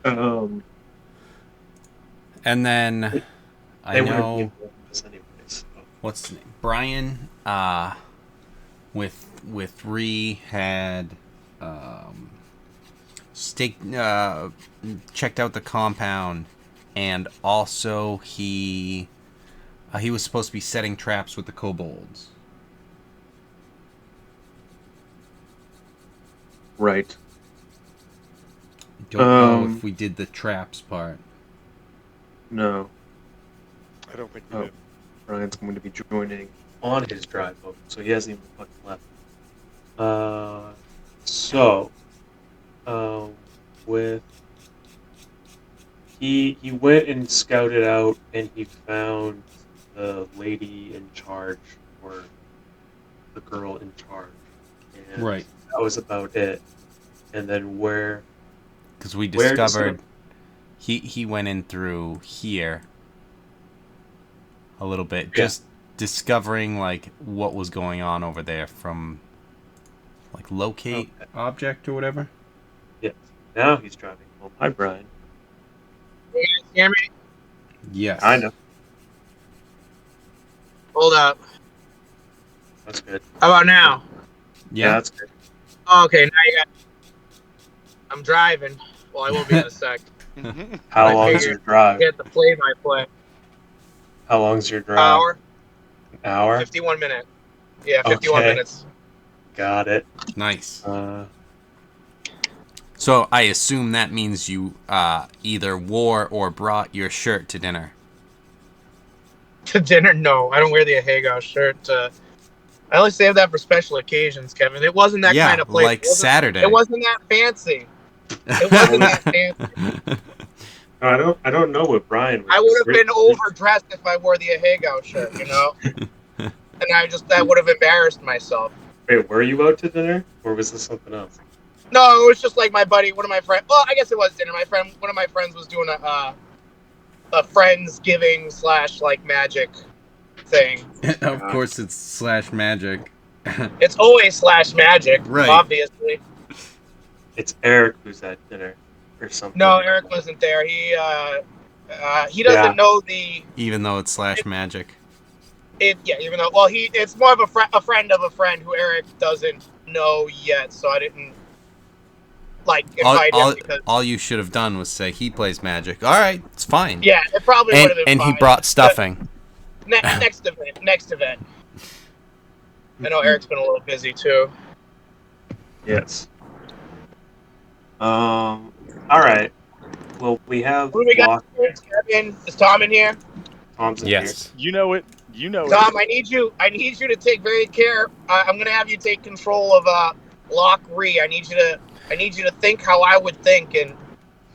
Um, And then I they wouldn't be know involved in this anyways. So. what's his name? Brian with Ree had um staked checked out the compound, and also he was supposed to be setting traps with the kobolds. Right. Don't know if we did the traps part. No. I don't think we Oh, did. Brian's going to be joining on his drive home, so he hasn't even fucking left. So, um, with he went and scouted out, and he found the lady in charge, or the girl in charge, and Right. that was about it. And then Because we where does discovered he went in through here a little bit, yeah. just discovering like what was going on over there from like locate object or whatever. Yes. Now he's driving home. Hi, Brian. You guys hear me? Yes. I know. Hold up. That's good. How about now? Yeah, Yeah. that's good. Oh, okay, now you got. I'm driving. Well, I will be in a sec. How I long's figured your drive? Get the play-by-play. How long's your drive? Hour, An hour? 51 minutes. Yeah, 51 Okay. minutes. Got it. Nice. So I assume that means you either wore or brought your shirt to dinner. To dinner? No, I don't wear the Ahegao shirt. I only save that for special occasions, Kevin. It wasn't that kind of place. Like Saturday. It wasn't that fancy. It wasn't that fancy. I don't know what Brian was. I would have been overdressed if I wore the Ahegao shirt, you know? And that would have embarrassed myself. Wait, were you out to dinner? Or was this something else? No, it was just like my buddy, one of my friends. Well, I guess it was dinner. One of my friends was doing a Friendsgiving / like magic thing. Of course, it's / magic. It's always / magic, Right. obviously. It's Eric who's at dinner or something. No, Eric wasn't there. He doesn't know the. Even though it's / magic. Even though, well, it's more of a friend of a friend who Eric doesn't know yet, so I didn't invite him because all you should have done was say he plays magic. All right, it's fine. yeah, it probably would have been and fine. he brought stuffing. Next event. I know Eric's been a little busy too. Yes. All right. Well, we have. Who do we got? Kevin, is Tom in here? Tom's in Yes. You know it. You know Tom, it. I need you to take very care. I'm gonna have you take control of Lock Ree. I need you to think how I would think, and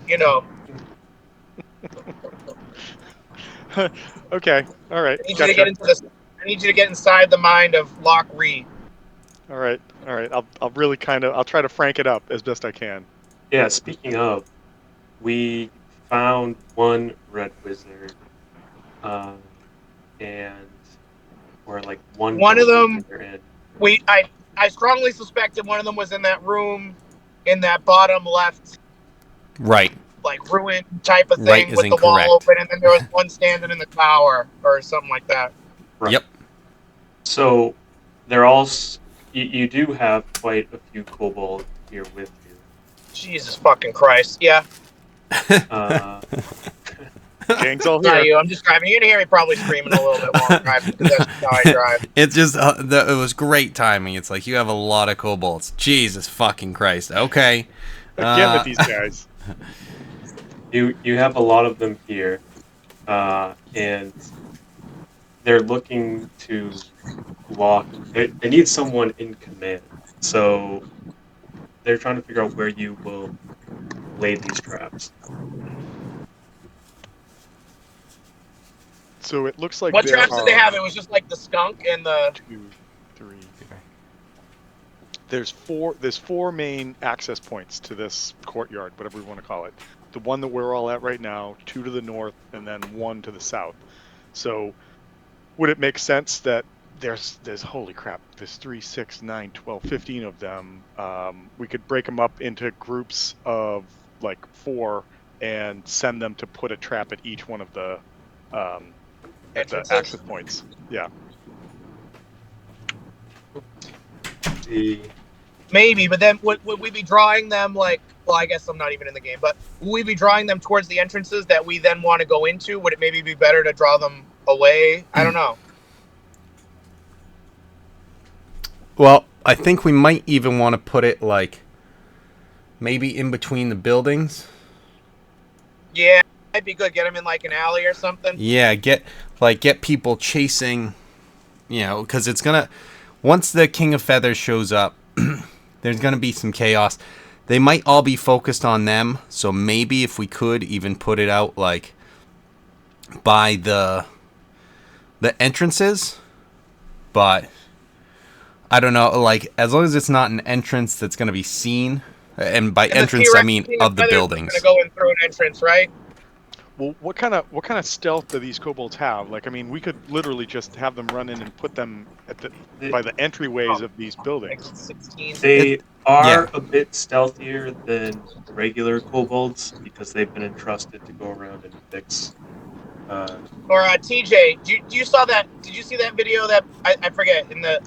you know. Okay. All right. I need you to get inside the mind of Lock Ree. All right. I'll really I'll try to frank it up as best I can. Yeah. Speaking of, we found one red wizard, and or like one. One of them. In. I strongly suspected one of them was in that room, in that bottom left. Right. Like ruin type of thing Right is with the incorrect. wall open, and then there was one standing in the tower or something like that. Right. Yep. So they're all. You do have quite a few kobolds here with you. Jesus fucking Christ! Yeah. Gang's all Not here. you. I'm just driving. You're gonna hear me probably screaming a little bit while I'm driving because that's just how I drive. It's just it was great timing. It's like you have a lot of kobolds. Jesus fucking Christ. Okay. Again with these guys. You have a lot of them here, and they're looking to walk. They need someone in command, so they're trying to figure out where you will lay these traps. So it looks like What traps did they have? It was just like the skunk and the. 2, 3. There's four main access points to this courtyard, whatever we want to call it. The one that we're all at right now, 2 to the north, and then 1 to the south. So would it make sense that there's holy crap, there's 3, 6, 9, 12, 15 of them. We could break them up into groups of like 4 and send them to put a trap at each one of the at the Entrances? access points. Yeah. The Maybe, but then would we be drawing them like? Well, I guess I'm not even in the game, but would we be drawing them towards the entrances that we then want to go into? Would it maybe be better to draw them away? I don't know. Well, I think we might even want to put it like maybe in between the buildings. Yeah, might be good. Get them in like an alley or something. Yeah, get people chasing, because it's gonna once the King of Feathers shows up, there's gonna be some chaos. They might all be focused on them, so maybe if we could even put it out like by the entrances, but I don't know, like as long as it's not an entrance that's gonna be seen, and by And entrance I mean King of the Feathers is buildings. gonna go in through an entrance, right? Well, what kind of stealth do these kobolds have? Like, I mean, we could literally just have them run in and put them at by the entryways of these Like buildings. 16. They Yeah. are a bit stealthier than regular kobolds because they've been entrusted to go around and fix. Or TJ, you saw that? Did you see that video that I forget in the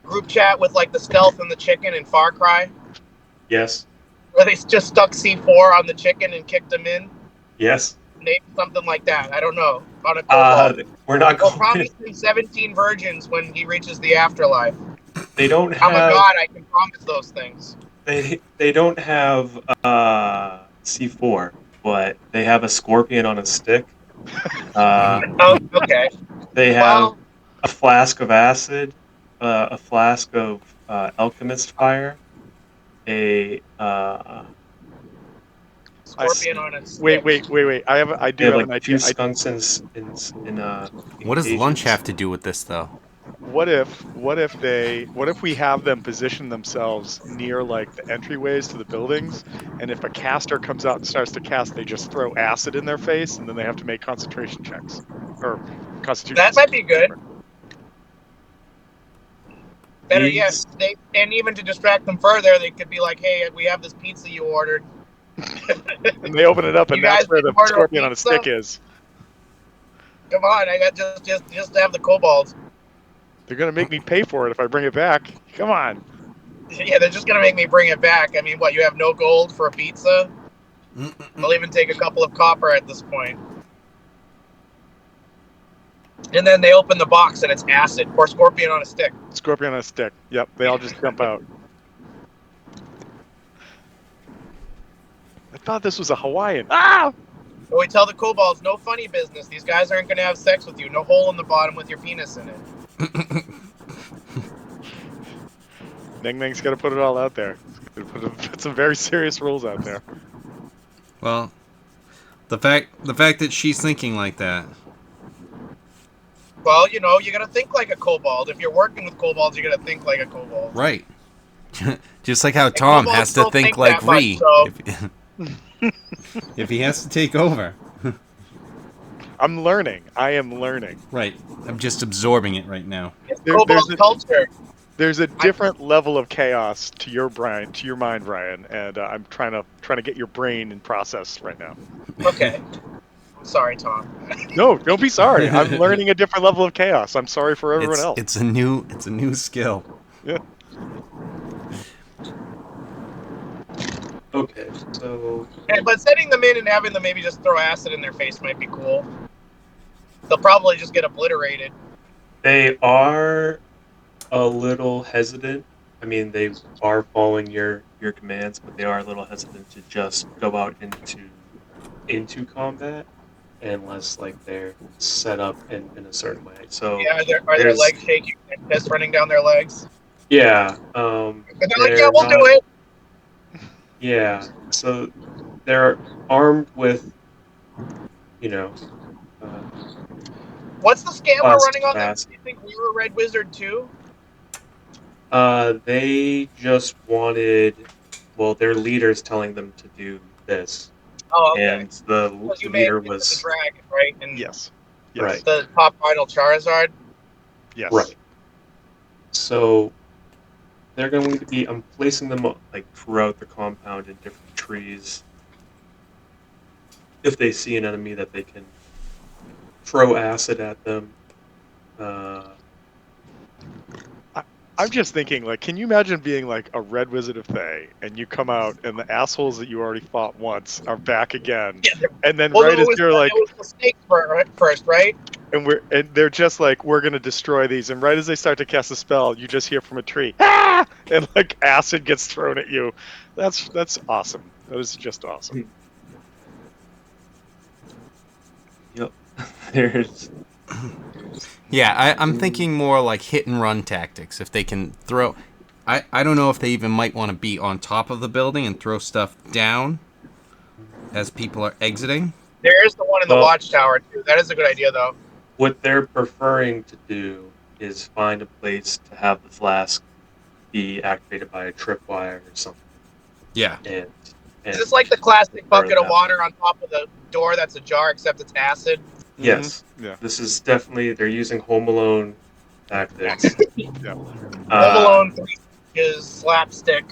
group chat with like the stealth and the chicken in Far Cry, Yes, where they just stuck C4 on the chicken and kicked him in? yes. Maybe something like that. I don't know. On a kobold. We're not We'll going. promise him 17 virgins when he reaches the afterlife. They don't I'm a have. god. I can promise those things. They don't have C4, but they have a scorpion on a stick. Oh, okay. They have Well, a flask of acid, a flask of alchemist fire, a scorpion on a stick. Wait. I they do have have like an a few idea. skunks in What does lunch cages. have to do with this though? What if we have them position themselves near like the entryways to the buildings, and if a caster comes out and starts to cast, they just throw acid in their face, and then they have to make concentration checks or constitution. That might be good. Sorry. Better yet, These and even to distract them further, they could be like, "Hey, we have this pizza you ordered." And they open it up, and You guys that's where the didn't order a scorpion on a pizza? stick is. Come on, I got just to have the kobolds. They're gonna make me pay for it if I bring it back. Come on. Yeah, they're just gonna make me bring it back. I mean, what? You have no gold for a pizza? I'll even take a couple of copper at this point. And then they open the box and it's acid. Or scorpion on a stick. Scorpion on a stick. Yep, they all just jump out. I thought this was a Hawaiian. Ah! So we tell the kobolds, no funny business. These guys aren't gonna have sex with you. No hole in the bottom with your penis in it. Ning Ning's got to put it all out there. Put some very serious rules out there. Well, the fact that she's thinking like that. Well, you know, you gotta think like a kobold. If you're working with kobolds, you gotta think like a kobold. Right. Just like how Tom kobolds has to don't think think like that much, Ree. so- If he has to take over. I'm learning. I am learning. Right. I'm just absorbing it right now. It's There- kobold there's a- culture. There's a different level of chaos to your mind, Brian, and I'm trying to get your brain in process right now. Okay. Sorry, Tom. No, don't be sorry. I'm learning a different level of chaos. I'm sorry for everyone It's, else. it's a new skill. Yeah. okay. So But sending them in and having them maybe just throw acid in their face might be cool. They'll probably just get obliterated. they are a little hesitant. I mean, they are following your commands, but they are a little hesitant to just go out into combat unless like they're set up in a certain way. So Yeah, are their there's- legs shaking and piss running down their legs? yeah, And they're like, yeah, we'll do not- it. Yeah, so they're armed with, you know, What's the scam we're Plastic running on that? acid. Do you think we were Red Wizard too? they just wanted, well, their leader's telling them to do this, Oh, okay. and the Because you made leader it into was the dragon, right? And Yes. Right. the top final Charizard. Yes. right. So they're going to be. I'm placing them like throughout the compound in different trees. if they see an enemy that they can throw acid at them. Uh, I'm just thinking, like, can you imagine being like a red wizard of Thay, and you come out, and the assholes that you already fought once are back again, Yeah. and then Well, right as you're it like, was the snakes first, right? and they're just like, we're gonna destroy these, and right as they start to cast a spell, you just hear from a tree, ah, and like acid gets thrown at you. That's awesome. That is just awesome. yep. There's Yeah, I'm thinking more like hit and run tactics. If they can throw, I don't know if they even might want to be on top of the building and throw stuff down as people are exiting. There is the one in the well, watchtower too. That is a good idea, though. what they're preferring to do is find a place to have the flask be activated by a tripwire or something, Yeah. and Is and this like the classic fire bucket of that way. water on top of the door that's a jar, except it's acid? Yes, Yeah. this is definitely they're using Home Alone tactics. Yeah. Home Uh, Alone 3 is slapstick.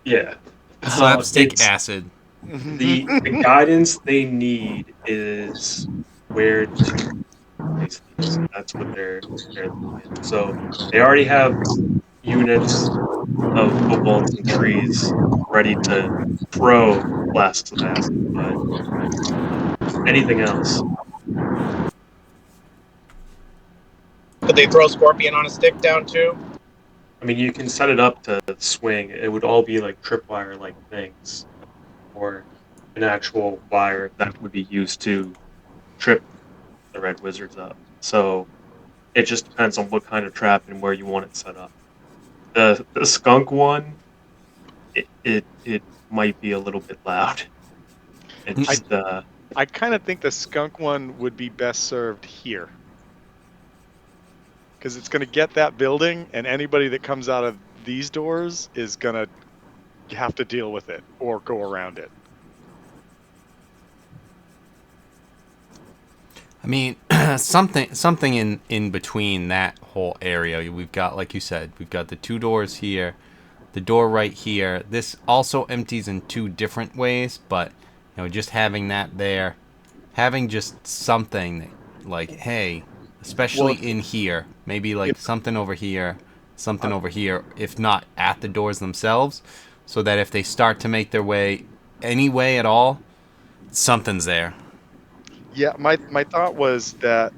yeah. Slapstick It's acid. the guidance they need is where to place these. That's what they're looking at. So they already have units of kobolds and trees ready to throw flasks of acid, but anything else? Could they throw Scorpion on a stick down too? I mean, you can set it up to swing. It would all be like tripwire like things, or an actual wire that would be used to trip the red wizards up. So it just depends on what kind of trap and where you want it set up. The skunk one, it might be a little bit loud. I It's I kind of think the skunk one would be best served here, because it's going to get that building, and anybody that comes out of these doors is going to have to deal with it or go around it. I mean, something in between that whole area. We've got, like you said, we've got the two doors here, the door right here. This also empties in two different ways, but just having that there, having just something like, hey, especially Well, in here, maybe like if something over here, something uh, over here, if not at the doors themselves, so that if they start to make their way any way at all, something's there. yeah, my thought was that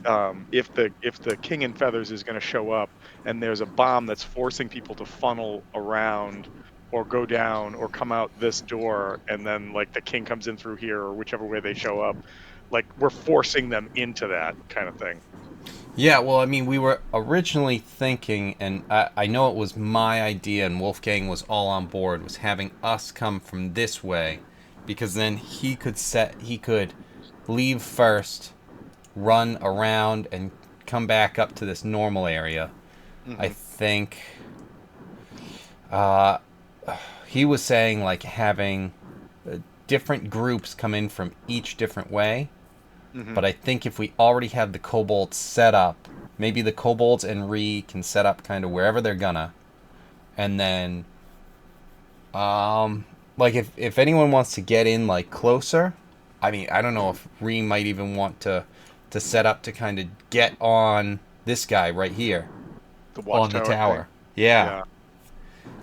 if the King in Feathers is going to show up and there's a bomb that's forcing people to funnel around or go down or come out this door, and then like the king comes in through here or whichever way they show up, like we're forcing them into that kind of thing. Yeah, well, I mean, we were originally thinking, and I know it was my idea, and Wolfgang was all on board, was having us come from this way, because then he could leave first, run around, and come back up to this normal area. I Hmm. think uh, he was saying like having different groups come in from each different way. Hmm. But I think if we already have the kobolds set up, maybe the kobolds and Ree can set up kind of wherever they're gonna, and then, like if anyone wants to get in like closer, I mean I don't know if Ree might even want to set up to kind of get on this guy right here The on the watchtower thing. tower. Yeah, Yeah.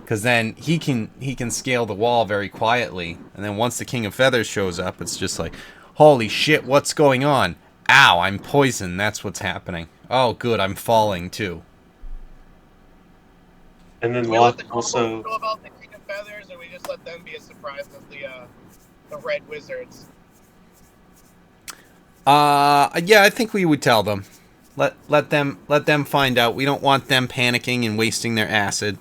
because then he can scale the wall very quietly, and then once the King of Feathers shows up, it's just like, holy shit, what's going on? Ow, I'm poisoned. That's what's happening. Oh, good, I'm falling too. and then Do we let the kobolds also know about the King of Feathers, or we just let them be as surprised as the Red Wizards? Yeah, I think we would tell them. Let them find out. We don't want them panicking and wasting their acid.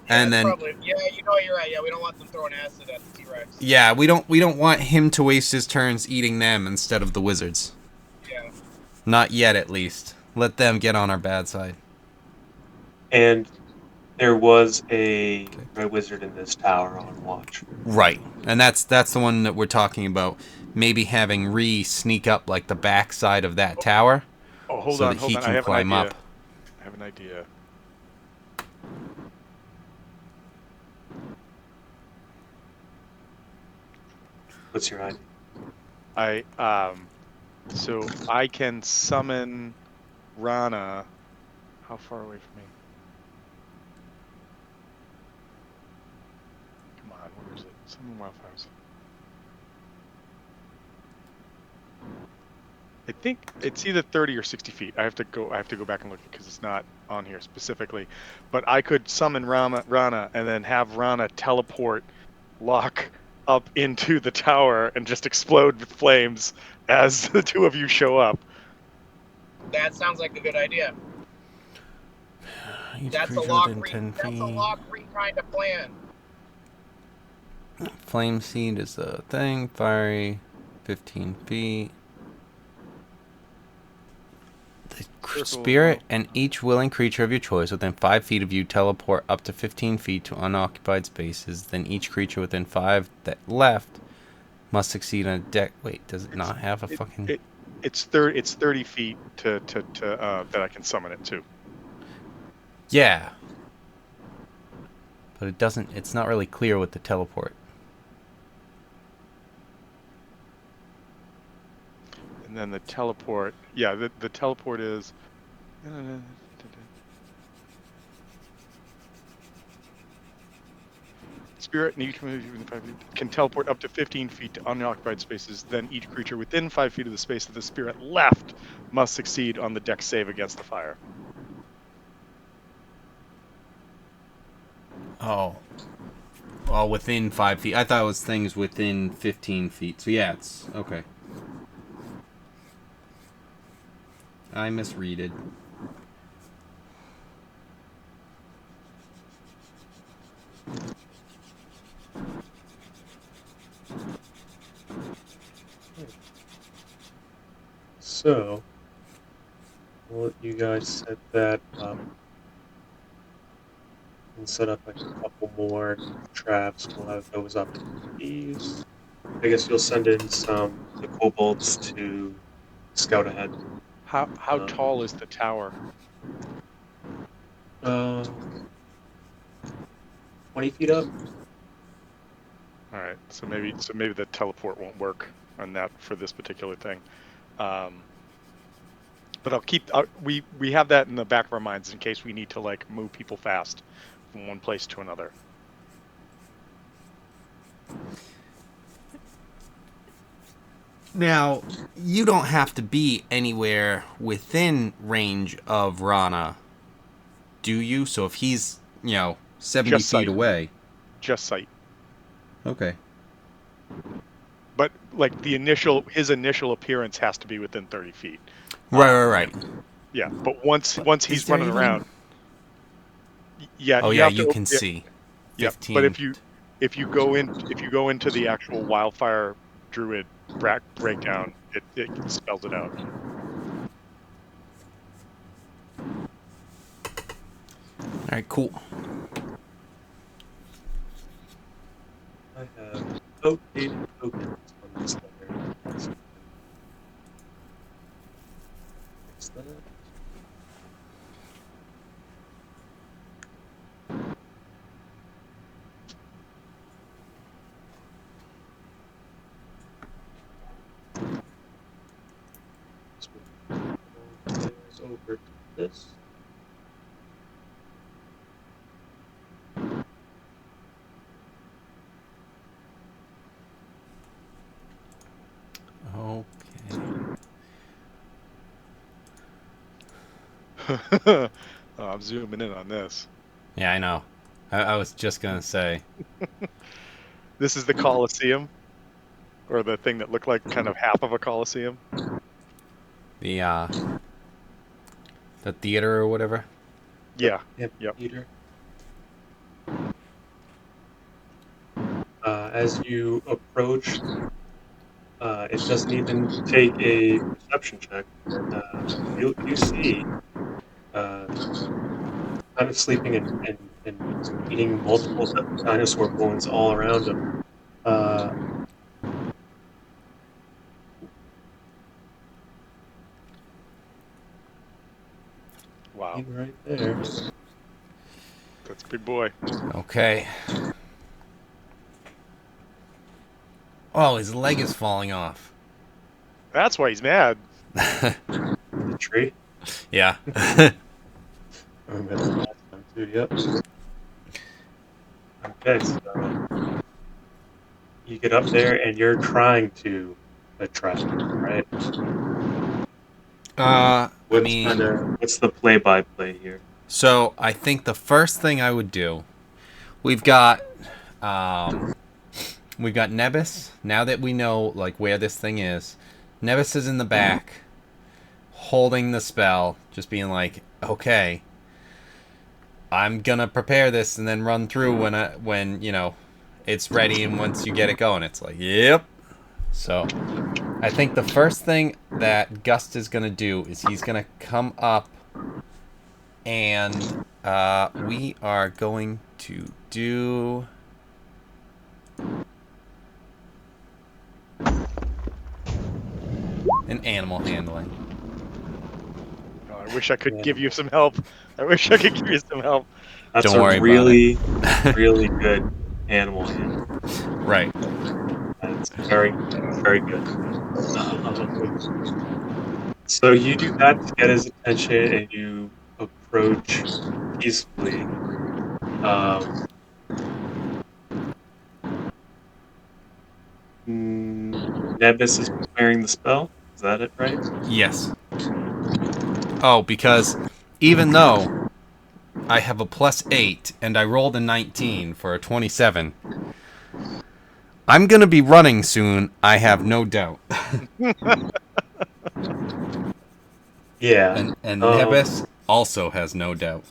Yeah, And it's then probably. Yeah, you're right. Yeah, we don't want them throwing acid at the T-Rex. yeah, we don't want him to waste his turns eating them instead of the wizards. Yeah. Not yet, at least. Let them get on our bad side. and there was a red wizard in this tower on watch. Right, and that's the one that we're talking about. Maybe having Ree sneak up like the backside of that tower, Oh, hold so on, that hold he on. I can have an climb idea. up. I have an idea. What's your idea? So I can summon Rana. How far away from me? Come on, where is it? Summon wildfires. I think it's either 30 or 60 feet. I have to go back and look because it's not on here specifically. But I could summon Rana and then have Rana teleport lock up into the tower and just explode with flames as the two of you show up. That sounds like a good idea. Each That's a creature lock. within 10 That's a feet. lock kind of plan. Flame seed is the thing. Fiery, 15 feet. The spirit and each willing creature of your choice within 5 feet of you teleport up to 15 feet to unoccupied spaces. Then each creature within 5 that left must succeed on a deck. Wait, does it not have a fucking? It's 30 feet to that I can summon it to. Yeah, but it doesn't. It's not really clear with the teleport. And then the teleport. Yeah, the teleport is. Spirit and each can teleport up to 15 feet to unoccupied spaces. Then each creature within 5 feet of the space that the spirit left must succeed on the dex save against the fire. Oh. Well, within 5 feet. I thought it was things within 15 feet. So yeah, it's okay. I misread it. So, I'll let you guys set that up and set up like a couple more traps. We'll have those up in these. I guess you'll send in some the kobolds to scout ahead. How tall is the tower? 20 feet up. All right, so maybe the teleport won't work on that for this particular thing. But I'll keep. We have that in the back of our minds in case we need to like move people fast from one place to another. Now, you don't have to be anywhere within range of Rana, do you? So if he's, 70 Just feet sight. away. Just sight. Okay. But like his initial appearance has to be within 30 feet. Right. Yeah, but once he's running around, yeah. Oh you yeah, have to you can see. Yeah, 15. but if you go into the actual wildfire druid breakdown, it spells it out. All right, cool. I have outdated tokens on this layer. Fix that. Layers over to this. Okay. I'm zooming in on this. Yeah, I know. I was just gonna say. This is the Colosseum, or the thing that looked like kind of half of a Colosseum. The theater or whatever. Yeah. Yep. Yep. Peter. As you approach, it doesn't even take a perception check. You see, kind of sleeping and eating multiple dinosaur bones all around him. Wow. Right there. That's a big boy. Okay. Oh, his leg is falling off. That's why he's mad. The tree. Yeah. I remember last time too. Yep. Okay, so you get up there and you're trying to attract him, right? I What's mean, what's the play-by-play here? so I think the first thing I would do, we've got um, we've got Nebus. Now that we know like where this thing is, Nebus is in the back, holding the spell, just being like, okay, I'm gonna prepare this and then run through when it's ready, and once you get it going, it's like, yep. So I think the first thing that Gust is gonna do is he's gonna come up, and we are going to do an animal handling. Oh, I wish I could Yeah. give you some help. I wish I could give you some help. That's Don't a worry really, about it. really good animal handle. Right. That's very, very good. So you do that to get his attention, and you approach peacefully. Um, Nebus is preparing the spell. Is that it, right? Yes. Oh, because even though I have a +8 and I rolled a 19 for a 27, I'm gonna be running soon. I have no doubt. Yeah. And Um, Nebus also has no doubt.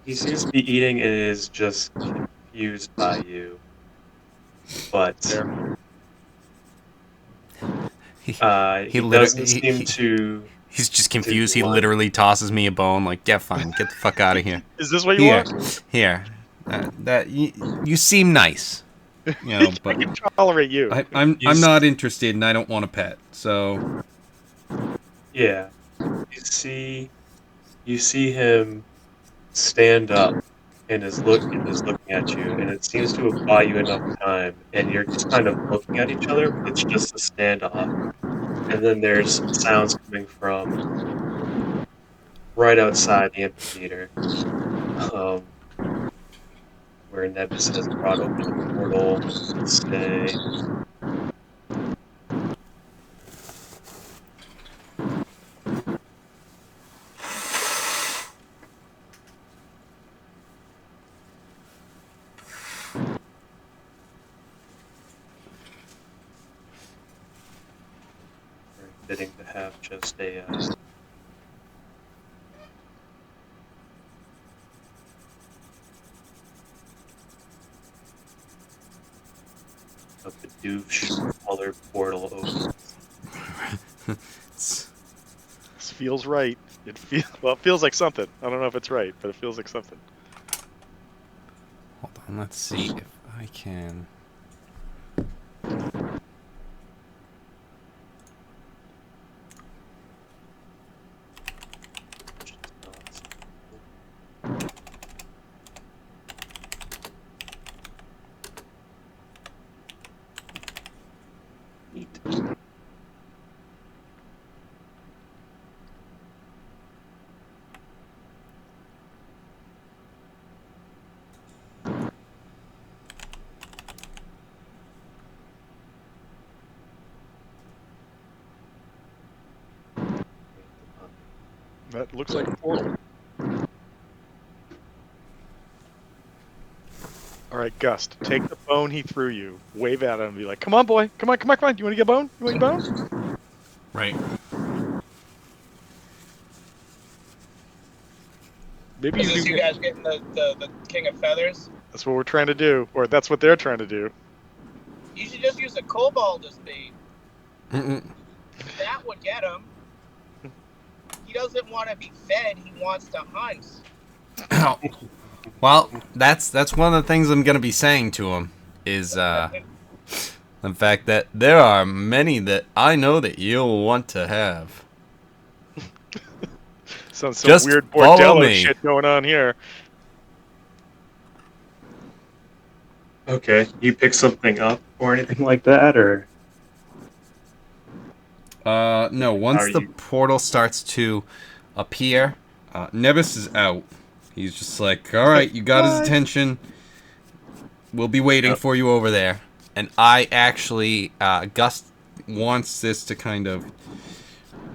he seems to be eating and is just confused by you, but There. He he he doesn't literally seem to he's just to confused. He want. literally tosses me a bone. Like, yeah, fine, get the fuck out of here. Is this what you Here, want? here. That you seem nice, I but can tolerate you. You I'm s- not interested, and I don't want a pet. So yeah. You see you see him stand up and is looking at you, and it seems to have bought you enough time, and you're just kind of looking at each other, but it's just a standoff. And then there's some sounds coming from right outside the amphitheater, um, where Nebus has brought open a portal. Let's say, very fitting to have just a Bidoosh colored portal open. it's, This feels right. It feels like something. I don't know if it's right, but it feels like something. hold on. Let's see if I can. Which is not so cool. Neat. That looks like a portal. All right, Gust, take the bone he threw you, wave at him, and be like, "Come on, boy, come on, come on, come on. You want to get a bone? You want a bone?" Right. Maybe Is you this do. you guys getting the King of Feathers? That's what we're trying to do, or that's what they're trying to do. You should just use a kobold as bait. Mm-mm. That would get him. He doesn't want to be fed. He wants to hunt. Well, that's one of the things I'm gonna be saying to him is the fact that there are many that I know that you'll want to have. Sounds some Just weird follow bordello me. shit going on here. Okay, you pick something up or anything like that, or No. How Once are the you? portal starts to appear, Nebus is out. He's just like, all right, you got his What? attention. We'll be waiting Yep. for you over there. And I actually, Gus wants this to kind of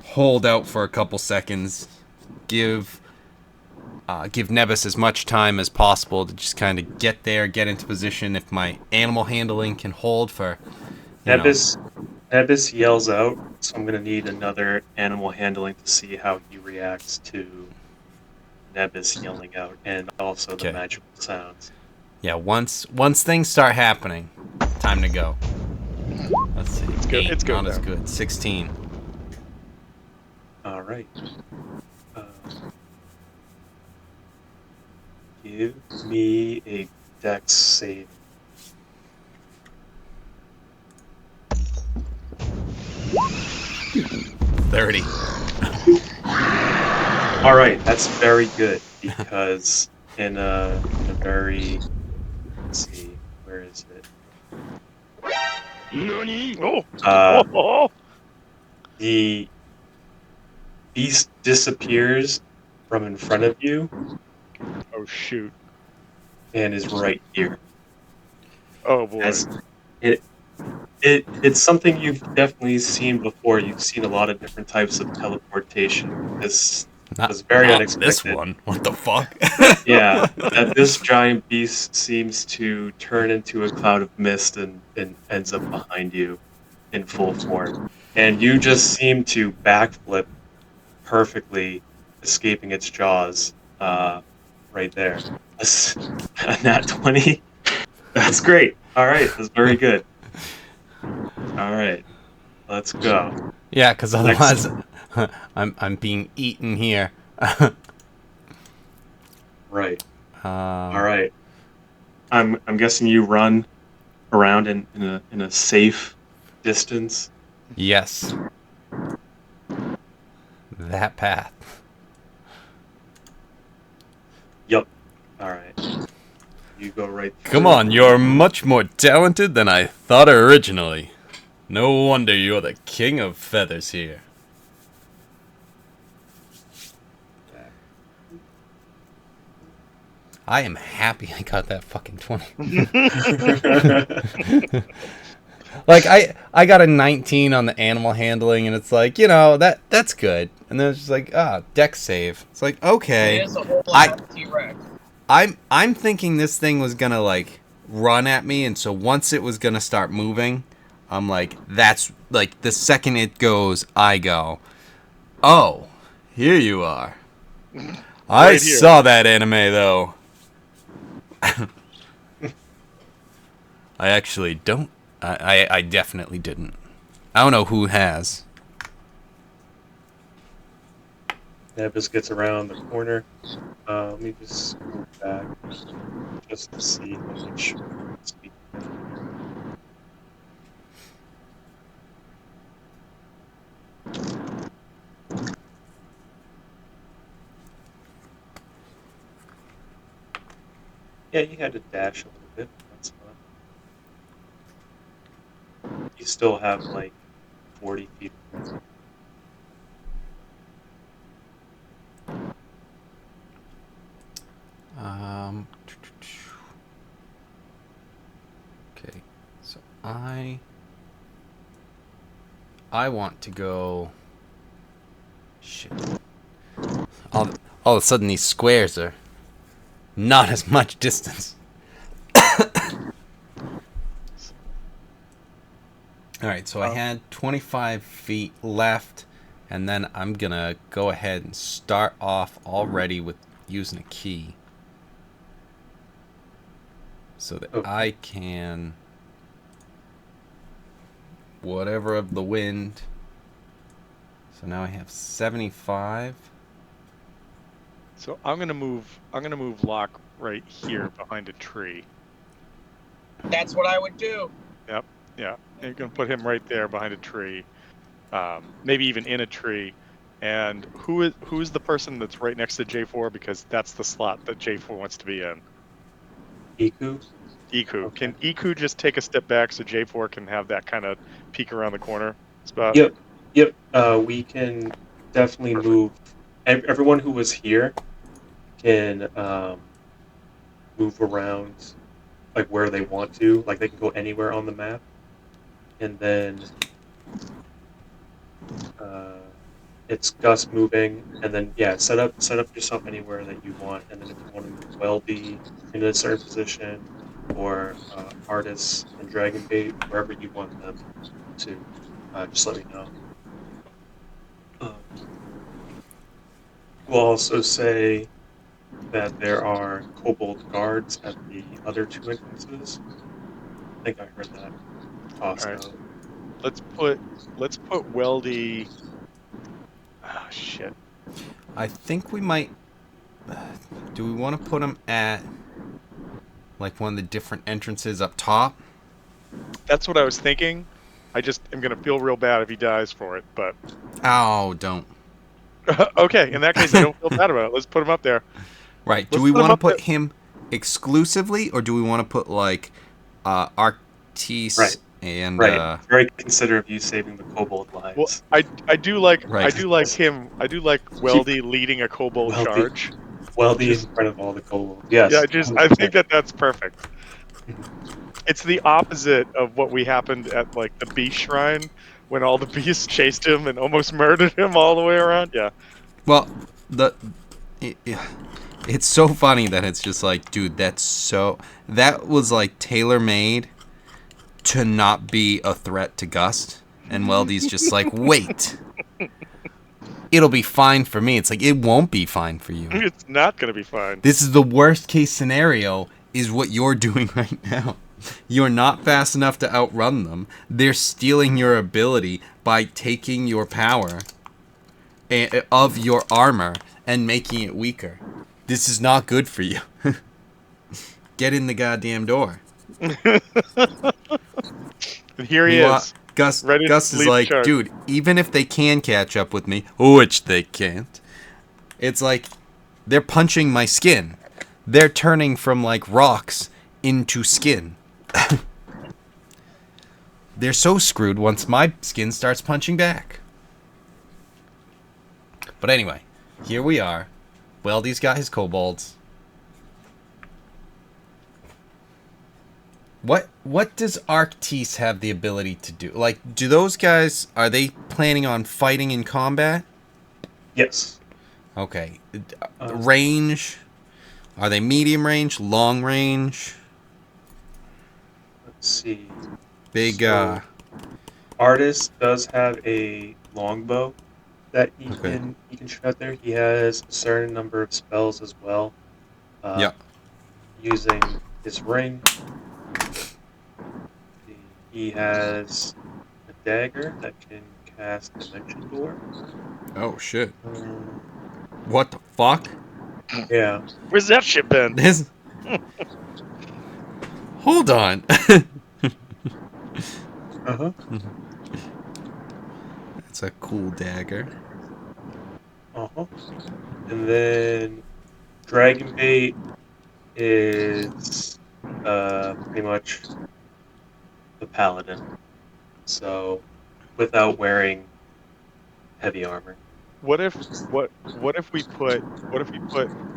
hold out for a couple seconds, give Nebus as much time as possible to just kind of get there, get into position. If my animal handling can hold for, you know, Nebus Nebus yells out, so I'm gonna need another animal handling to see how he reacts to Nebus yelling out and also the okay, magical sounds. yeah. Once things start happening, time to go. Let's see, It's good. 8, It's good not as now. good. 16. All right. Uh, give me a dex save. 30. All right, that's very good because in a very, let's see, where is it? Nani? Oh. Uh, Oh. the beast disappears from in front of you Oh shoot. and is right here. Oh boy. As it it's something you've definitely seen before. You've seen a lot of different types of teleportation. This was very Not this unexpected. one. What the fuck? Yeah, that this giant beast seems to turn into a cloud of mist and ends up behind you in full form. And you just seem to backflip perfectly, escaping its jaws right there. That's a nat 20. That's great. All right, that's very good. All right, let's go. Yeah, because Next, otherwise, I'm being eaten here. right. All um, right. I'm guessing you run around in a safe distance. yes, that path. Yep. All right. You go right Come through. on, you're much more talented than I thought originally. No wonder you're the king of feathers here. I am happy I got that fucking 20. Like I got a 19 on the animal handling, and it's like, that's good. And then it's just like, deck save. It's like, okay. It is a whole I ass T-Rex. I'm thinking this thing was gonna like run at me, and so once it was gonna start moving, I'm like, that's like the second it goes, I go, oh, here you are. I Right here. saw that anime though. I actually don't. I definitely didn't. I don't know who has. Nebus gets around the corner. Let me just go back just to see how much. Speed. Yeah, you had to dash a little bit. That's fine. You still have like 40 feet. Um. Okay, so I want to go. Shit. All of a sudden, these squares are not as much distance. All right, so I had 25 feet left, and then I'm gonna go ahead and start off already with using a key, so that Okay. I can whatever of the wind. So now I have 75. So I'm gonna move Locke right here behind a tree. That's what I would do. Yep. Yeah. And you're gonna put him right there behind a tree. Maybe even in a tree. And who's the person that's right next to J4, because that's the slot that J4 wants to be in. Iku? Iku. Okay. Can Iku just take a step back so J4 can have that kind of peek around the corner spot? Yep. Yep. We can definitely Perfect. move. Everyone who was here can move around like where they want to. Like they can go anywhere on the map, and then uh, it's Gus moving, and then yeah, set up yourself anywhere that you want, and then if you want to move Weldy into a certain position, or artists and Dragon Bait wherever you want them to, just let me know. Um, we'll also say that there are kobold guards at the other two entrances. I think I heard that All tossed right. out. Let's put Weldy. Ah, shit. I think we might. Do we want to put him at like one of the different entrances up top? That's what I was thinking. I just am gonna feel real bad if he dies for it. But Oh, don't. okay, in that case, I don't feel bad about it. Let's put him up there. Right. Do Let's we put him want to up there. put him exclusively, or do we want to put like Right, Artis and right. Very considerate of you saving the kobold Well, lives. I do like right? him. I do like Keep Weldy leading a kobold Weldy, charge. Weldy in Just front of all the kobolds. yeah, Yes, just I think 100%. that's perfect. It's the opposite of what we happened at like the beast shrine when all the beasts chased him and almost murdered him all the way around. Yeah. Well, the it, it's so funny that it's just like, dude, that was like tailor made to not be a threat to Gust, and Weldy's just like, wait, it'll be fine for me. It's like it won't be fine for you. It's not gonna be fine. This is the worst case scenario. Is what you're doing right now. You're not fast enough to outrun them. They're stealing your ability by taking your power of your armor and making it weaker. This is not good for you. Get in the goddamn door. And here he Meanwhile, is, Gus ready to Gus is lead the like, charge. dude, even if they can catch up with me, which they can't, it's like they're punching my skin. They're turning from like rocks into skin. They're so screwed once my skin starts punching back. But anyway, here we are. Weldy's got his kobolds. What does Arctis have the ability to do? Like, do those guys, are they planning on fighting in combat? Yes. Okay. Uh, Range? Are they medium range, long range? let's see. Big So, artist does have a longbow that okay. he can shoot out there. He has a certain number of spells as well. Uh, Yeah. using his ring. He has a dagger that can cast Dimension Door. Oh shit. Um, What the fuck? yeah. Where's that shit been? This Hold on. Uh huh. That's a cool dagger. Uh huh. And then Dragon Bait is pretty much the paladin. So without wearing heavy armor. What if what if we put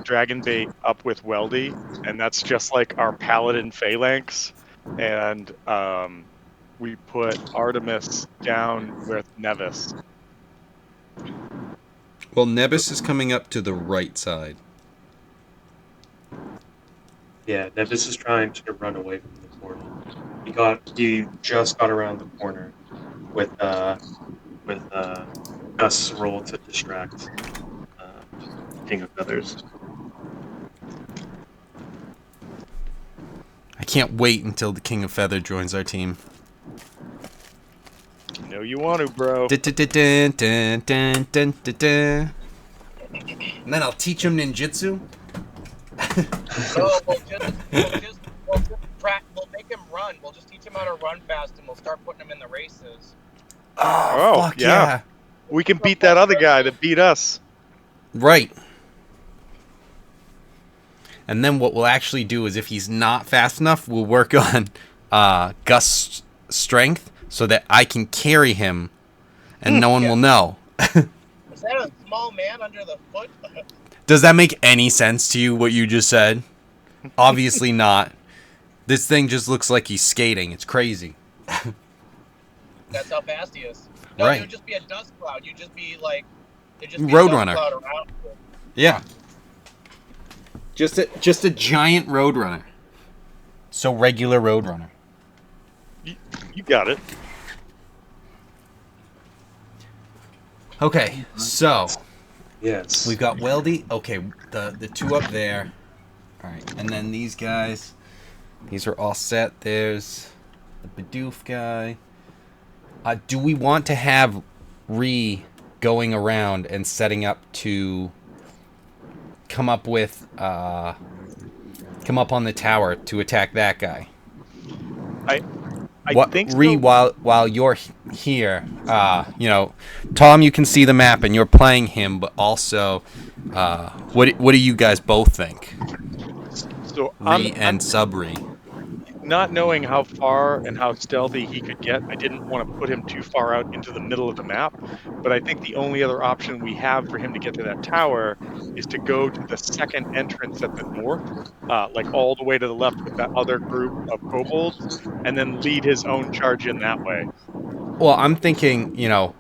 Dragonbait up with Weldy, and that's just like our paladin phalanx, and we put Artemis down with Nevis. Well, Nebus is coming up to the right side. Yeah, Nevis is trying to run away from the portal. He just got around the corner with Gus' roll to distract uh, King of Feathers. I can't wait until the King of Feather joins our team. You know you want to, bro. And then I'll teach him ninjutsu. No, we'll make him run. We'll just teach him how to run fast, and we'll start putting him in the races. Oh, fuck yeah. We can beat that other guy that beat us. Right. And then what we'll actually do is if he's not fast enough, we'll work on Gus' strength so that I can carry him and no one Yeah. will know. Is that a small man under the foot? Does that make any sense to you, what you just said? Obviously not. This thing just looks like he's skating. It's crazy. That's how fast he is. No, it Right. would just be a dust cloud. You'd just be like, it'd just be a dust Roadrunner. cloud around you. Yeah. Just a giant Roadrunner. So regular Roadrunner. You got it. Okay, so Yes. we've got Weldy. Okay, the two up there. All right, and then these guys. These are all set. There's the Bidoof guy. Do we want to have Ree going around and setting up to come up with come up on the tower to attack that guy? I think Ree, so. while you're here, you know, Tom, you can see the map and you're playing him, but also, what do you guys both think? So Ree I'm and Sub Ree. not knowing how far and how stealthy he could get. I didn't want to put him too far out into the middle of the map, but I think the only other option we have for him to get to that tower is to go to the second entrance at the north, like all the way to the left with that other group of kobolds, and then lead his own charge in that way. Well, I'm thinking, you know,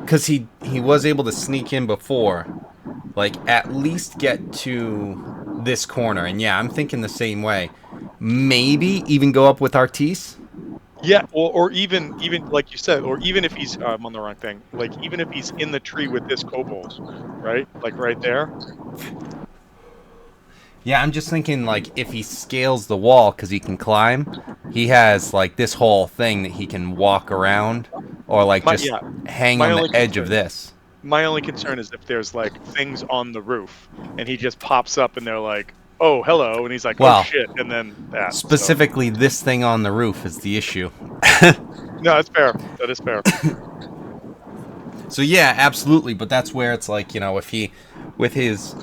because he was able to sneak in before, like at least get to this corner, and yeah, I'm thinking the same way. Maybe even go up with Artis. Yeah, or even like you said, or even if he's I'm on the wrong thing. Like even if he's in the tree with this kobold, right? Like right there. Yeah, I'm just thinking like if he scales the wall because he can climb, he has like this whole thing that he can walk around, or like My just yeah, hang my on the only edge of concern this. my only concern is if there's like things on the roof and he just pops up and they're like, "Oh, hello," and he's like, "Oh Well, shit," and then that. So specifically this thing on the roof is the issue. no, that's fair. That is fair. So yeah, absolutely, but that's where it's like, you know, if he with his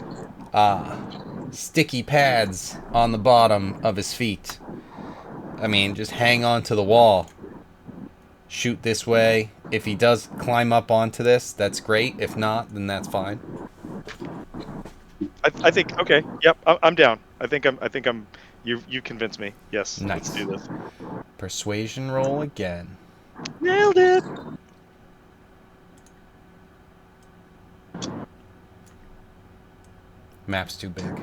sticky pads on the bottom of his feet, I mean, just hang on to the wall. Shoot this way. If he does climb up onto this, that's great. If not, then that's fine. I think okay. Yep, I'm down. I think I'm. You convinced me. Yes, let's do Nice. this. Persuasion roll again. Nailed it. Map's too big.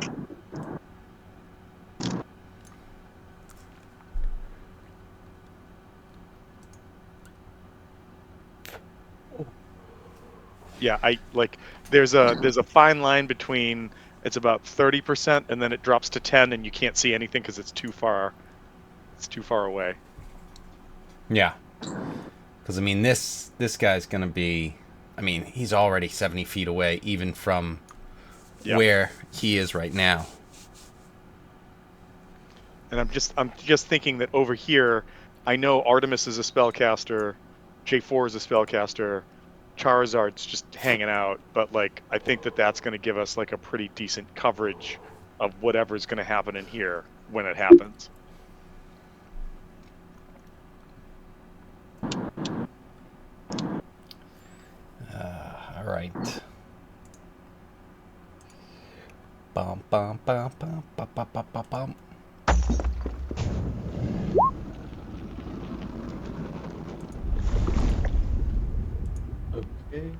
Yeah, I like there's a fine line between it's about 30% and then it drops to 10 and you can't see anything because it's too far away. Yeah. Because, I mean, this guy's going to be... I mean, he's already 70 feet away, even from Yeah. where he is right now. And I'm just thinking that over here, I know Artemis is a spellcaster, J4 is a spellcaster, Charizard's just hanging out, but like I think that that's going to give us like a pretty decent coverage of whatever's going to happen in here when it happens. All right. Bum, bum, bum, bum, bum, bum, bum, bum, bum. Okay.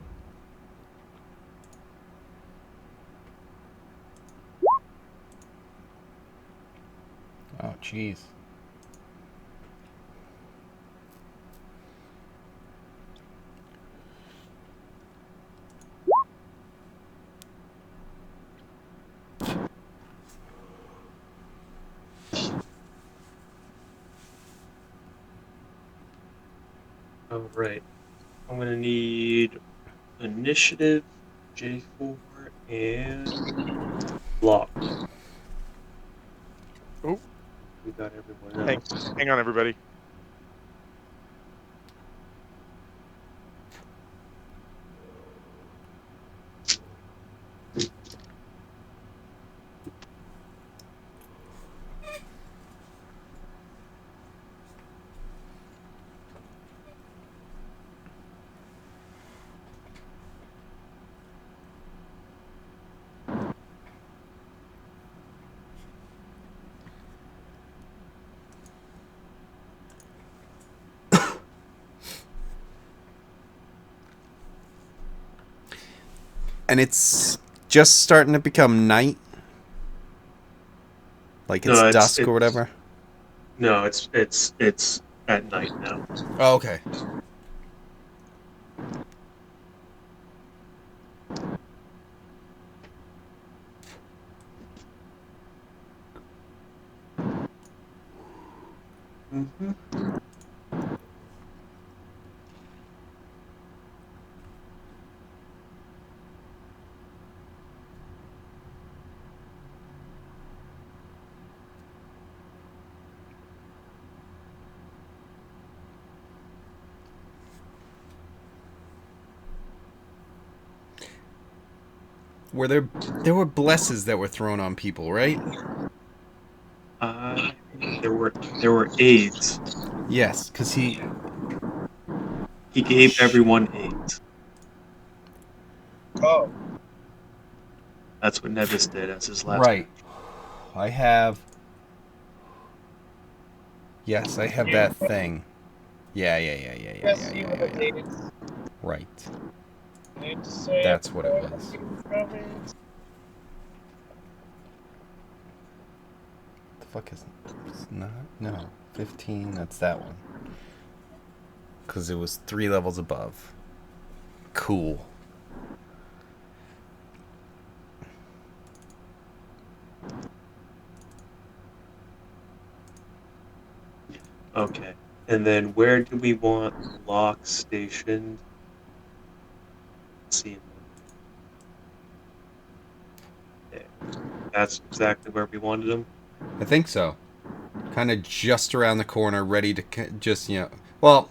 Oh, jeez. All right. I'm gonna need initiative, J4, and block. Oh, We got everyone hang, else. hang on, everybody. And it's just starting to become night. Like it's No, dusk or whatever. no, it's at night now. Oh, okay. Mm-hmm. There were blesses that were thrown on people, right? There were aids. Yes, because He gave everyone aids. Oh, That's what Nevis did as his last right. action. I have. Yes, I have you that thing. Yeah. yes, you were the dates. Right. Need to say it That's what it before was. you from it. The fuck is it's not? No. 15, that's that one. Because it was 3 levels above. Cool. Okay. And then where do we want Locke stationed? Let's see. There. That's exactly where we wanted him. I think so. Kind of just around the corner, ready to just, Well,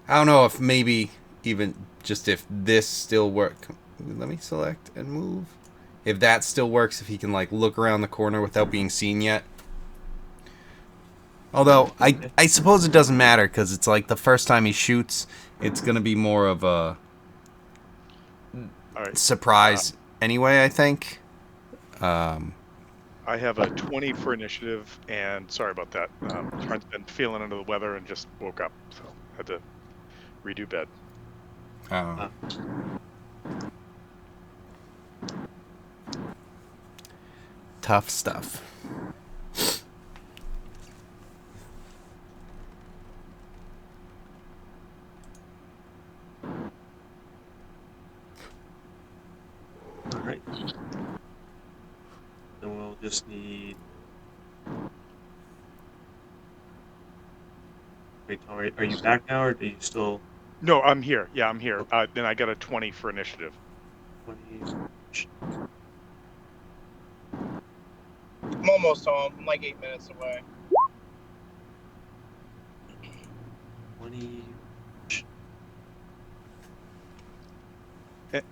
I don't know if maybe even just if this still work. Let me select and move. If that still works, if he can like look around the corner without being seen yet. Although I suppose it doesn't matter because it's like the first time he shoots, it's gonna be more of a All right. surprise anyway. I think. Um, I have a 20 for initiative, and sorry about that. Trent's been feeling under the weather and just woke up, so had to redo bed. uh, tough stuff. All right. Then we'll just need. Wait, Tom, are you back now, or do you still No, I'm here. Yeah, I'm here. okay, Then I got a 20 for initiative. 20? I'm almost home. I'm like 8 minutes away. 20.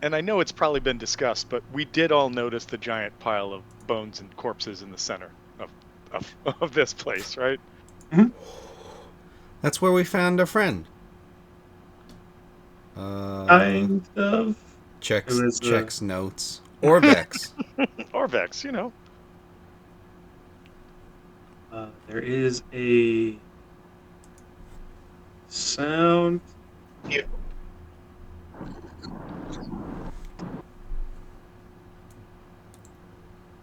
And I know it's probably been discussed, but we did all notice the giant pile of bones and corpses in the center of this place, right? That's where we found our friend. Kind of. It was Checks notes. Orvex. Orvex, you know. there is a sound. You.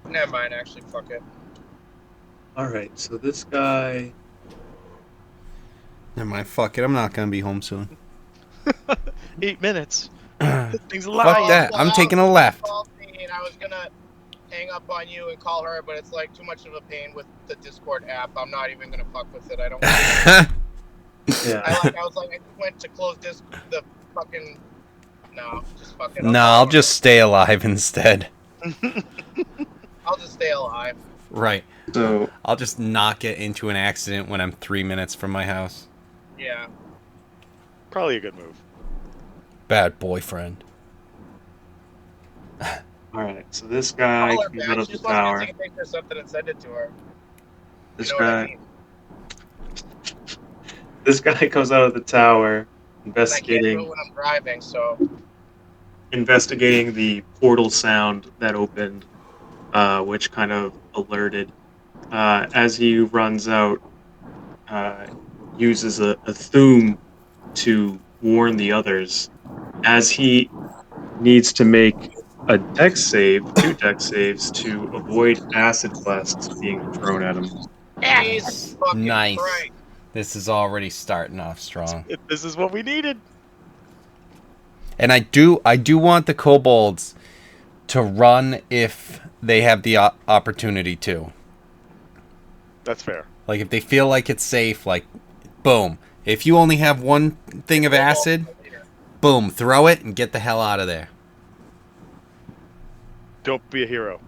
Never mind. Actually, fuck it. All right, so this guy. Never mind. Fuck it. I'm not gonna be home soon. 8 minutes. This thing's Fuck alive. that. I'm taking a left. Called me and I was gonna hang up on you and call her, but it's like too much of a pain with the Discord app. I'm not even gonna fuck with it. I don't. Yeah. I was like, I just went to close the fucking. No, just fucking. No, I'll just stay alive instead. I'll just stay alive. Right. So I'll just not get into an accident when I'm 3 minutes from my house. Yeah. Probably a good move. Bad boyfriend. all right, so this guy Call her comes back. out of She the just wants me tower. to take a picture of something and send it to her. This You know what I guy. mean? This guy comes out of the tower, And I can't do it investigating when I'm driving, so. the portal sound that opened, which kind of alerted. As he runs out, uses a Thum to warn the others. As he needs to make a dex save, 2 dex saves to avoid acid blasts being thrown at him. Jesus fucking Nice. Christ. This is already starting off strong. This is what we needed. And I do want the kobolds to run if they have the opportunity to. That's fair. Like if they feel like it's safe, like boom. If you only have one thing of acid, boom, throw it and get the hell out of there. Don't be a hero.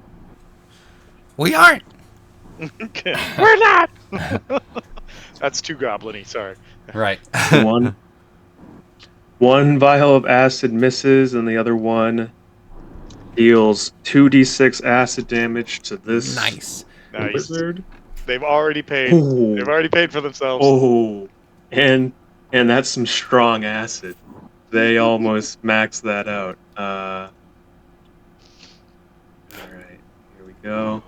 We aren't. Okay. We're not. That's too goblin-y, sorry. Right. One vial of acid misses, and the other one deals 2d6 acid damage to this Nice. Nice. wizard. They've already paid. Oh, They've already paid for themselves. oh, and that's some strong acid. They almost max that out. All right, here we go.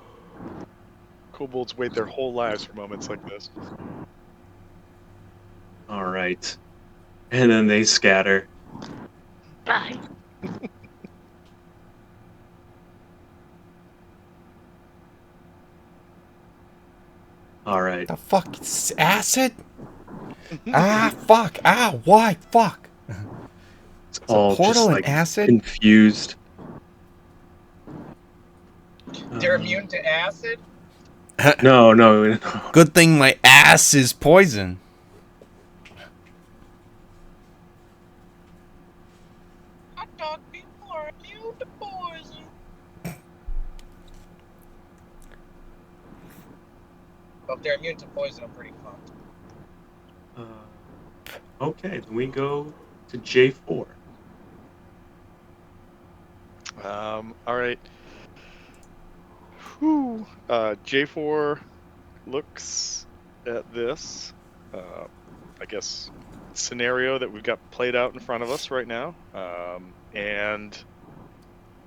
Kobolds wait their whole lives for moments like this. All right, and then they scatter. Bye. All right. The fuck? It's acid? Fuck. Why? Fuck. It's a all portal just and like acid? confused. They're immune to acid? No. Good thing my ass is poison. I thought people are immune to poison. Well, if they're immune to poison, I'm pretty fucked. Okay, then we go to J4. All right. Whew. J4 looks at this, I guess, scenario that we've got played out in front of us right now, and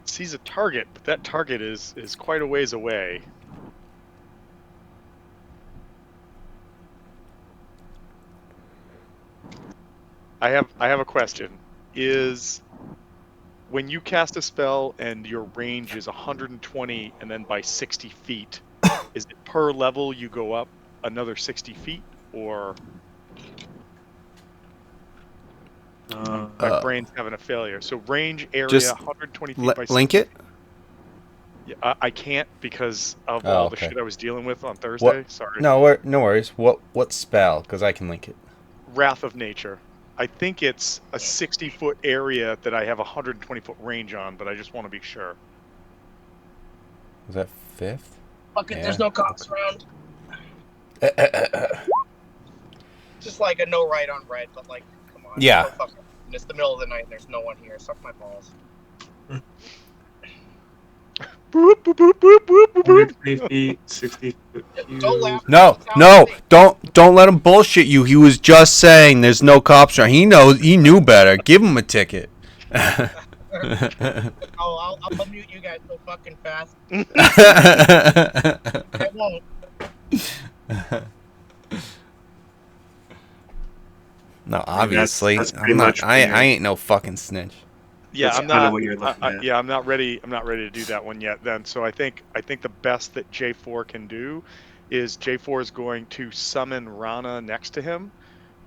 sees a target, but that target is quite a ways away. I have a question. Is when you cast a spell and your range is 120 and then by 60 feet, is it per level you go up another 60 feet, or my brain's having a failure? So range area Just 120 feet by 60 link it? Yeah, I can't because of Oh, all okay. the shit I was dealing with on Thursday. What? Sorry. No worries. What spell? Because I can link it. Wrath of Nature. I think it's a 60-foot area that I have a 120-foot range on, but I just want to be sure. Was that fifth? Fuck it, Yeah. there's no cops around. Just like a no right on red, but like, come on. Yeah. Fuck it. It's the middle of the night and there's no one here. Suck my balls. Boop, boop, boop, boop, boop, boop, boop. 120 feet, 60 foot cube. Don't laugh. No, don't let him bullshit you. He was just saying there's no cops around. He knew better. Give him a ticket. Oh, I'll mute you guys so fucking fast. I won't. No, obviously. that's pretty I'm much not, what you're- I ain't no fucking snitch. Yeah, That's I'm kinda not. what you're looking at. Yeah, I'm not ready. I'm not ready to do that one yet. Then, so I think the best that J4 can do is J4 is going to summon Rana next to him,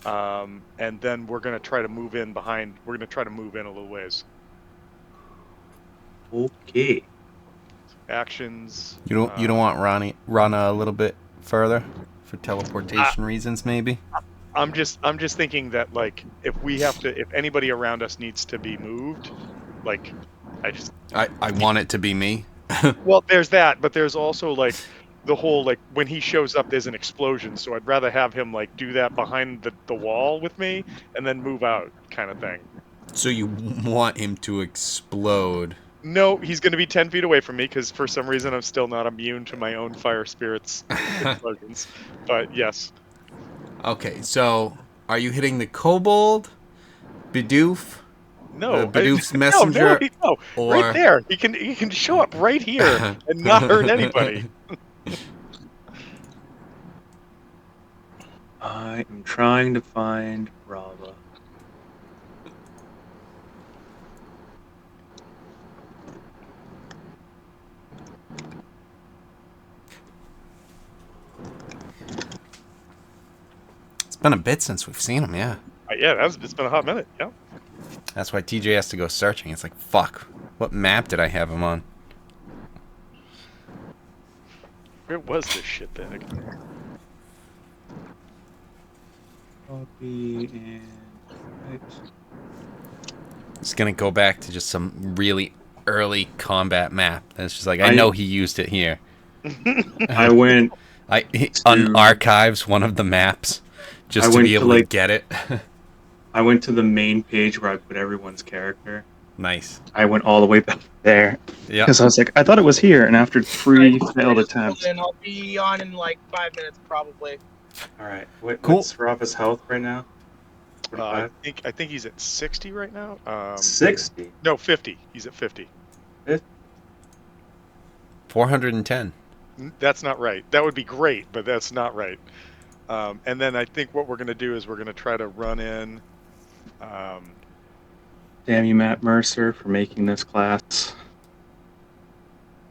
and then we're gonna try to move in behind. We're gonna try to move in a little ways. Okay. Actions. You don't want Rana a little bit further for teleportation reasons, maybe. I'm just thinking that, like, if anybody around us needs to be moved, like, I want it to be me. well, there's that, but there's also like the whole, like, when he shows up there's an explosion, so I'd rather have him like do that behind the wall with me and then move out kind of thing. So you want him to explode? No, he's going to be 10 feet away from me because for some reason I'm still not immune to my own fire spirits explosions. But yes. Okay, so are you hitting the kobold, Bidoof? No, Bidoof's messenger, no, or right there. He can show up right here and not hurt anybody. I am trying to find Rava. been a bit since we've seen him, yeah. Yeah, it's been a hot minute. Yeah. That's why TJ has to go searching. It's like, fuck, what map did I have him on? Where was this shitbag? Copy and right. It's gonna go back to just some really early combat map. And it's just like, I know he used it here. I went He to unarchives one of the maps just to be able to get it. I went to the main page where I put everyone's character. Nice. I went all the way back there. Yeah. Because I was like, I thought it was here, and after 3 failed attempts. And I'll be on in like 5 minutes probably. All right. Cool. What's Rafa's health right now? I think he's at 60 right now. 60. No, 50. He's at 50. 410. That's not right. That would be great, but that's not right. And then I think what we're going to do is we're going to try to run in. Damn you, Matt Mercer, for making this class.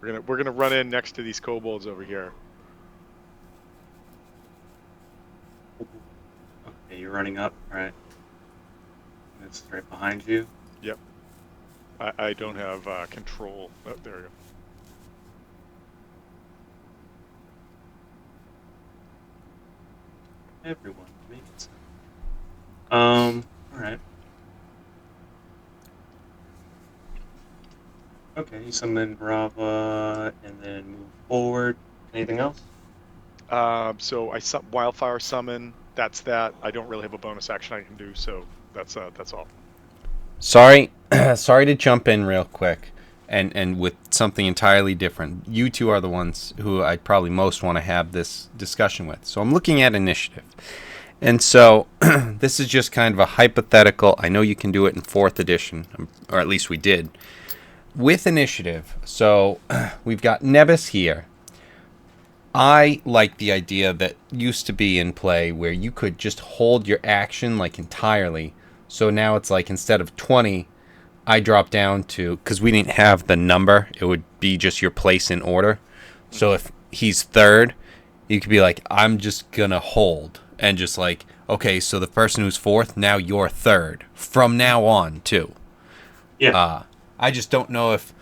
We're gonna run in next to these kobolds over here. Okay, you're running up. All right. It's right behind you. Yep. I don't have control. Oh, there we go. Everyone, make it sound. All right. Okay, you summon Rava and then move forward. Anything else? So I wildfire summon. That's that. I don't really have a bonus action I can do, so that's all. Sorry to jump in real quick and with something entirely different. You two are the ones who I probably most want to have this discussion with. So I'm looking at initiative. And so this is just kind of a hypothetical. I know you can do it in 4th edition, or at least we did. With initiative, so we've got Nebis here. I like the idea that used to be in play where you could just hold your action like entirely. So now it's like instead of 20, I drop down to, because we didn't have the number, it would be just your place in order. So if he's 3rd, you could be like, I'm just going to hold. And just like, okay, so the person who's 4th, now you're 3rd. From now on, too. Yeah. I just don't know if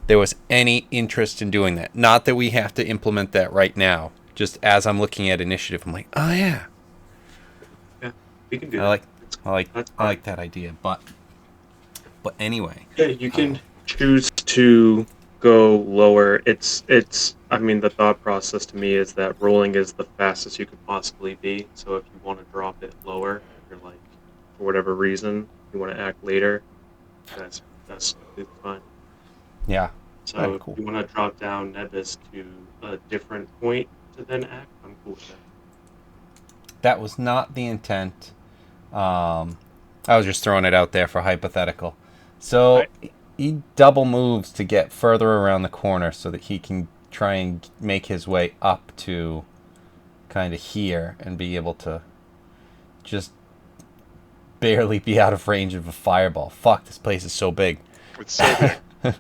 there was any interest in doing that. Not that we have to implement that right now. Just as I'm looking at initiative, I'm like, oh yeah. Yeah, we can do I that. I like that idea. But anyway. Yeah, you can choose to go lower. I mean, the thought process to me is that rolling is the fastest you could possibly be. So if you want to drop it lower, you're like, for whatever reason, you want to act later, that's completely fine. Yeah. So cool. if you want to drop down Nebis to a different point to then act, I'm cool with that. That was not the intent. I was just throwing it out there for hypothetical. So he double moves to get further around the corner so that he can try and make his way up to kind of here and be able to just barely be out of range of a fireball. Fuck, this place is so big. It's so big.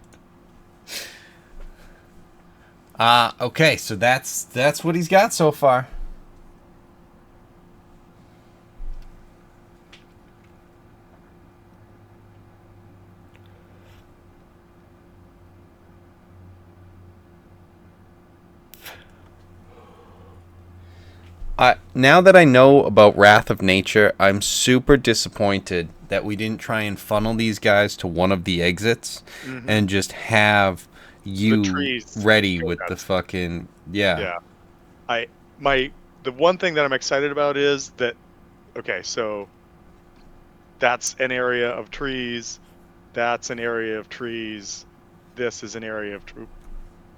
Okay, so that's what he's got so far. Now that I know about Wrath of Nature, I'm super disappointed that we didn't try and funnel these guys to one of the exits and just have you ready with the fucking the one thing that I'm excited about is that so that's an area of trees, that's an area of trees, this is an area of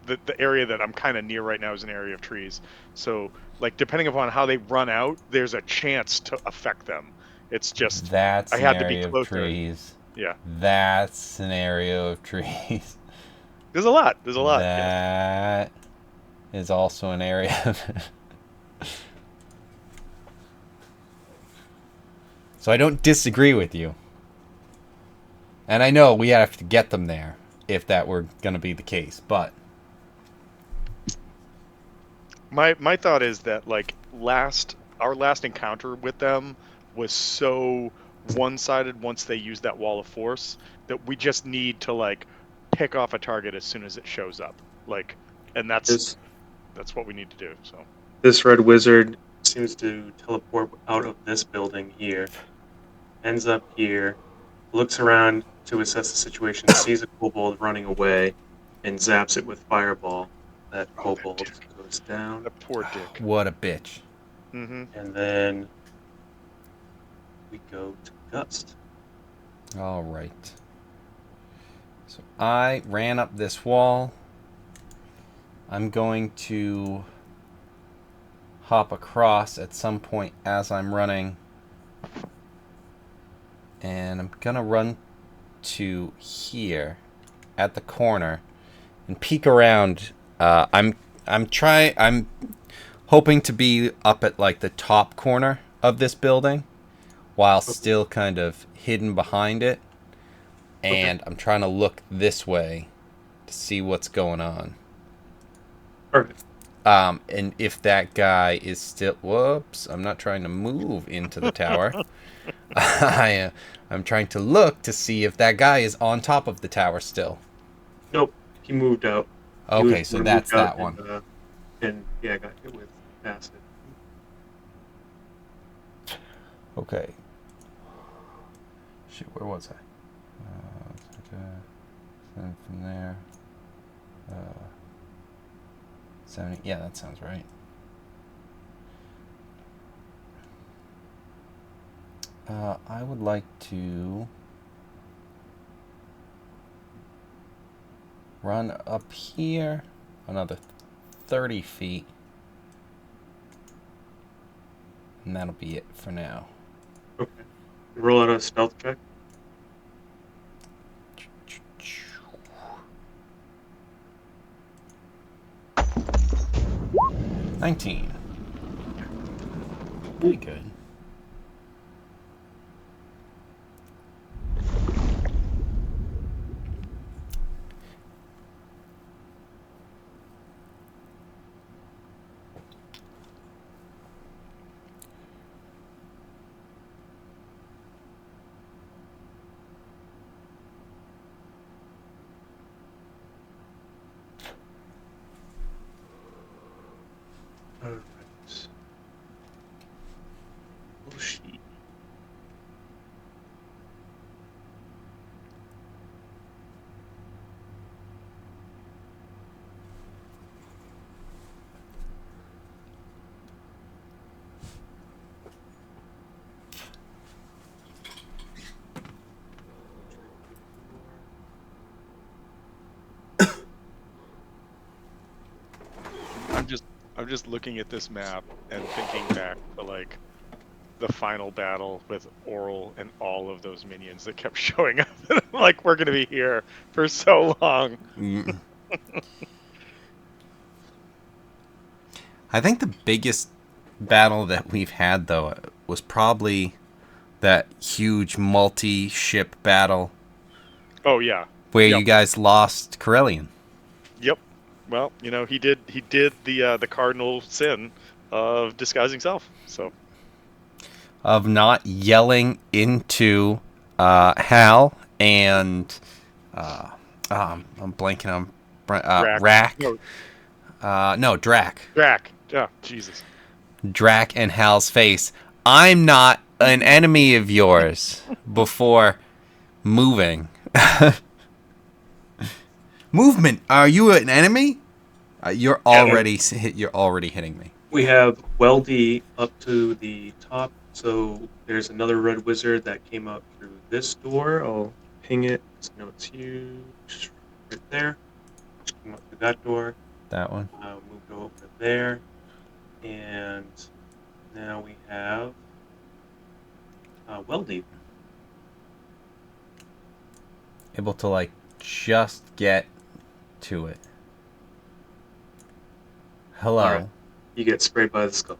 the area that I'm kind of near right now is an area of trees. So like depending upon how they run out, there's a chance to affect them. It's just that's I had to be close to trees. Yeah. That's an area of trees. There's a lot. That is also an area of So I don't disagree with you. And I know we have to get them there if that were going to be the case, but my thought is that like last our last encounter with them was so one-sided once they used that wall of force that we just need to like pick off a target as soon as it shows up. Like, and This that's what we need to do. So this red wizard seems to teleport out of this building here, ends up here, looks around to assess the situation, sees a kobold running away, and zaps it with fireball. That oh, that kobold dick, goes down, that poor dick. What a bitch. Mm-hmm. and then we go to Gust. All right. So I ran up this wall. I'm going to hop across at some point as I'm running. And I'm going to run to here at the corner and peek around. I'm hoping to be up at like the top corner of this building while still kind of hidden behind it. And I'm trying to look this way to see what's going on. Perfect. And if that guy is still... Whoops, I'm not trying to move into the tower. I'm trying to look to see if that guy is on top of the tower still. Nope, he moved out. Okay, so that's that one. And yeah, got hit with acid. Okay. Shit, where was I? Then from there. 70. Yeah, that sounds right. I would like to run up here another 30 feet. And that'll be it for now. Okay. Roll out a stealth check. 19. Pretty good. Alright. Oh, shit. I'm just looking at this map and thinking back to like the final battle with Oral and all of those minions that kept showing up. Like, we're gonna be here for so long. I think the biggest battle that we've had, though, was probably that huge multi-ship battle Oh yeah. where Yep. you guys lost Corellian. Yep. Well, you know, he did the cardinal sin of disguising self. So Of not yelling into Hal and I'm blanking on Rack. No, Drac. Drac. Yeah, Jesus. Drac and Hal's face. I'm not an enemy of yours before moving. Movement. Are you an enemy? You're already hitting me. We have Weldy up to the top, so there's another red wizard that came out through this door. I'll ping it. I know it's huge. Right there. Came out through that door. That one. Moved over there. And now we have Weldy. Able to like just get to it. Hello. All right. You get sprayed by the skull.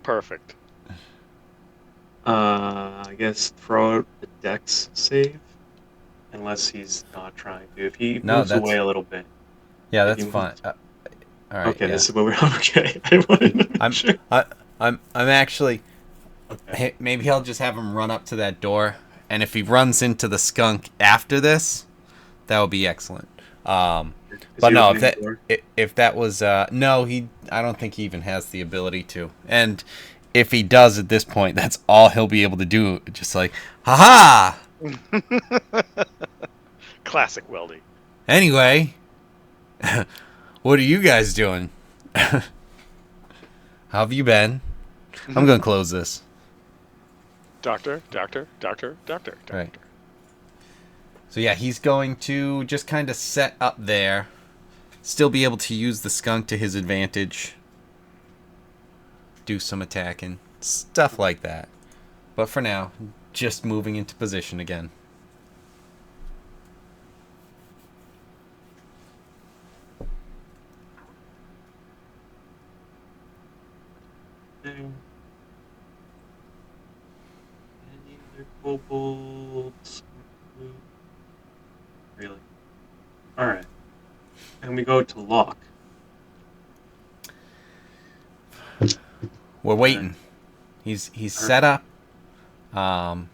Perfect. I guess throw out the dex save. Unless he's not trying to. If he No, moves that's- away a little bit. Yeah, if that's he fine. moves- All right, Okay, yeah. this is where we're okay. I wanted to make I'm sure. I, I'm actually. Okay. Maybe I'll just have him run up to that door, and if he runs into the skunk after this, that would be excellent. Is But he no, opening the door? if that was no, he I don't think he even has the ability to. And if he does at this point, that's all he'll be able to do. Just like, haha. Classic Weldy. Anyway, what are you guys doing? How have you been? I'm gonna close this. Doctor, doctor, doctor, doctor, doctor. Right. So yeah, he's going to just kind of set up there. Still be able to use the skunk to his advantage. Do some attacking. Stuff like that. But for now, just moving into position again. Any other kobolds? Really? Alright. And we go to Locke. We're waiting. He's set up. And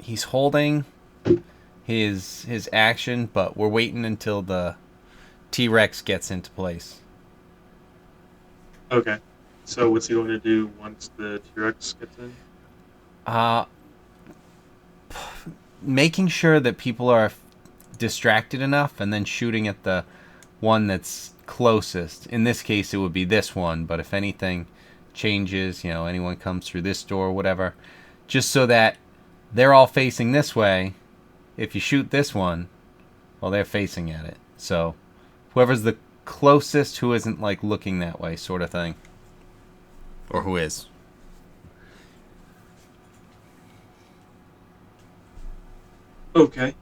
he's holding his action, but we're waiting until the T-Rex gets into place. Okay. So what's he going to do once the T-Rex gets in? Making sure that people are distracted enough, and then shooting at the one that's closest. In this case, it would be this one, but if anything changes, anyone comes through this door, whatever, just so that they're all facing this way. If you shoot this one, well, they're facing at it. So whoever's the closest, who isn't like looking that way, sort of thing, or who is. Okay.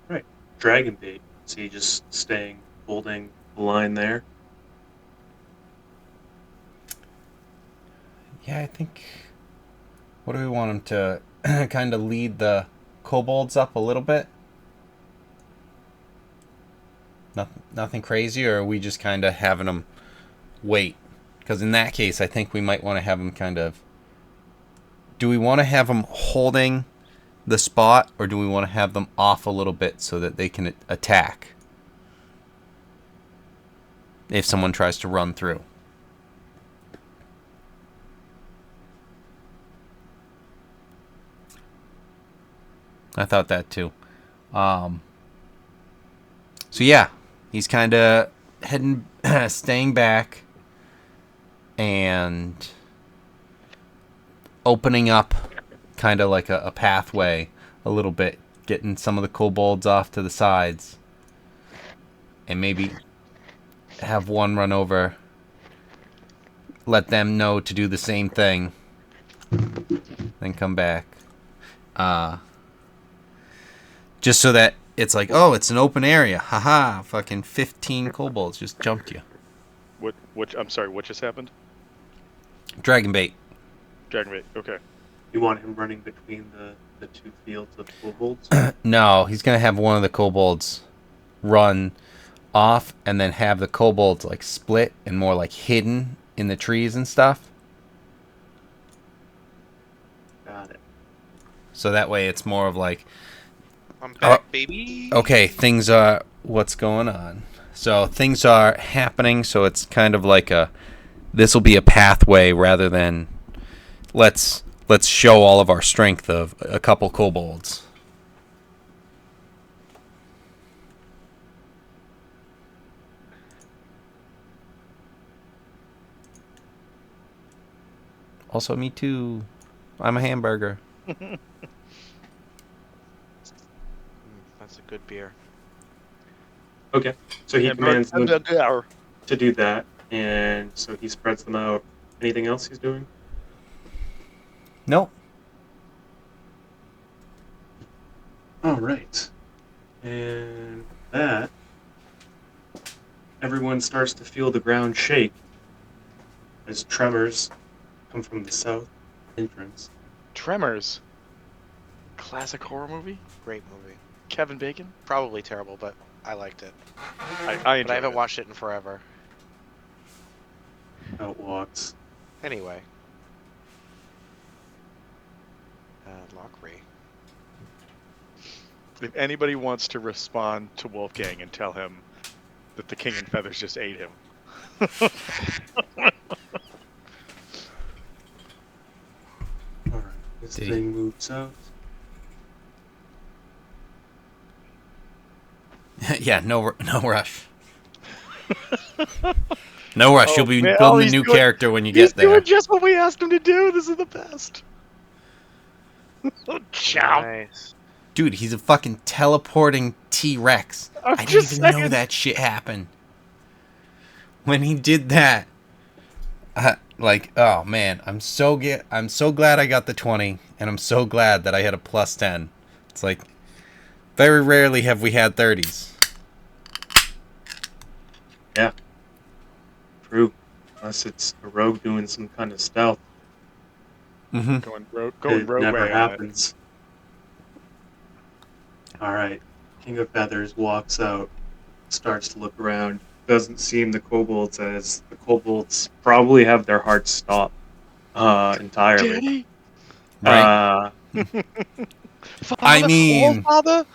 Right. Dragon bait. Is he just staying, holding the line there? Yeah, I think. What do we want him to kind of lead the kobolds up a little bit? Nothing crazy, or are we just kind of having them wait? Because in that case, I think we might want to have them kind of. Do we want to have them holding the spot, or do we want to have them off a little bit so that they can attack if someone tries to run through? I thought that too. So yeah, he's kind of heading, staying back, and opening up kind of like a pathway a little bit, getting some of the kobolds off to the sides, and maybe have one run over, let them know to do the same thing, then come back. Just so that it's like, oh, it's an open area. Haha, fucking 15 kobolds just jumped you. What? I'm sorry. What just happened? Dragon bait. Dragon bait. Okay. You want him running between the two fields of kobolds? No, he's going to have one of the kobolds run off, and then have the kobolds like split and more like hidden in the trees and stuff. Got it. So that way it's more of like, I'm back, baby. okay, things are, what's going on? So things are happening, so it's kind of like this will be a pathway rather than let's show all of our strength of a couple kobolds. Also, me too. I'm a hamburger. That's a good beer. Okay, so he And commands them hour. to do that, and so he spreads them out. Anything else he's doing? Nope. All right, and that everyone starts to feel the ground shake as tremors come from the south entrance. Tremors. Classic horror movie. Great movie. Kevin Bacon. Probably terrible, but I liked it. I But I enjoyed haven't it. watched it in forever. Out walks. Anyway. Lockery. If anybody wants to respond to Wolfgang and tell him that the King and Feathers just ate him. All right, this Did he- thing moves out. Yeah, no rush. No rush. Oh, You'll be man. building a He's new doing- character when you He's get there. doing just what we asked him to do. This is the best. Chow. Nice. Dude, he's a fucking teleporting T-Rex. I'm I didn't just even know saying. that shit happened. When he did that, oh man, I'm so glad I got the 20, and I'm so glad that I had a plus 10. It's like, very rarely have we had 30s. Yeah. True. Unless it's a rogue doing some kind of stealth. Mm-hmm. Going rogue It never way on it. happens. All right. King of Feathers walks out, starts to look around. Doesn't seem the kobolds, as the kobolds probably have their hearts stopped entirely. Daddy? Right. Father? I mean- Oh, Father?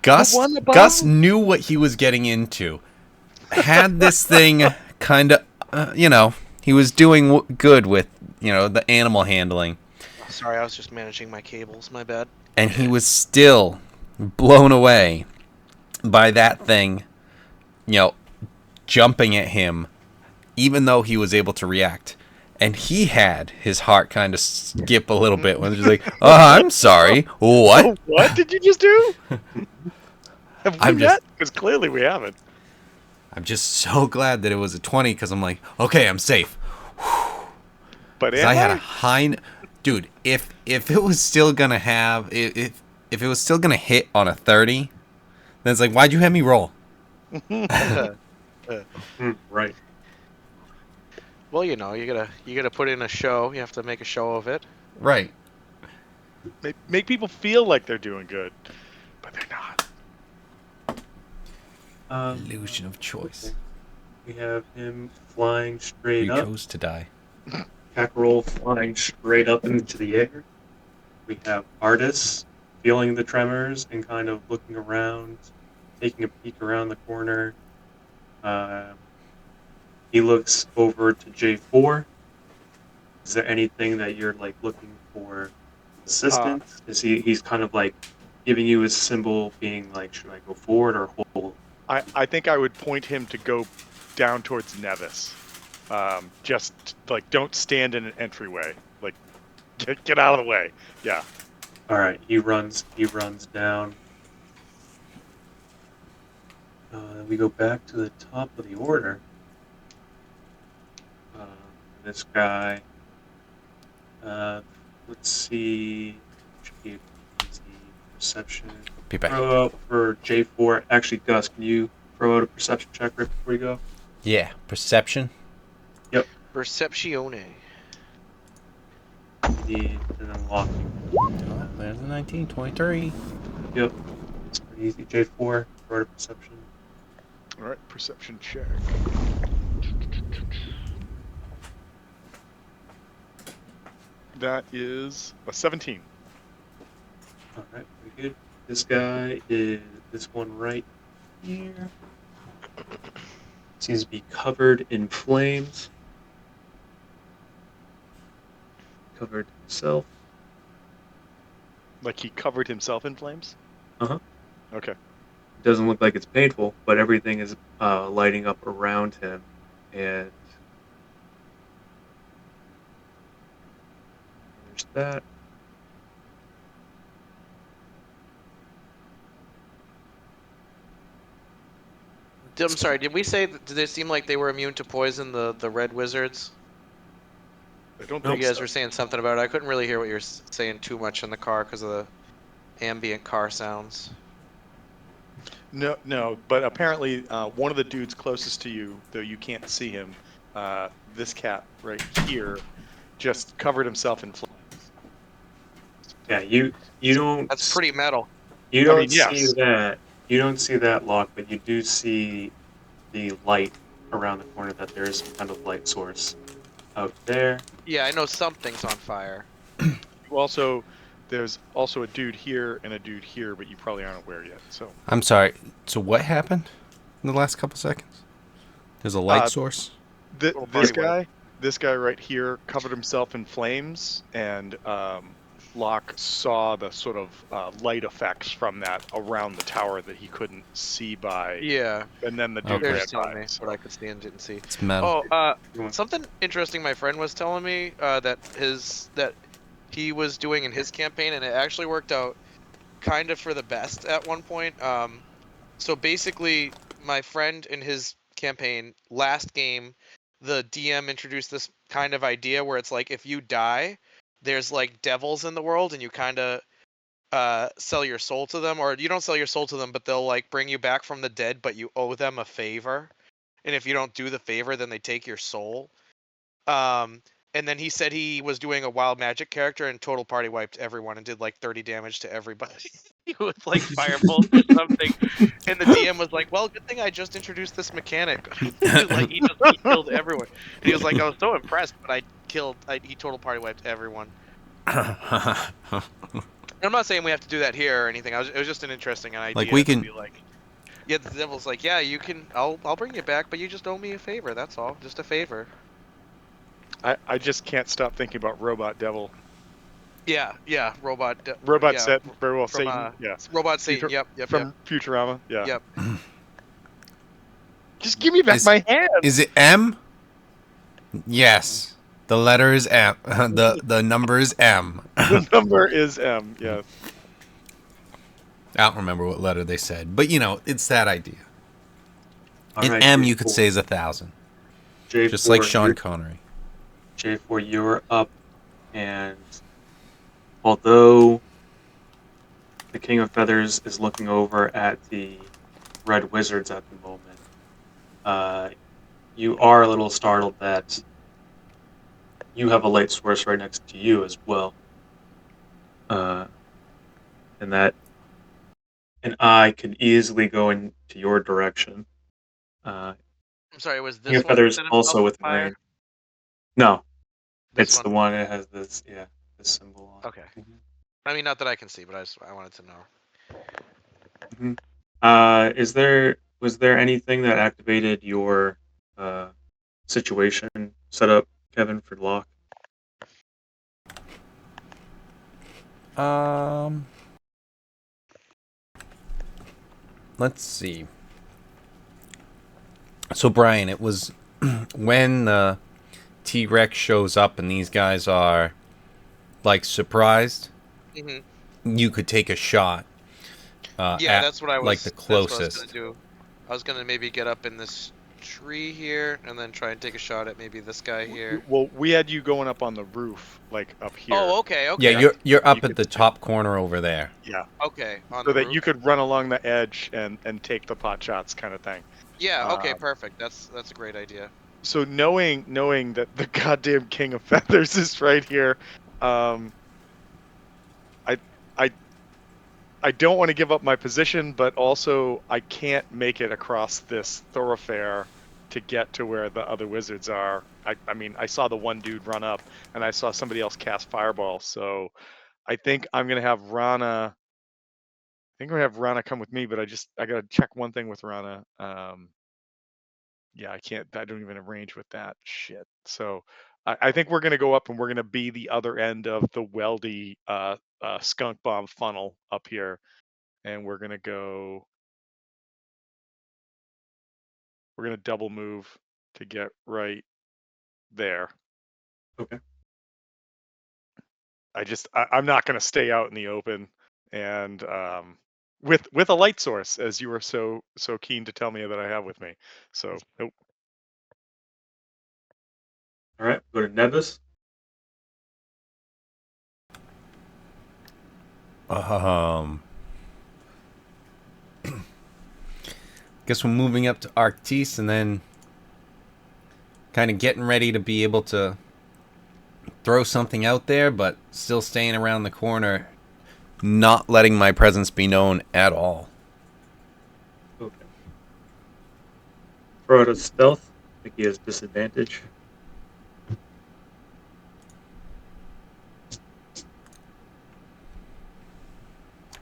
Gus one above? Gus knew what he was getting into. Had this thing kind of, he was doing good with, the animal handling. Oh, sorry, I was just managing my cables. My bad. And he was still blown away by that thing, jumping at him, even though he was able to react. And he had his heart kind of skip a little bit when it was just like, oh, I'm sorry. What? Oh, what did you just do? Have we I'm met? just- Because clearly we haven't. I'm just so glad that it was a 20 because I'm like, okay, I'm safe. But 'Cause am I had I? a high, dude. If it was still gonna have if it was still gonna hit on a 30, then it's like, why'd you have me roll? Right. Well, you gotta put in a show. You have to make a show of it. Right. Make people feel like they're doing good, but they're not. Illusion of choice. We have him flying straight You up. chose to die. Cackerel flying straight up into the air. We have Artis feeling the tremors and kind of looking around, taking a peek around the corner. He looks over to J4. Is there anything that you're looking for assistance? Is he's kind of giving you a symbol, being like, should I go forward or hold? I think I would point him to go down towards Nevis. Just don't stand in an entryway. Get out of the way. Yeah. All right, he runs down. We go back to the top of the order. This guy. Let's see. Should be easy perception. Be back. Throw out for J4. Actually, Gus, can you throw out a perception check right before you go? Yeah. Perception. Perceptione. And then locking. Oh, there's a 19, 23. Yep. It's pretty easy. J4. Throw out a perception. All right. Perception check. That is a 17. All right, very good. This guy is this one right here. Seems to be covered in flames. Covered himself. Like he covered himself in flames? Uh-huh. Okay. It doesn't look like it's painful, but everything is lighting up around him, and Change that. I'm sorry. Did we say? Did they seem like they were immune to poison? The red wizards. I don't You think guys so. were saying something about it. I couldn't really hear what you were saying too much in the car because of the ambient car sounds. No. But apparently, one of the dudes closest to you, though you can't see him, this cat right here, just covered himself in flames. Yeah, you don't That's pretty metal. you I don't mean, see yes. that. You don't see that lock, but you do see the light around the corner that there is some kind of light source out there. Yeah, I know something's on fire. There's also a dude here and a dude here, but you probably aren't aware yet. So, I'm sorry. So what happened in the last couple seconds? There's a light source. Little this party wipe. guy right here covered himself in flames, and Locke saw the sort of light effects from that around the tower that he couldn't see by. Yeah, And then the dude Okay. they're ran just telling by. me So. what I could see and didn't see. It's metal. Oh, You want- something interesting. My friend was telling me that he was doing in his campaign, and it actually worked out kind of for the best at one point. So basically, my friend in his campaign last game, the DM introduced this kind of idea where it's like if you die, there's like devils in the world, and you kind of sell your soul to them, or you don't sell your soul to them, but they'll like bring you back from the dead, but you owe them a favor, and if you don't do the favor, then they take your soul. Um, and then he said he was doing a wild magic character and total party wiped everyone and did like 30 damage to everybody with like fireballs or something. And the DM was like, "Well, good thing I just introduced this mechanic." Like he killed everyone, and he was like, "I was so impressed, but he total party wiped everyone." I'm not saying we have to do that here or anything. It was just an interesting idea we to can- be like, yeah, the devil's like, yeah, you can. I'll bring you back, but you just owe me a favor. That's all, just a favor. I just can't stop thinking about Robot Devil. Yeah, robot. Robot yeah, set very well from Satan. Yeah. robot Satan. Yep. From Futurama. Yeah. Yep. Just give me back my hand. Is it M? Yes. The letter is M. The number is M. The number is M. Yes. I don't remember what letter they said, but it's that idea. All And right, M J4. you could say is 1,000, J4, just like Sean Connery. J4, you're up, and although the King of Feathers is looking over at the Red Wizards at the moment, you are a little startled that you have a light source right next to you as well, and that an eye could easily go into your direction. I'm sorry. Was King this of one that Feathers set himself also on within fire? range. No, This it's one. the one that has this symbol on. Okay. I mean, not that I can see, but I wanted to know. Was there anything that activated your situation setup, Kevin, for lock? Let's see. So Brian, it was when the T-Rex shows up and these guys are like surprised. You could take a shot. Yeah, that's what I was. Like the That's what I was closest. gonna do. I was gonna maybe get up in this tree here and then try and take a shot at maybe this guy here. Well, we had you going up on the roof, like up here. Oh, okay. Okay. Yeah, you're up You at could the take- top corner over there. Yeah. Okay. On So the that roof? you could run along the edge and take the pot shots, kind of thing. Yeah. Okay. Perfect. That's a great idea. So knowing that the goddamn King of Feathers is right here, I don't want to give up my position, but also I can't make it across this thoroughfare to get to where the other wizards are. I mean, I saw the one dude run up, and I saw somebody else cast fireball. So I think I'm gonna have Rana. I think we're gonna have Rana come with me, but I gotta check one thing with Rana. Yeah, I can't. I don't even arrange with that shit. So I think we're gonna go up and we're gonna be the other end of the weldy skunk bomb funnel up here, and we're gonna double move to get right there. Okay. I'm not going to stay out in the open, and with a light source, as you were so keen to tell me that I have with me. So nope. All right, go to Nebus. Guess we're moving up to Arctis and then kind of getting ready to be able to throw something out there, but still staying around the corner, not letting my presence be known at all. Okay. Throw out a stealth. I think he has disadvantage.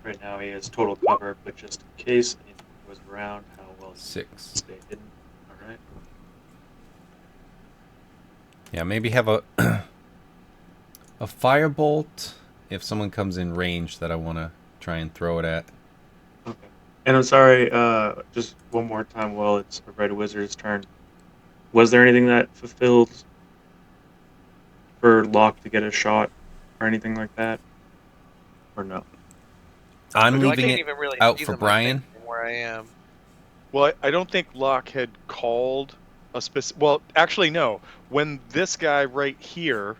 Right now he has total cover, but just in case anything goes around, how well he 6. stay hidden. All right. Yeah, maybe have a a firebolt if someone comes in range that I want to try and throw it at. Okay. And I'm sorry, just one more time while it's a Red Wizard's turn. Was there anything that fulfilled for Locke to get a shot or anything like that? Or no? I'm Okay. Well, I leaving can't it even really out see for them, I think, Brian. from where I am. Well, I don't think Locke had called a specific. Well, actually, no. When this guy right here,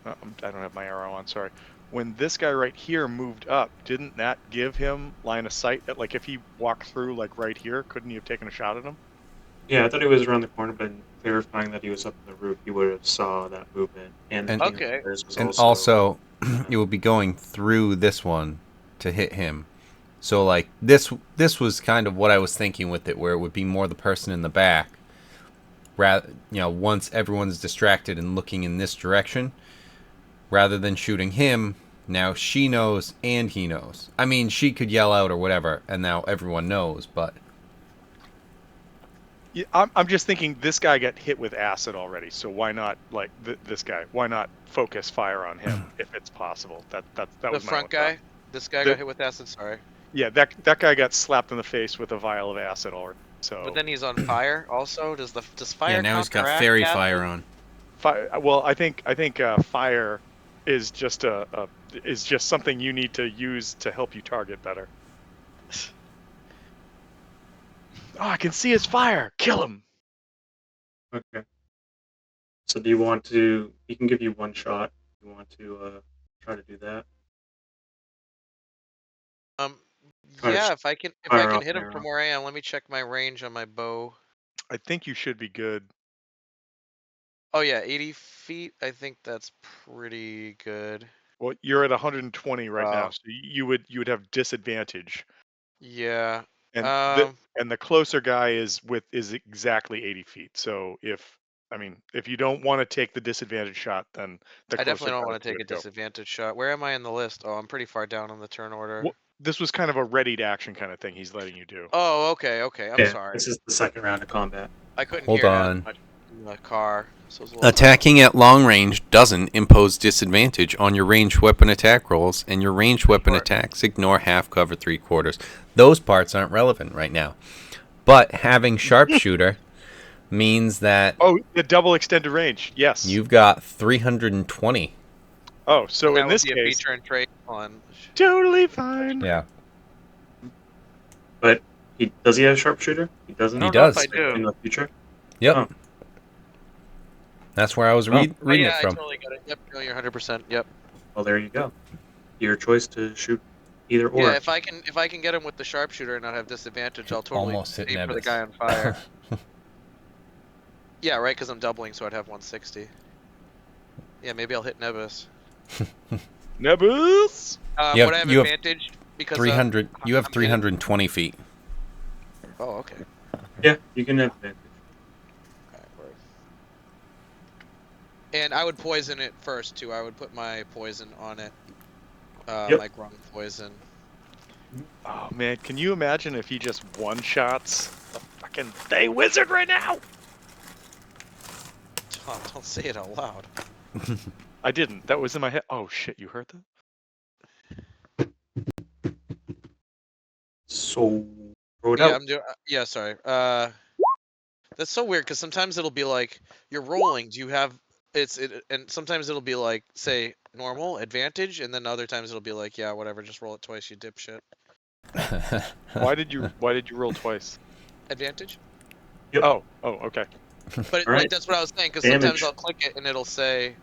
I don't have my arrow on. Sorry. When this guy right here moved up, didn't that give him line of sight? Like if he walked through like right here, couldn't he have taken a shot at him? Yeah, I thought he was around the corner, but clarifying that he was up on the roof, he would have saw that movement. And the And- King Okay. of Bears was And also you will be going through this one to hit him. So like this was kind of what I was thinking with it, where it would be more the person in the back. Rather, once everyone's distracted and looking in this direction, rather than shooting him, now she knows and he knows. I mean, she could yell out or whatever, and now everyone knows, but Yeah, I'm just thinking this guy got hit with acid already, so why not like this guy? Why not focus fire on him if it's possible? That The was my front own guy? thought. This guy The- got hit with acid, sorry. Yeah, that guy got slapped in the face with a vial of acid already. So But then he's on fire also? Does fire yeah, now he's got counteract fairy acid? fire on. well, I think fire is just is just something you need to use to help you target better. Oh, I can see his fire. Kill him. okay. So do you want to? He can give you one shot. You want to try to do that? Um, Try to yeah, if I can fire off hit an him from arrow. where I am, let me check my range on my bow. I think you should be good. Oh yeah, 80 feet. I think that's pretty good. Well, you're at 120 right now, Oh. so you would have disadvantage. Yeah. And Um, the closer guy is exactly 80 feet. So if you don't want to take the disadvantage shot, then the I closer definitely don't guy want to take a would go. disadvantage shot. Where am I in the list? Oh, I'm pretty far down on the turn order. Well, this was kind of a ready to action kind of thing he's letting you do. Oh, okay. I'm Yeah, sorry. this is the second round of combat. I couldn't Hold hear on. as much in the car. So it was a little Attacking at long range doesn't impose disadvantage on your ranged weapon attack rolls, and your ranged weapon Sure. attacks ignore half cover 3/4. Those parts aren't relevant right now. But having sharpshooter means that Oh, the double extended range. Yes. you've got 320. Oh, so that in would this be a case, feature and trait on. totally fine. Yeah. But does he have sharpshooter? He doesn't. I He don't know if does. I do. In the future. Yep. Oh. That's where I was Oh. reading Oh, yeah, it from. I totally got it. Yep, no, you're 100%. Yep. Well, there you go. Your choice to shoot either or. Yeah, if I can get him with the sharpshooter and not have disadvantage, I'll totally Almost hit aim for the Nebus. guy on fire. Yeah, right, because I'm doubling, so I'd have 160. Yeah, maybe I'll hit Nebus. Nebus. You Would I have- have you have advantage because 300. You have I'm hidden? 320 feet. Oh, okay. Yeah, you can have advantage. Alright, word. And I would poison it first too. I would put my poison on it. Yep. My grung poison. Oh man, can you imagine if he just one shots the fucking Day Wizard right now? Tom, don't say it out loud. I didn't. That was in my head. Oh shit, you heard that? So throw it Yeah, out. I'm doing. Yeah, sorry. That's so weird because sometimes it'll be like you're rolling. Do you have and sometimes it'll be like say normal advantage, and then other times it'll be like, yeah, whatever, just roll it twice, you dipshit. Why did you roll twice? Advantage. Yep. Oh, okay. But All right. like that's what I was saying, because Damage. sometimes I'll click it and it'll say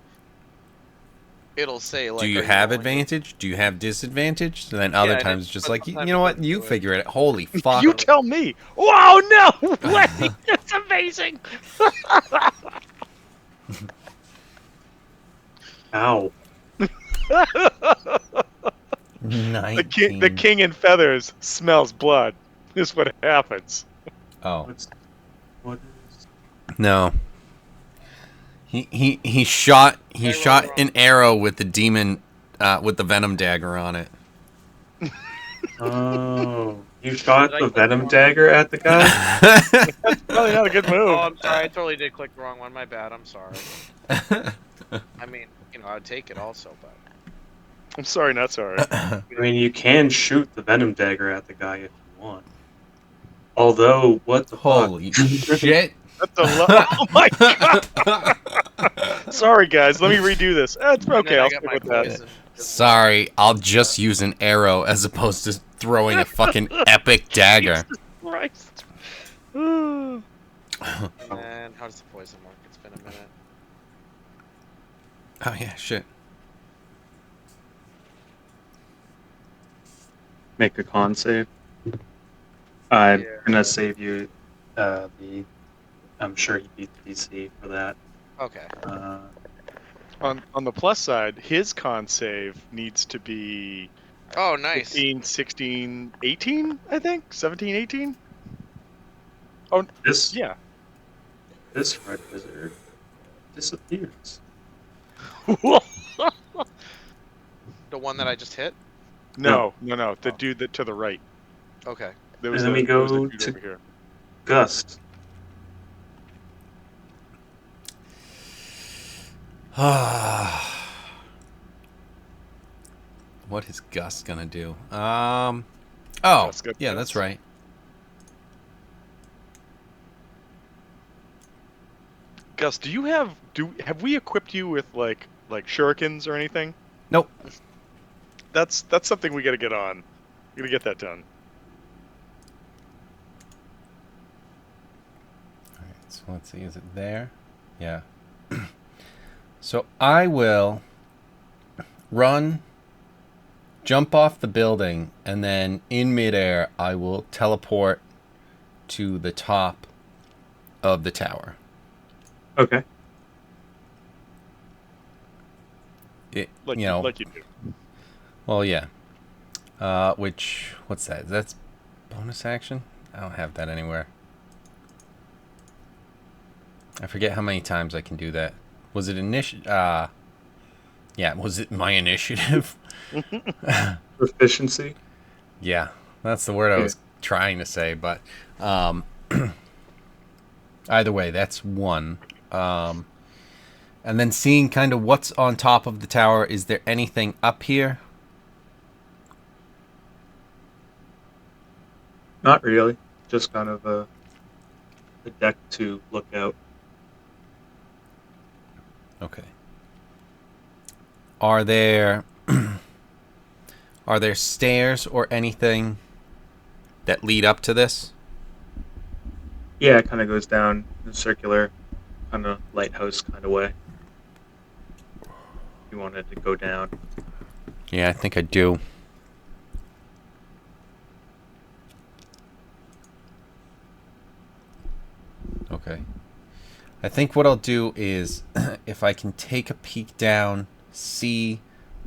like, Do you are have rolling it? advantage? Do you have disadvantage? And then other Yeah, times it's just but like, you sometimes know it what? doesn't You do it. figure it. Holy fuck. You tell me. Wow, no way! That's amazing. Ow. The king in feathers smells blood. Is what happens. Oh. What is? No. He shot I rolled wrong. an arrow with the demon with the venom dagger on it. Oh, you shot Did I the click venom wrong? dagger at the guy? Probably not a good move. Oh, I'm sorry. I totally did click the wrong one. My bad. I'm sorry. I mean, I'd take it also, but I'm sorry, not sorry. I mean, you can shoot the venom dagger at the guy if you want. Although, what the Holy fuck? shit. Oh my god! Sorry, guys. Let me redo this. It's and then okay. I I'll got stick my with that. poison. Sorry, I'll just use an arrow as opposed to throwing a fucking epic dagger. Christ. And then how does the poison work? It's been a minute. Oh yeah, shit. Make a con save. I'm Yeah. gonna save you I'm sure he beat the DC for that. Okay. On the plus side, his con save needs to be Oh, nice. 15, 16, 18, I think? 17, 18? Oh, This yeah. this red wizard disappears. The one that I just hit. No. The dude that to the right. Okay. There And then we there was a go dude to- over here. Gust. What is Gus gonna do? Oh, Gus got yeah, Gus. that's right. Gus, have we equipped you with like shurikens or anything? Nope. That's something we got to get on. We got to get that done. Alright, so let's see, is it there? Yeah. So I will run, jump off the building, and then in midair I will teleport to the top of the tower. Okay. Like You know, like you do. well, yeah. What's that? That's bonus action? I don't have that anywhere. I forget how many times I can do that. Was it yeah, was it my initiative? Proficiency. Yeah, that's the word I was trying to say, but either way, that's one. And then seeing kind of what's on top of the tower. Is there anything up here? Not really. Just kind of a deck to look out. Okay. Are there stairs or anything that lead up to this? Yeah, it kind of goes down in a circular, kind of lighthouse kind of way. You wanted to go down. Yeah, I think I do. Okay. I think what I'll do is, if I can take a peek down, see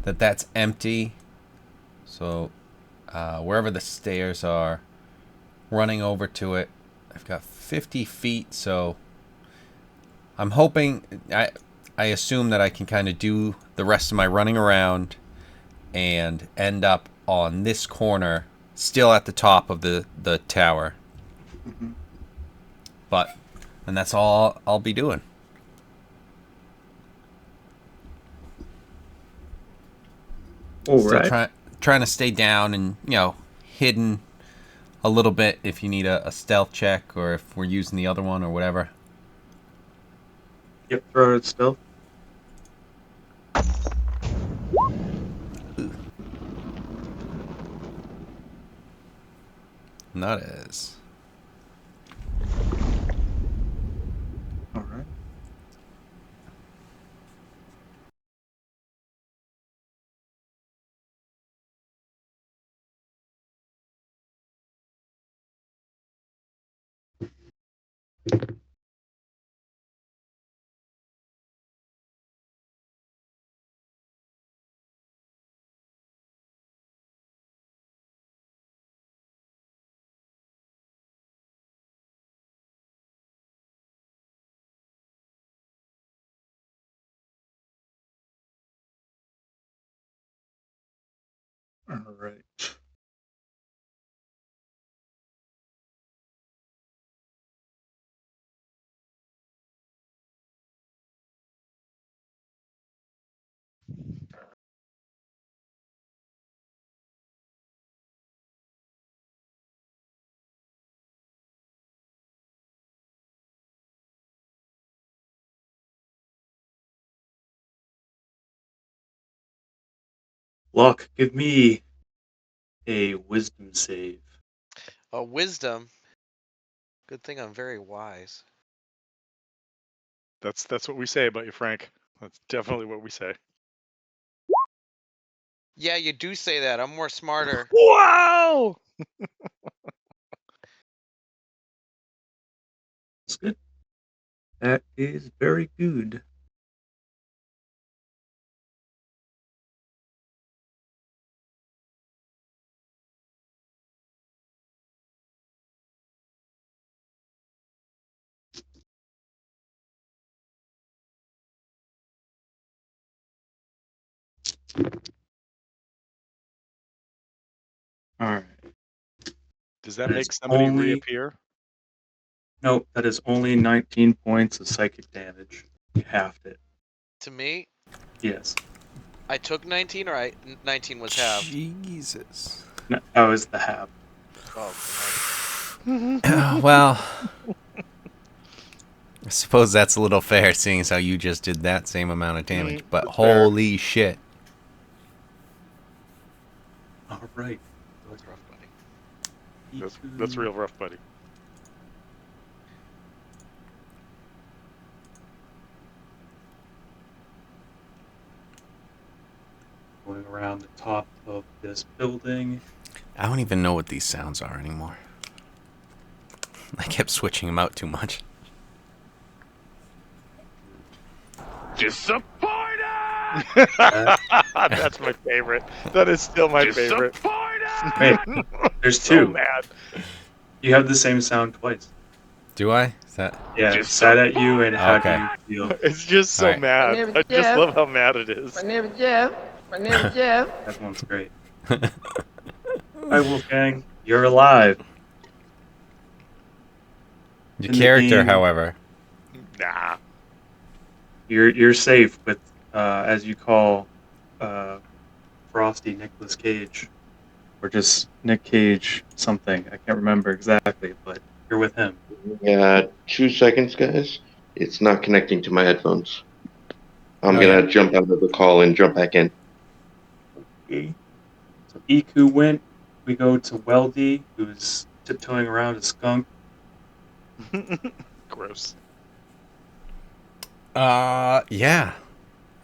that that's empty. So, wherever the stairs are, running over to it. I've got 50 feet, so I'm hoping, I assume that I can kind of do the rest of my running around and end up on this corner, still at the top of the tower. Mm-hmm. And that's all I'll be doing. All Still right. trying to stay down and, hidden a little bit if you need a stealth check or if we're using the other one or whatever. Yep, throw it still. That is. All right. All right. Locke, give me a wisdom save. Wisdom. Good thing I'm very wise. That's what we say about you, Frank. That's definitely what we say. Yeah, you do say that. I'm more smarter. Wow! That's good. That is very good. All right. Does that That is make somebody only reappear? nope. That is only 19 points of psychic damage. You halved it. To me, Yes. I took 19, or 19 was halved. Jesus. No, that was the half. Oh, Well, I suppose that's a little fair, seeing as how you just did that same amount of damage. But That's fair. holy shit. All right. that's rough, buddy. That's real rough, buddy. Going around the top of this building. I don't even know what these sounds are anymore. I kept switching them out too much. Disappointed! That's my favorite. That is still my favorite. Hey, there's So two. mad. You have the same sound twice. Do I? Is that? Yeah, Just sad at you and how Okay. do you feel? It's just so Alright. mad. My name is I just Jeff. love how mad it is. My name is Jeff. My name is Jeff. That one's great. Hi, Wolfgang. You're alive. Your In the character, game. however. Nah. You're safe with, as you call, Frosty Nicolas Cage, or just Nick Cage something. I can't remember exactly, but you're with him. 2 seconds, guys. It's not connecting to my headphones. I'm Oh, gonna yeah. jump out of the call and jump back in. Okay. So Iku went. We go to Weldy, who's tiptoeing around a skunk. Gross. Yeah.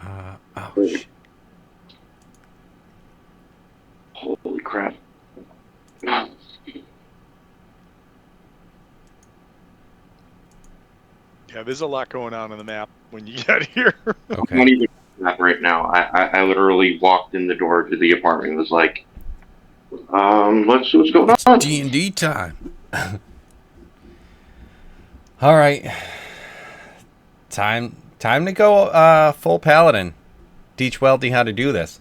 Oh, shit. Holy crap. Yeah, there's a lot going on the map when you get here. I'm not Okay. even that right now. I literally walked in the door to the apartment and was like, let's see what's going It's on. D&D time. All right. Time to go full paladin. Teach Weldy how to do this.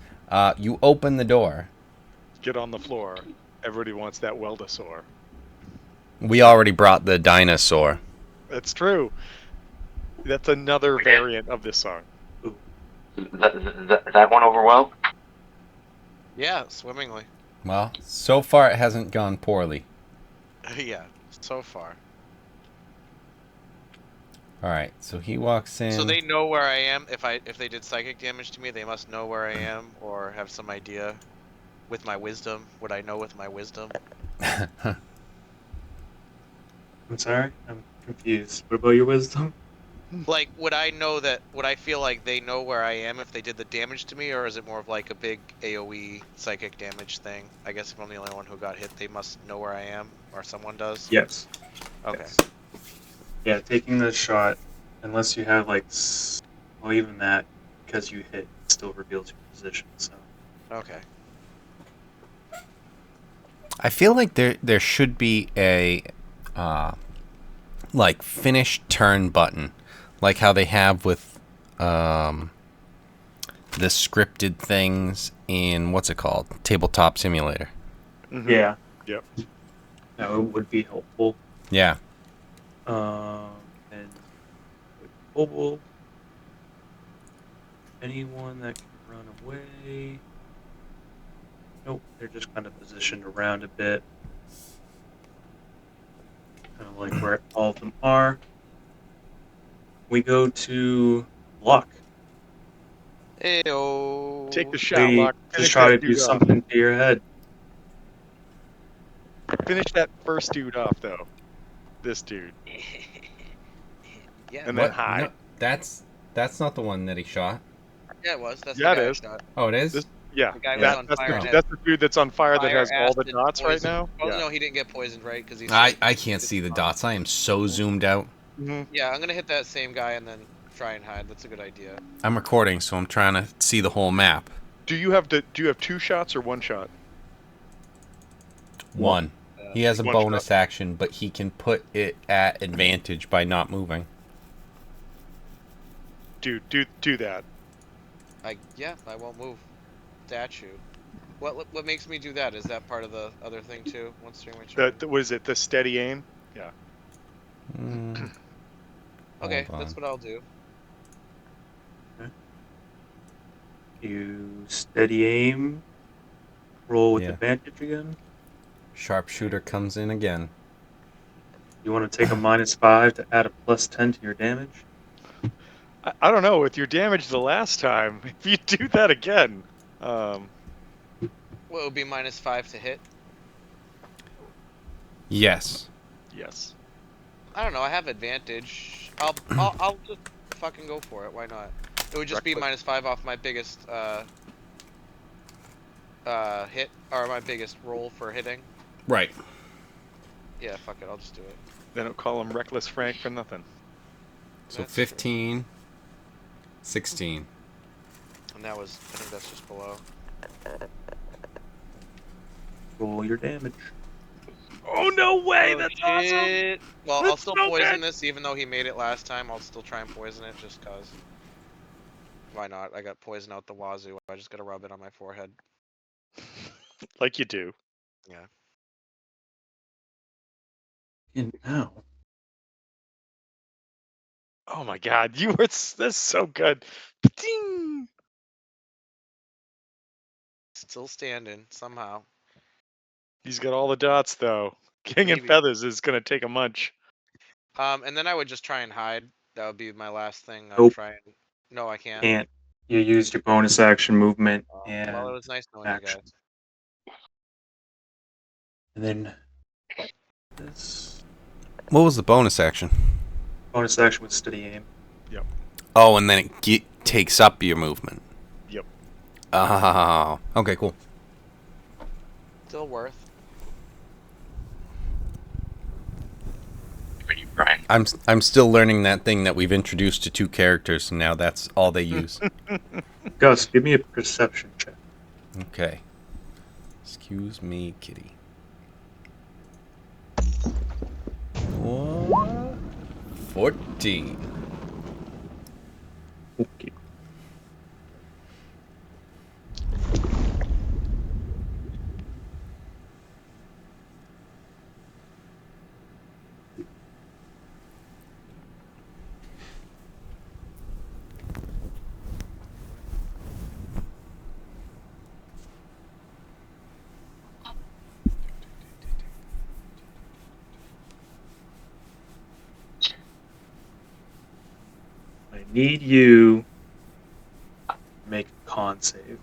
You open the door. Get on the floor. Everybody wants that Weldosaur. We already brought the dinosaur. That's true. That's another variant of this song. That went over well? Yeah, swimmingly. Well, so far it hasn't gone poorly. Yeah, so far. All right, so he walks in. So they know where I am. If they did psychic damage to me, they must know where I am or have some idea. With my wisdom, would I know with my wisdom? I'm sorry, I'm confused. What about your wisdom? Like, would I know that? Would I feel like they know where I am if they did the damage to me, or is it more of like a big AOE psychic damage thing? I guess if I'm the only one who got hit, they must know where I am, or someone does. Yes. Okay. Yes. Yeah, taking the shot, unless you have like, well, even that, because you hit, still reveals your position. So Okay. I feel like there should be a like finish turn button, like how they have with the scripted things in what's it called, Tabletop Simulator. Mhm. yeah, Yep. that would be helpful. Yeah. And with mobile, anyone that can run away. Nope, they're just kind of positioned around a bit, kind of like where all of them are. We go to luck. Take the Heyo. shot, We Lock. just Finish try that to do dude off. something to your head. Finish that first dude off, though. This dude. Yeah. And then What? hide. No, that's not the one that he shot. Yeah, it was. That's Yeah, the it guy I is. shot. Oh, it is. This, yeah. The guy who was Yeah. on That's fire and the Oh. had that's the dude that's on fire that fire, has all the acid, dots right poison. now. Well, Yeah. no, he didn't get poisoned, right? Because he's. I can't see the dots. I am so zoomed out. hmm Yeah, I'm gonna hit that same guy and then try and hide. That's a good idea. I'm recording, so I'm trying to see the whole map. Do you have two shots or one shot? One. He has a One bonus action, but he can put it at advantage by not moving. Do that. I won't move. Statue. What makes me do that? Is that part of the other thing too? Once during my turn. What is it? The steady aim? Yeah. Mm, Okay, hold that's on. what I'll do. You steady aim. Roll with Yeah. advantage again. Sharpshooter comes in again. You want to take a -5 to add a +10 to your damage. I don't know. With your damage the last time, if you do that again, Well, it would be -5 to hit. Yes. yes. I don't know. I have advantage. I'll just fucking go for it. Why not? It would just be Reckless. -5 off my biggest hit or my biggest roll for hitting. Right. Yeah, fuck it. I'll just do it. They don't call him Reckless Frank for nothing. So That's 15, 16. And that was. I think that's just below. Roll your damage. Oh no way! Oh, That's awesome. shit. Well, I'll That's still so poison good. this, even though he made it last time. I'll still try and poison it, just cause. Why not? I got poison out the wazoo. I just gotta rub it on my forehead. Like you do. Yeah. And now, Oh my god, that's so good. Ding! Still standing somehow. He's got all the dots though. King and Maybe. Feathers is gonna take a munch. And then I would just try and hide. That would be my last thing. I would Nope. try and. No, I can't. and you used your bonus action movement Well, it and was nice knowing action. you guys. And then this What was the bonus action? bonus action with steady aim. Oh, and then it takes up your movement. Yep. Oh. Okay, cool. Still worth. Are you, Brian? I'm still learning that thing that we've introduced to two characters, and now that's all they use. Gus, give me a perception check. Okay. Excuse me, kitty. What? 14. Okay. I need you to make a con save.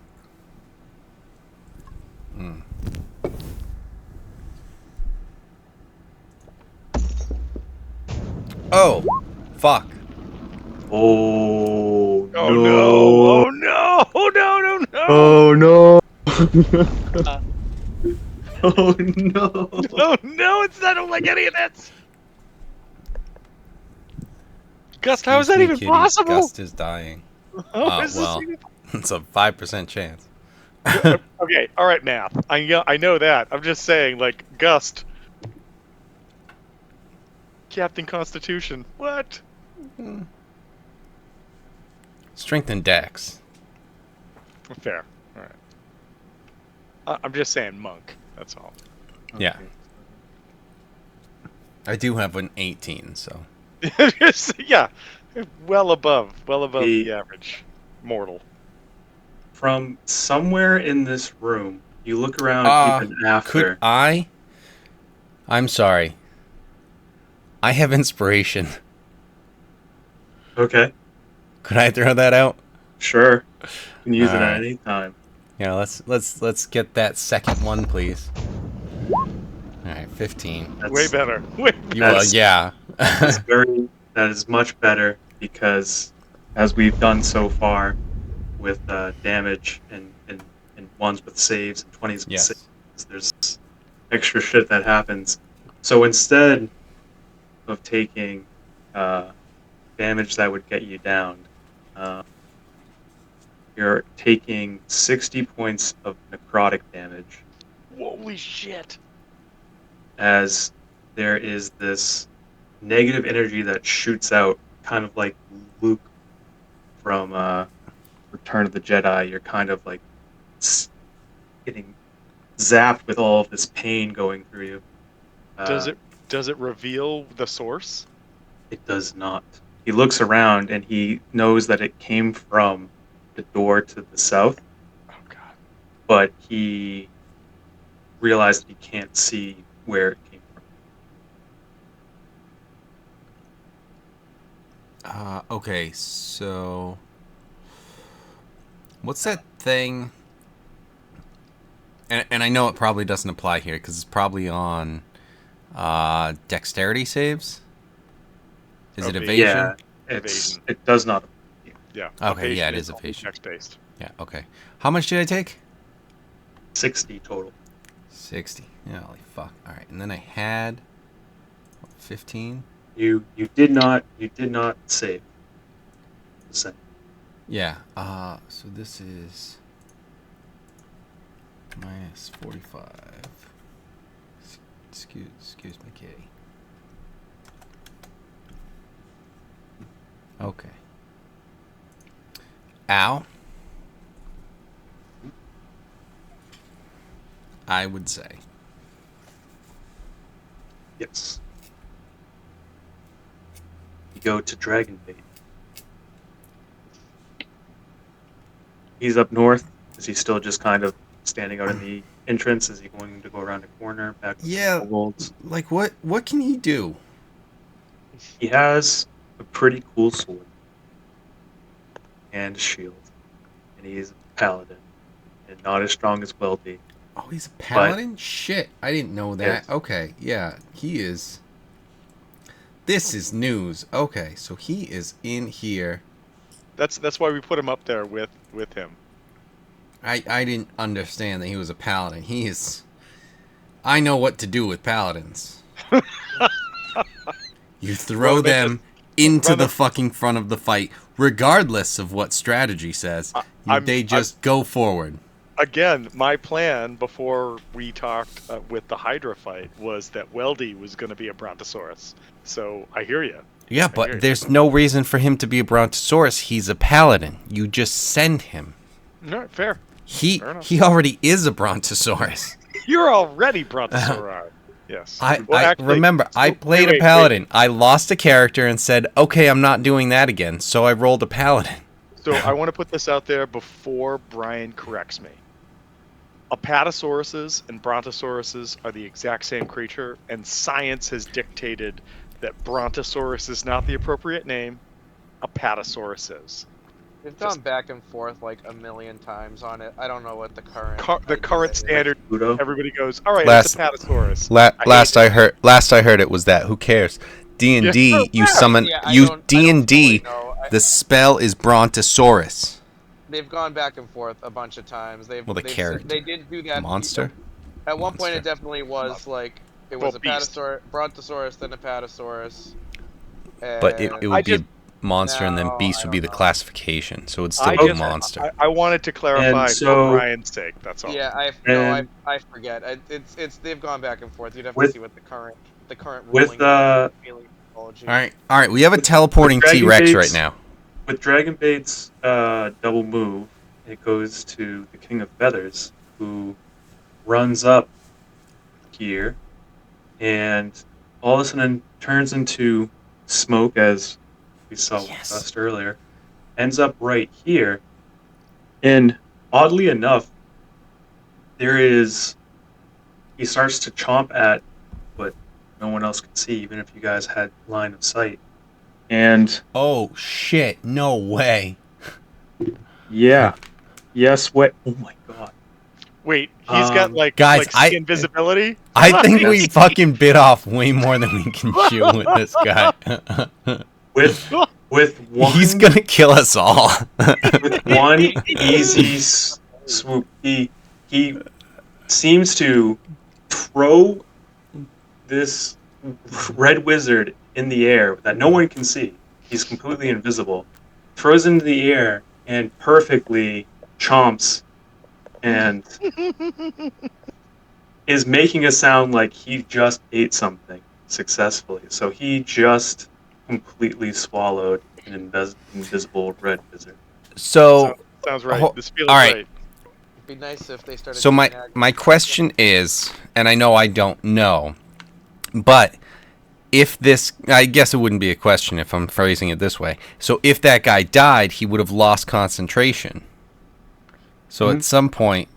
Oh, fuck. Oh Oh no! no! Oh no! Oh no! No! No! Oh no! Uh. Oh no! No! No! It's I don't like any of this. Gust, how is Excuse that me, even kitty. possible? Gust is dying. How is this Well, even? it's a 5% chance. Okay, all right, math. I know that. I'm just saying, like Gust, Captain Constitution. What? Strength and dex. Fair. All right. I'm just saying, monk. That's all. Yeah. I do have an 18, so. Yeah, well above The- the average mortal. From somewhere in this room, you look around even after. Could I? I'm sorry. I have inspiration. Okay, Could I throw that out? sure. You can use it at Alright. any time. Yeah, let's get that second one, please. All right, 15. Way better. Way better. You well, That's- yeah. That is much better because, as we've done so far, with damage and ones with saves and 20s with Yes. saves, there's extra shit that happens. So instead of taking damage that would get you downed, you're taking 60 points of necrotic damage, Holy shit. as there is this negative energy that shoots out, kind of like Luke from Return of the Jedi. You're kind of like getting zapped with all of this pain going through you. Does it reveal the source? It does not. He looks around and he knows that it came from the door to the south, Oh god. but he realized he can't see where it came from. Okay, so what's that thing? And I know it probably doesn't apply here because it's probably on dexterity saves. Is it Evasion. evasion? Yeah, Evasion. it does not. Yeah. Okay, yeah, it Evasion is evasion. Text based. Yeah, okay. How much did I take? 60 total. 60. Yeah, holy fuck. All right, and then I had 15. You did not save. Percent. Yeah. So this is minus 45. Excuse me, kitty. Okay. Ow. I would say. Yes. You go to Dragon Bait. He's up north. Is he still just kind of standing out in the entrance? Is he going to go around a corner back to Yeah. the wolves? Like what can he do? He has a pretty cool sword and shield, and he's a paladin, and not as strong as Welby. Oh, he's a paladin? Shit, I didn't know that. Yes. Okay, yeah, he is. This is news. Okay, so he is in here. That's why we put him up there with him. I didn't understand that he was a paladin. He is. I know what to do with paladins. You throw them into run the them- fucking front of the fight, regardless of what strategy says. They just go forward. Again, my plan before we talked with the Hydra fight was that Weldy was going to be a Brontosaurus. So I hear you. Yeah, hear but you. there's no reason for him to be a brontosaurus. He's a paladin. You just send him. No, fair. He Fair enough. he already is a brontosaurus. You're already Brontosaurus. Yes. I Well, actually, remember I so- played wait, a paladin. I lost a character and said, "Okay, I'm not doing that again." So I rolled a paladin. So I want to put this out there before Brian corrects me. Apatosauruses and Brontosauruses are the exact same creature, and science has dictated that Brontosaurus is not the appropriate name. Apatosaurus is. We've gone back and forth like a million times on it. I don't know what the current The idea current is. standard, Udo? everybody goes, all right, Last- it's Apatosaurus. Last hate I heard it was that. Who cares? D&D, you Yeah. summon Yeah, I you don't D&D. totally know. The spell is Brontosaurus. They've gone back and forth a bunch of times. Well, the character. They did do that. Monster? At one point, Monster. it definitely was like it Well, was a beast. Brontosaurus, then a Patasaurus, But and it would be just- a monster, and then now, beast I would be don't the know. classification. So it'd still I be a just monster. I wanted to clarify And for so- Brian's sake. That's all. Yeah, And- I forget. It's they've gone back and forth. You'd have to With- see what the current with, ruling feeling mythology. All right. We have a teleporting Dragon T-Rex Baits- right now. With Dragon Bait's double move, it goes to the King of Feathers, who runs up here and all of a sudden turns into smoke, as we saw with Yes. Dust earlier, ends up right here. And oddly enough, he starts to chomp at what no one else could see, even if you guys had line of sight. And Oh shit! No way. yeah, yes, what? Oh my god. Wait, he's got like Guys, like invisibility. I think we fucking bit off way more than we can chew with this guy. With one, He's gonna kill us all. with one easy swoop, he seems to throw this red wizard in the air that no one can see. He's completely invisible. Throws into the air and perfectly chomps and is making a sound like he just ate something successfully. So he just completely swallowed an invisible red wizard. So Sounds right. Ho- This feels all right. right. It'd be nice if they started. So doing my question is, and I know I don't know, but if this, I guess it wouldn't be a question if I'm phrasing it this way. So if that guy died, he would have lost concentration. So Mhm. at some point,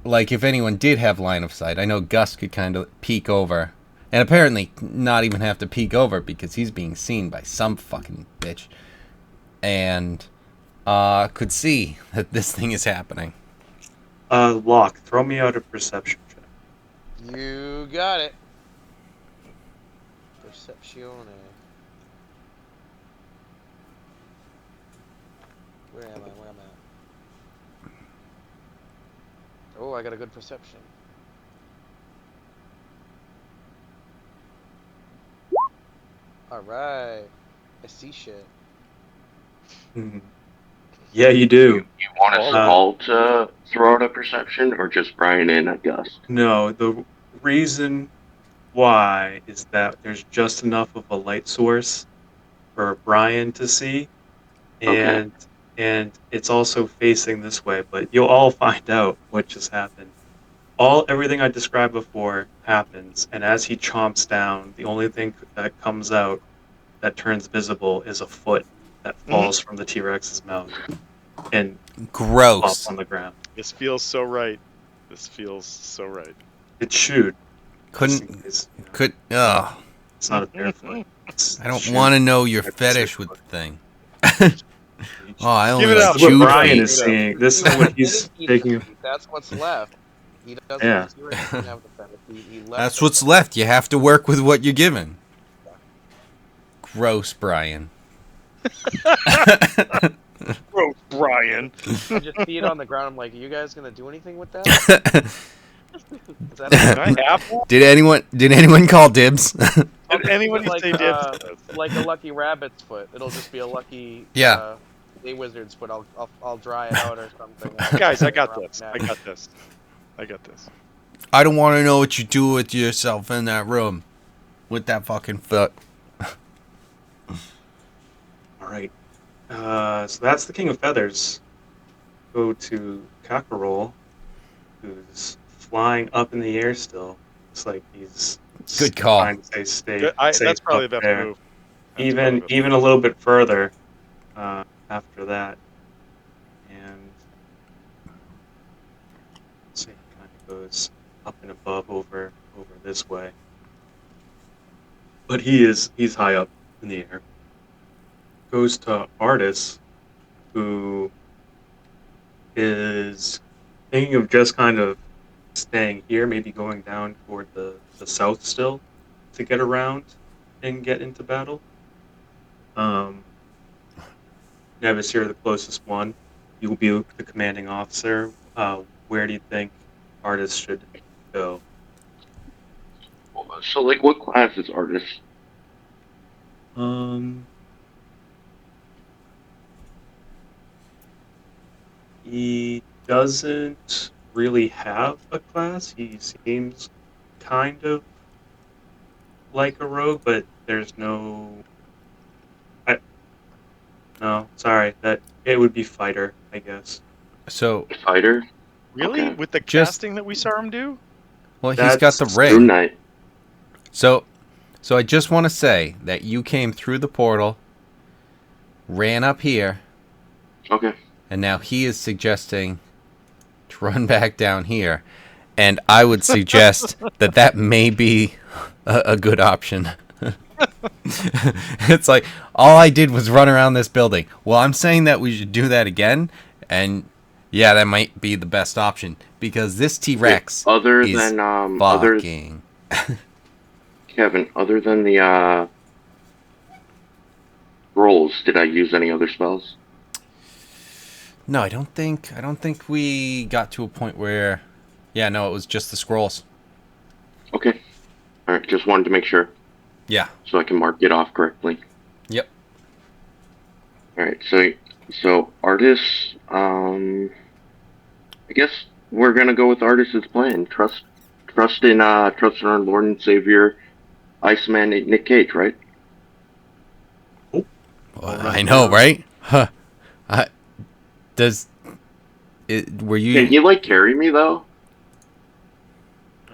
like if anyone did have line of sight, I know Gus could kind of peek over, and apparently not even have to peek over because he's being seen by some fucking bitch, and could see that this thing is happening. Locke, throw me out a perception check. You got it. Perceptione. Where am I? Where am I? Oh, I got a good perception. Alright. I see shit. Mhm. Yeah, you do. You want us all to throw out a perception, or just Brian and Gus? No, the reason why is that there's just enough of a light source for Brian to see, and it's also facing this way. But you'll all find out what just happened. Everything I described before happens, and as he chomps down, the only thing that comes out that turns visible is a foot that falls from the T-Rex's mouth and Gross. off on the ground. This feels so right. This feels so right. It's shoot. Couldn't It's not a bare foot. I don't want to know your fetish with the thing. Oh, I only Give it like up. This is what chewed Brian feet. is seeing. This is what he's taking. That's what's left. He doesn't Yeah. he doesn't have the fetish. He left That's the what's fetish. left. You have to work with what you're given. Gross, Brian. Gross, Brian. I just see it on the ground. I'm like, are you guys gonna do anything with that? Is that Can I have one? Did anyone call dibs? Did anybody like, say dibs? like a lucky rabbit's foot. It'll just be a lucky Yeah. a wizard's foot. I'll dry it out or something. Guys, I got Around this. the I neck. got this. I got this. I don't want to know what you do with yourself in that room with that fucking foot. All right. So that's the King of Feathers. Go to Cockerel, who's flying up in the air still. Looks like he's Good call. trying to stay That's safe probably up the best there. move. That's probably the best Even a little bit further after that, and let's see, kind of goes up and above over this way. But he's high up in the air. Goes to Artis, who is thinking of just kind of staying here, maybe going down toward the south still, to get around and get into battle. Um, Nevis, you're the closest one. You will be the commanding officer. Where do you think artists should go? So, like, what class is artist? Um, he doesn't really have a class. He seems kind of like a rogue, but there's no. I, no, sorry. That it would be fighter, I guess. So, Fighter? Really? Okay. With the Just- casting that we saw him do? well, he's got the That's ring. Moon Knight. So I just want to say that you came through the portal, ran up here, Okay. and now he is suggesting to run back down here. And I would suggest that may be a good option. It's like, all I did was run around this building. Well, I'm saying that we should do that again, and yeah, that might be the best option, because this T-Rex Other is than other fucking... Kevin, other than the rolls, did I use any other spells? No, I don't think we got to a point where... Yeah, no, it was just the scrolls. Okay. All right. Just wanted to make sure Yeah. so I can mark it off correctly. Yep. All right. So artists. I guess we're gonna go with artists' plan. Trust in our Lord and Savior, Iceman Nick Cage, right? Well, I know, right? Huh. Were you... Can he like carry me though?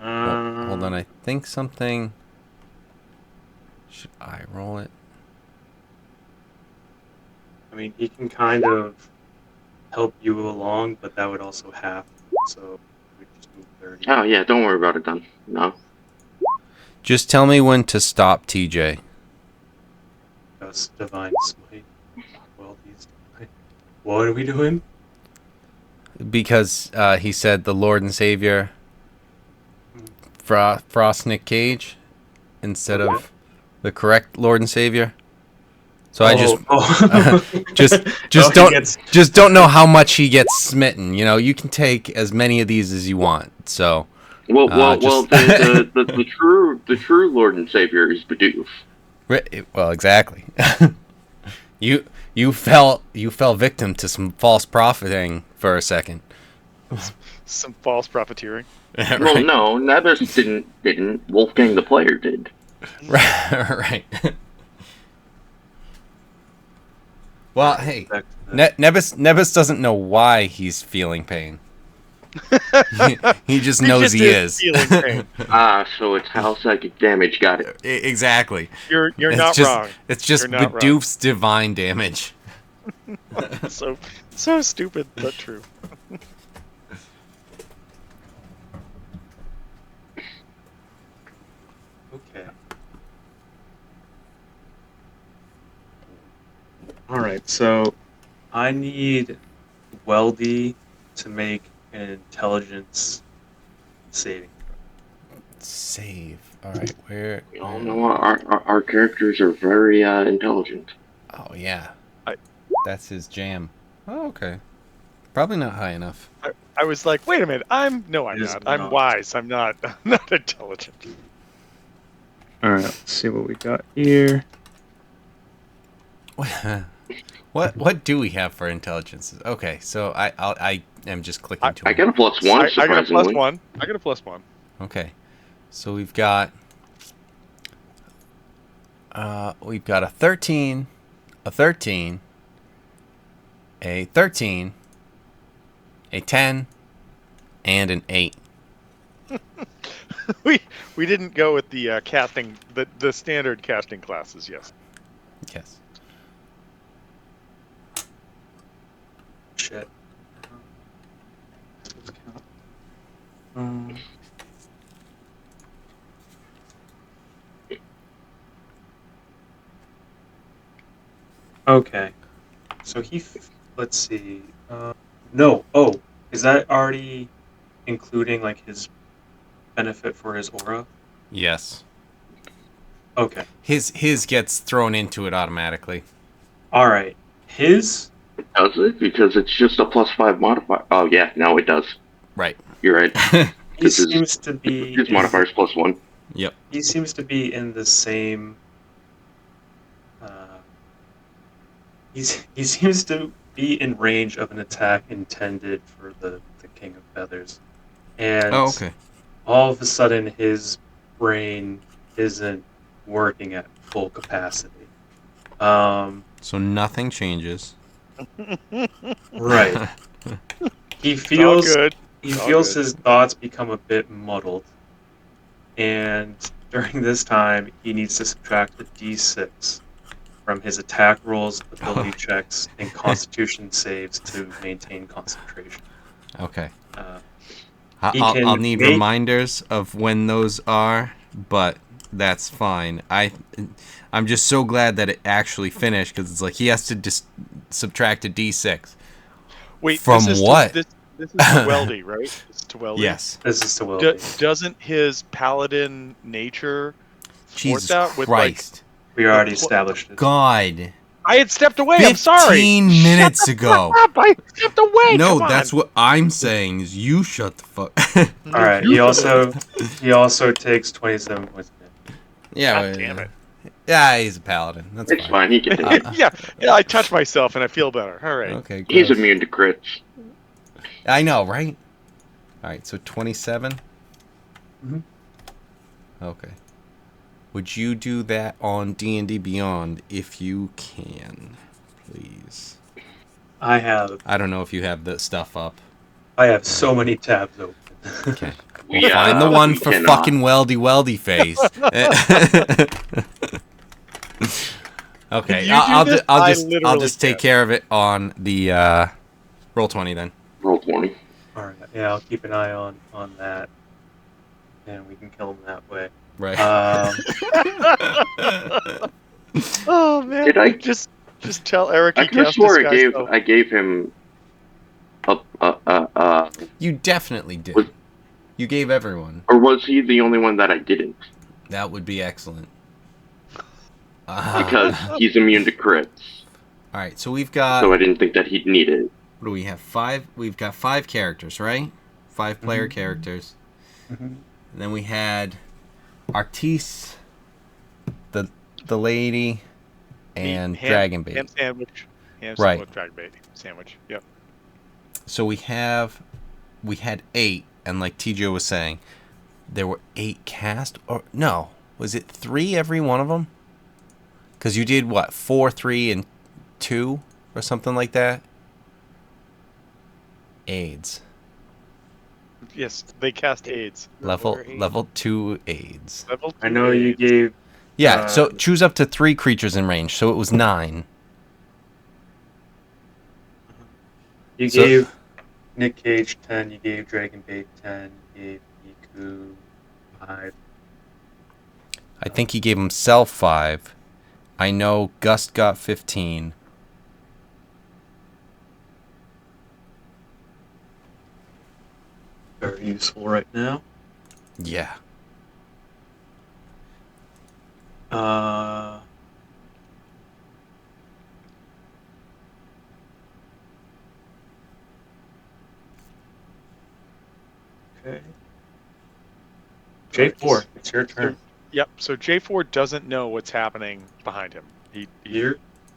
Hold on, I think something... Should I roll it? I mean, he can kind of help you along, but that would also happen. So we just move 30. Oh yeah, don't worry about it then. No. Just tell me when to stop, TJ. Us divine smite. Well, these. What are we doing? Because he said the Lord and Savior Frost Nick Cage instead Okay. of the correct Lord and Savior. So I just Oh, just don't know how much he gets smitten. You know, you can take as many of these as you want. So Well, just- the true Lord and Savior is Bidoof. well, exactly. you fell victim to some false profiting for a second. Some false profiteering. Right. Well, no, Nevis didn't. Wolfgang the player did. Right. Well, hey, Back to that. Nebus doesn't know why he's feeling pain. He just knows he is. Feeling pain. So it's how psychic damage got it. Exactly. You're It's not just, wrong. It's just You're not wrong. Bidoof's divine damage. So stupid, but true. Okay. All right. So I need Weldy to make an intelligence saving. Save. All right, where? We all know our characters are very intelligent. Oh yeah, I- that's his jam. Oh, okay. Probably not high enough. I was like, wait a minute. I'm It not. is I'm not. wise. I'm not. I'm not intelligent. All right. Let's see what we got here. What do we have for intelligences? Okay, so I am just clicking to I it. got a +1. I got a Surprisingly. +1. I got a +1. Okay, so we've got a 13, a 13, a 13, a 10, and an 8. we didn't go with the casting the standard casting classes. Yes. Yes. Shit. Let's count. Okay. So let's see. No. Oh, is that already including like his benefit for his aura? Yes. Okay. His gets thrown into it automatically. All right. His Does it? Because it's just a +5 modifier. Oh yeah, no, it does. Right. You're right. he Because seems to be his modifier is +1. Yep. he seems to be in the same. Uh, he seems to be in range of an attack intended for the King of Feathers, and Oh, okay. all of a sudden his brain isn't working at full capacity. So nothing changes. Right. He It's all feels good. he It's all feels good. his thoughts become a bit muddled, and during this time he needs to subtract a d6 from his attack rolls, ability checks, and constitution saves to maintain concentration. Okay. Uh, he I'll can need make reminders of when those are, but that's fine. I'm just so glad that it actually finished because it's like he has to just subtract a d6. Wait, From what? this is to Weldy, right? This is to Weldy. Yes. this is to Wilby. Doesn't his paladin nature thwart Jesus that with like? Christ. We already established it. God. I had stepped away. I'm sorry. 15 minutes ago. Shut the fuck up. I stepped away. No, Come on. that's what I'm saying is you shut the fuck. All right. He also takes 27 points of damage. Yeah. God damn it. Yeah, he's a paladin. That's It's fine. fine. He can. yeah, I touch myself and I feel better. All right. Okay, He's gross. immune to crits. I know, right? All right, so 27. Mhm. Okay. Would you do that on D&D Beyond if you can, please? I have I don't know if you have the stuff up. so many tabs open. Okay. We, Find the one we for cannot. fucking weldy face. Okay, Can you do this? I I'll literally just take can't. care of it on the roll 20 then. Roll 20. All right. Yeah, I'll keep an eye on that, and we can kill him that way. Right. Oh man! Did I- just tell Eric I he could have cast swore disguise. I gave him You definitely did. Was- You gave everyone. or was he the only one that I didn't? That would be excellent. Because he's immune to crits. All right, so we've got. So I didn't think that he'd need it. What do we have? 5. We've got 5 characters, right? 5 player characters. Mhm. And then we had Artis, the lady, and Dragon Bait. Ham sandwich. Ham Right. sandwich, Dragon Bait sandwich. Yep. So we had 8, and like TJ was saying, there were 8 cast, or no, was it 3 every one of them? Because you did what, 4, 3, and 2, or something like that. AIDS. Yes, they cast AIDS. Level 2 AIDS. Level 2 I know you AIDS. gave Yeah, so choose up to 3 creatures in range, so it was 9. you So- gave Nick Cage 10. You gave Dragon Bait 10. You gave Miku 5. I think he gave himself 5. I know Gust got 15. Very useful right now. Yeah. Uh, okay. J4, it's your turn. Yep. So J4 doesn't know what's happening behind him. You're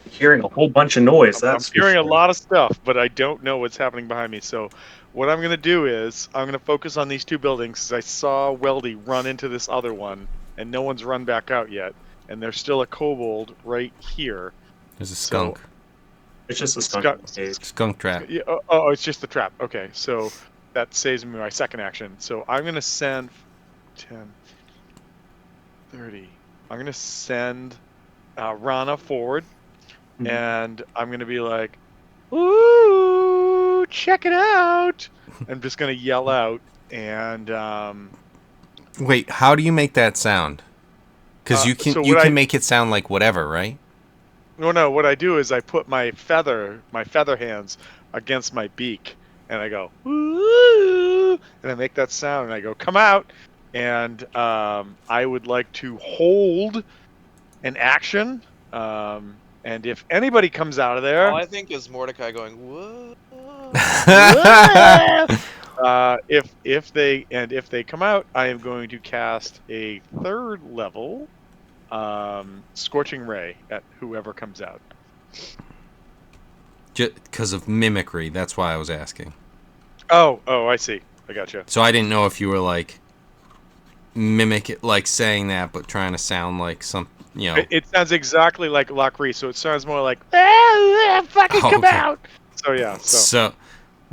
hearing a whole bunch of noise. I'm That's hearing a lot of stuff, but I don't know what's happening behind me. So what I'm going to do is I'm going to focus on these 2 buildings because I saw Weldy run into this other one, and no one's run back out yet. And there's still a kobold right here. There's a skunk. It's just a skunk Skunk- in the cage. Skunk trap. Yeah, oh, it's just the trap. Okay, so that saves me my second action. So I'm going to send 10, 30. I'm going to send Rana forward, Mhm. and I'm going to be like, ooh, check it out. I'm just going to yell out, and Wait, how do you make that sound? Because you can so you what can I- make it sound like whatever, right? no, what I do is I put my feather hands against my beak, and I go, ooh, and I make that sound, and I go, come out, and I would like to hold an action. And if anybody comes out of there, All I think is Mordecai going, "Whoa." if they come out, I am going to cast a 3rd level Scorching Ray at whoever comes out. Because of mimicry, that's why I was asking. Oh, I see. I gotcha. So I didn't know if you were like mimic it, like saying that, but trying to sound like some, you know. It sounds exactly like Lockree, so it sounds more like fucking come okay. out. So yeah. So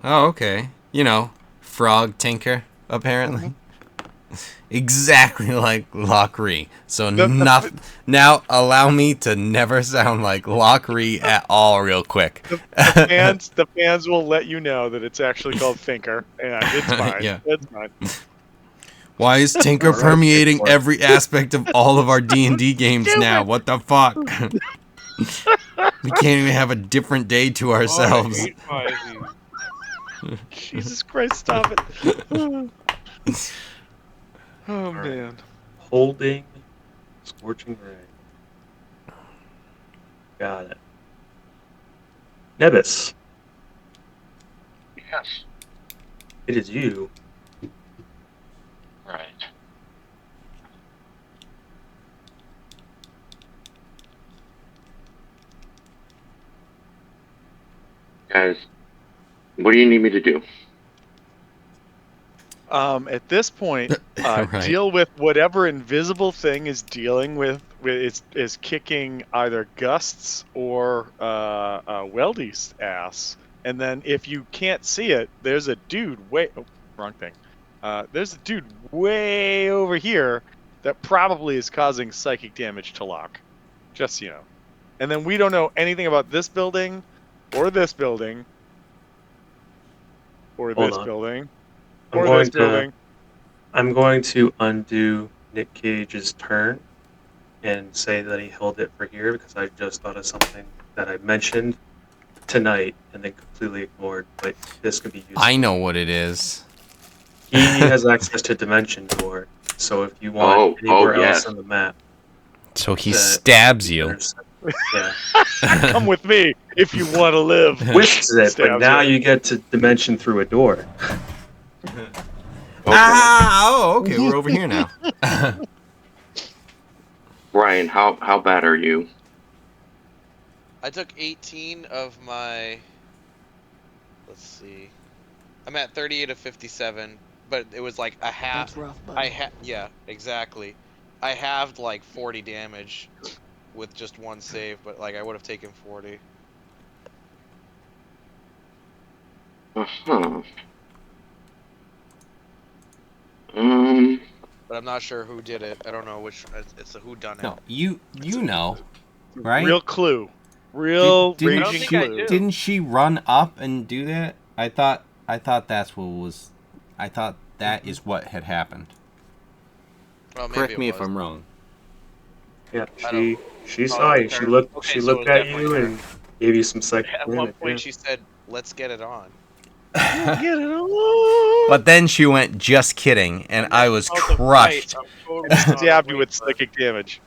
oh, okay. You know, frog tinker apparently. Exactly like Lockree. So now allow me to never sound like Lockree at all real quick. the fans will let you know that it's actually called Thinker, and it's fine. Yeah. It's fine. Why is Tinker permeating every aspect of all of our D&D games now? What the fuck? We can't even have a different day to ourselves. Jesus Christ, stop it. Oh, man. Holding Scorching Ray. Got it. Nebus, Yes. it is you. Right. Guys, what do you need me to do? At this point, Right. deal with whatever invisible thing is dealing with is kicking either Gust's or Weldy's ass. And then if you can't see it, there's a dude wrong thing. There's a dude way over here that probably is causing psychic damage to Locke. Just so you know. And then we don't know anything about this building, or this building, or Hold this on. building, I'm or going this to building. I'm going to undo Nick Cage's turn and say that he held it for here because I just thought of something that I mentioned tonight and then completely ignored, but this could be useful. I know what it is. He has access to Dimension Door, so if you want anywhere else on the map, So he stabs you. Yeah. Come with me if you want to live. Twists it, but Stabs now you. you get to dimension through a door. Ah, oh, okay, we're over here now. Brian, how bad are you? I took 18 of my. Let's see. I'm at 38 of 57, but it was like a half. That's rough, buddy. Yeah, exactly. I halved like 40 damage with just one save, but like I would have taken 40. Uh-huh. But I'm not sure who did it. I don't know which. It's a who done it. No, you know, right? Real clue. Real Didn't raging think I clue. do. Didn't she run up and do that? I thought that's what was. I thought that is what had happened. Well, maybe Correct it me if was. I'm wrong. Yeah, I she saw you. She her. looked Okay, she so looked it was at you definitely her. and gave you some psychic At one damage. point, she said, "Let's get it on." Get it on. But then she went, "Just kidding," and I was Felt the crushed. fight. I'm totally not Stabbed you awake, with but- psychic damage.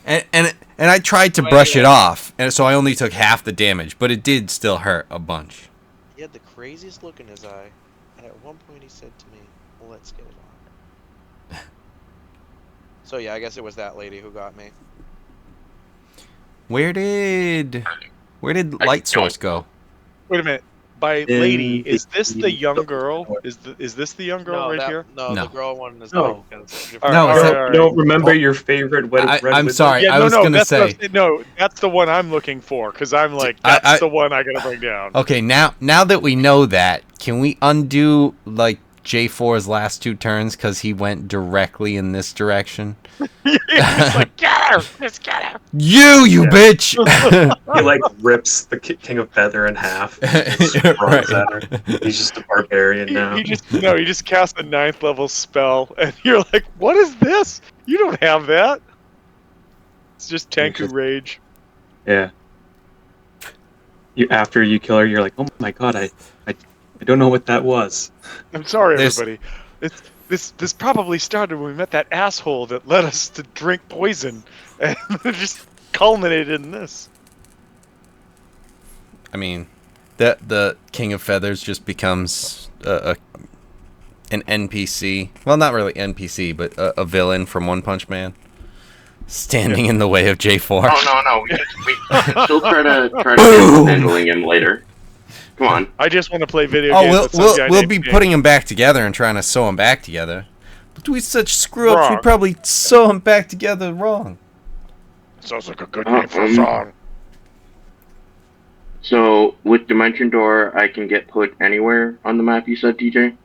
And I tried to Oh, brush yeah. it off, and so I only took half the damage, but it did still hurt a bunch. He had the craziest look in his eye, and at one point he said to me, "Let's get it on." So yeah, I guess it was that lady who got me. Where did Light Source go? Wait a minute. By In lady, is this the the- young girl? Is this the young girl right here? No, No. the girl one is No. like, No, All is right, that- all right. You don't remember your favorite red I'm wizard? sorry. Yeah, I was gonna that's what say. no, that's the one I'm looking for because I'm like, I- that's the one I gotta bring down. Okay, now that we know that, can we undo like J4's last two turns because he went directly in this direction? It's like, get her! Just get her! You bitch! He like rips the King of Feather in half. And just runs at her. He's just a barbarian now. He just cast a 9th level spell, and you're like, what is this? You don't have that. It's just Tanku Rage. Yeah. After you kill her, you're like, oh my god, I don't know what that was. I'm sorry, There's- everybody. This probably started when we met that asshole that led us to drink poison, and it just culminated in this. I mean, the King of Feathers just becomes an NPC. Well, not really NPC, but a villain from One Punch Man, standing in the way of J4. Oh no, we can still try to get handling him later. Come on. I just want to play video Oh, games with some guy we'll named be James. putting him back together and trying to sew him back together. But we such screw ups, we Wrong. probably sew him back together wrong. Sounds like a good name for a song. So with Dimension Door, I can get put anywhere on the map. You said, DJ.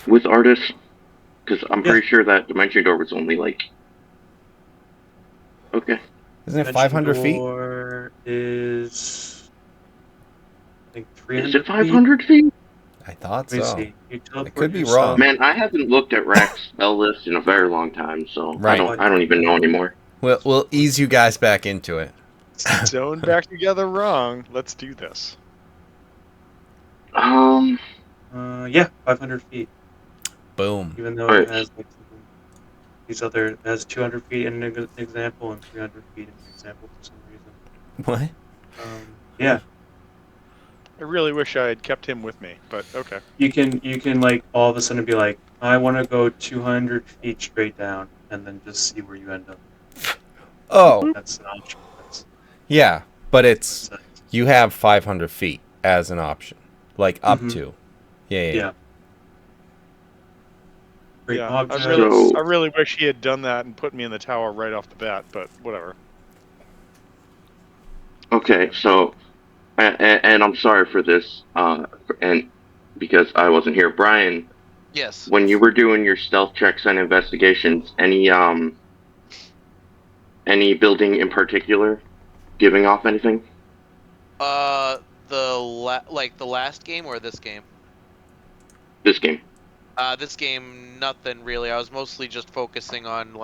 With artists, because I'm pretty sure that Dimension Door was only like. Okay. Isn't it 500 feet? Door is, I think, 300 Is it 500 feet? I thought Let me so. see. You teleport could be yourself. wrong. Man, I haven't looked at Rack's spell list in a very long time, so Right. I don't even know anymore. We'll ease you guys back into it. Sewn back together wrong. Let's do this. Yeah, 500 feet. Boom. Even though Alright. it has like these other, it has 200 feet in an example and 300 feet in an example for some reason. What? Yeah, I really wish I had kept him with me, but okay. you can like all of a sudden be like, I want to go 200 feet straight down, and then just see where you end up. Oh, That's an option. yeah, but it's That's you have 500 feet as an option, like up Mhm. to. Yeah. yeah. Great Yeah, object. So- I really wish he had done that and put me in the tower right off the bat, but whatever. Okay, so, and I'm sorry for this, and because I wasn't here, Brian. Yes. When you were doing your stealth checks and investigations, any building in particular giving off anything? The last game or this game? This game. This game, nothing really. I was mostly just focusing on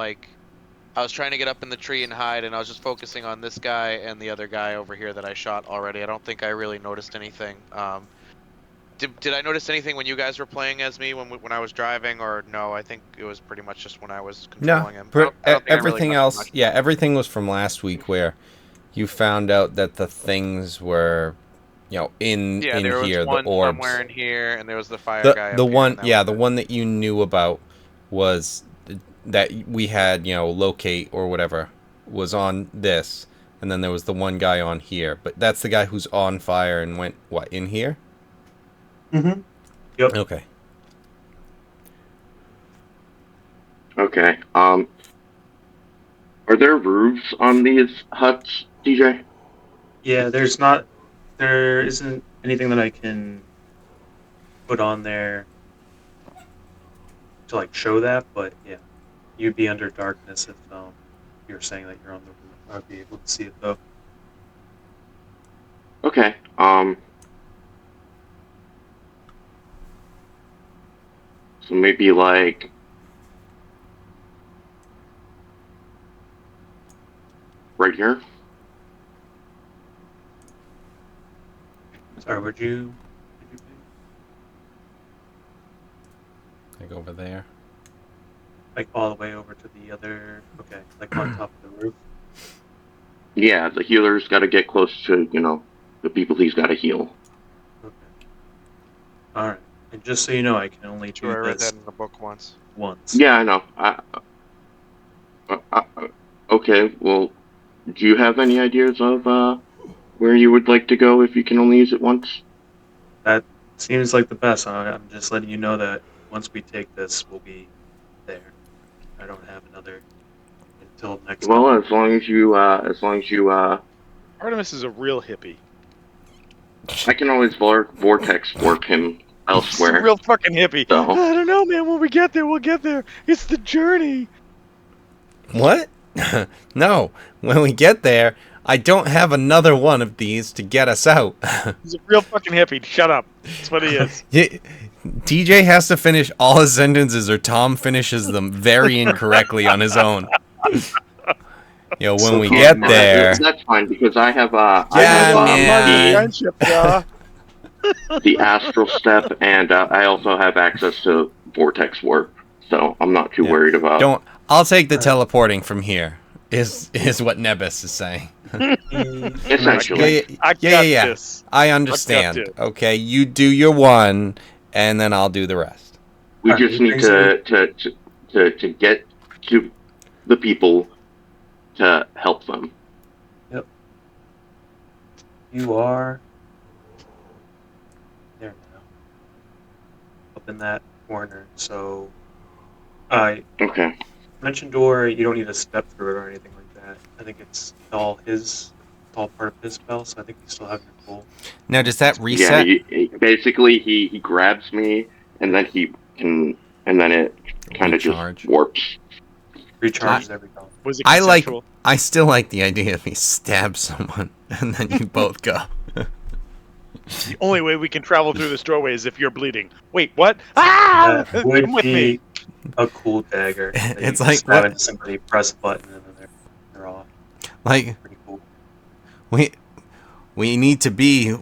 I was trying to get up in the tree and hide, and I was just focusing on this guy and the other guy over here that I shot already. I don't think I really noticed anything. Did I notice anything when you guys were playing as me when I was driving, or no? I think it was pretty much just when I was controlling him. I don't think I really everything noticed else, much. yeah, everything was from last week where you found out that the things were, in there here, was one the orbs. somewhere in here, and there was the fire guy. The up here, one, and that yeah, was the it. one that you knew about was that we had, locate or whatever was on this, and then there was the one guy on here. But that's the guy who's on fire and went in here. Mm-hmm. Yep. Okay. Okay. Are there roofs on these huts, DJ? Yeah, there isn't anything that I can put on there to show that, but yeah, you'd be under darkness if you're saying that you're on the roof. I'd be able to see it though. Okay. So maybe right here. Sorry, would you Like over there. all the way over to the other? Okay, on top of the roof. Yeah, the healer's got to get close to the people he's got to heal. Okay. All right, and just so you know, I can only Sure, I do read this that in the book once. once. Yeah, I know. Okay, well, do you have any ideas of where you would like to go if you can only use it once? That seems like the best. I'm just letting you know that once we take this, we'll be there. I don't have another until next. Well, time. as long as you Artemis is a real hippie. I can always vortex warp him He's a elsewhere. real fucking hippie. So- I don't know, man. When we get there, we'll get there. It's the journey. What? No. When we get there, I don't have another one of these to get us out. He's a real fucking hippie. Shut up. That's what he is. DJ has to finish all his sentences, or Tom finishes them very incorrectly on his own. When we get there. That's fine because I have Yeah, man. Friendship, the astral step, and I also have access to vortex warp, so I'm not too Yeah. worried about. Don't. I'll take the teleporting from here. Is what Nebus is saying. Essentially. I got Yeah. this. I understand. it. Okay, you do your one, and then I'll do the rest. We Alright, just he need brings you- to get to the people to help them. You are there now, up in that corner. So, Okay. dimension door. You don't need to step through it or anything like that. I think it's all part of his spell. So I think you still have your full. Now, does that Yeah. reset? Basically, he grabs me, and then and then it kind of just Recharge. warps. Recharges every time. Was it I like. consensual? I still like the idea of he stabs someone and then you both go. The only way we can travel through this doorway is if you're bleeding. Wait, what? Ah! That would Come with be me. a cool dagger. that you It's can like, stab what- into somebody, press a button, and then they're off. Like Pretty cool. we need to be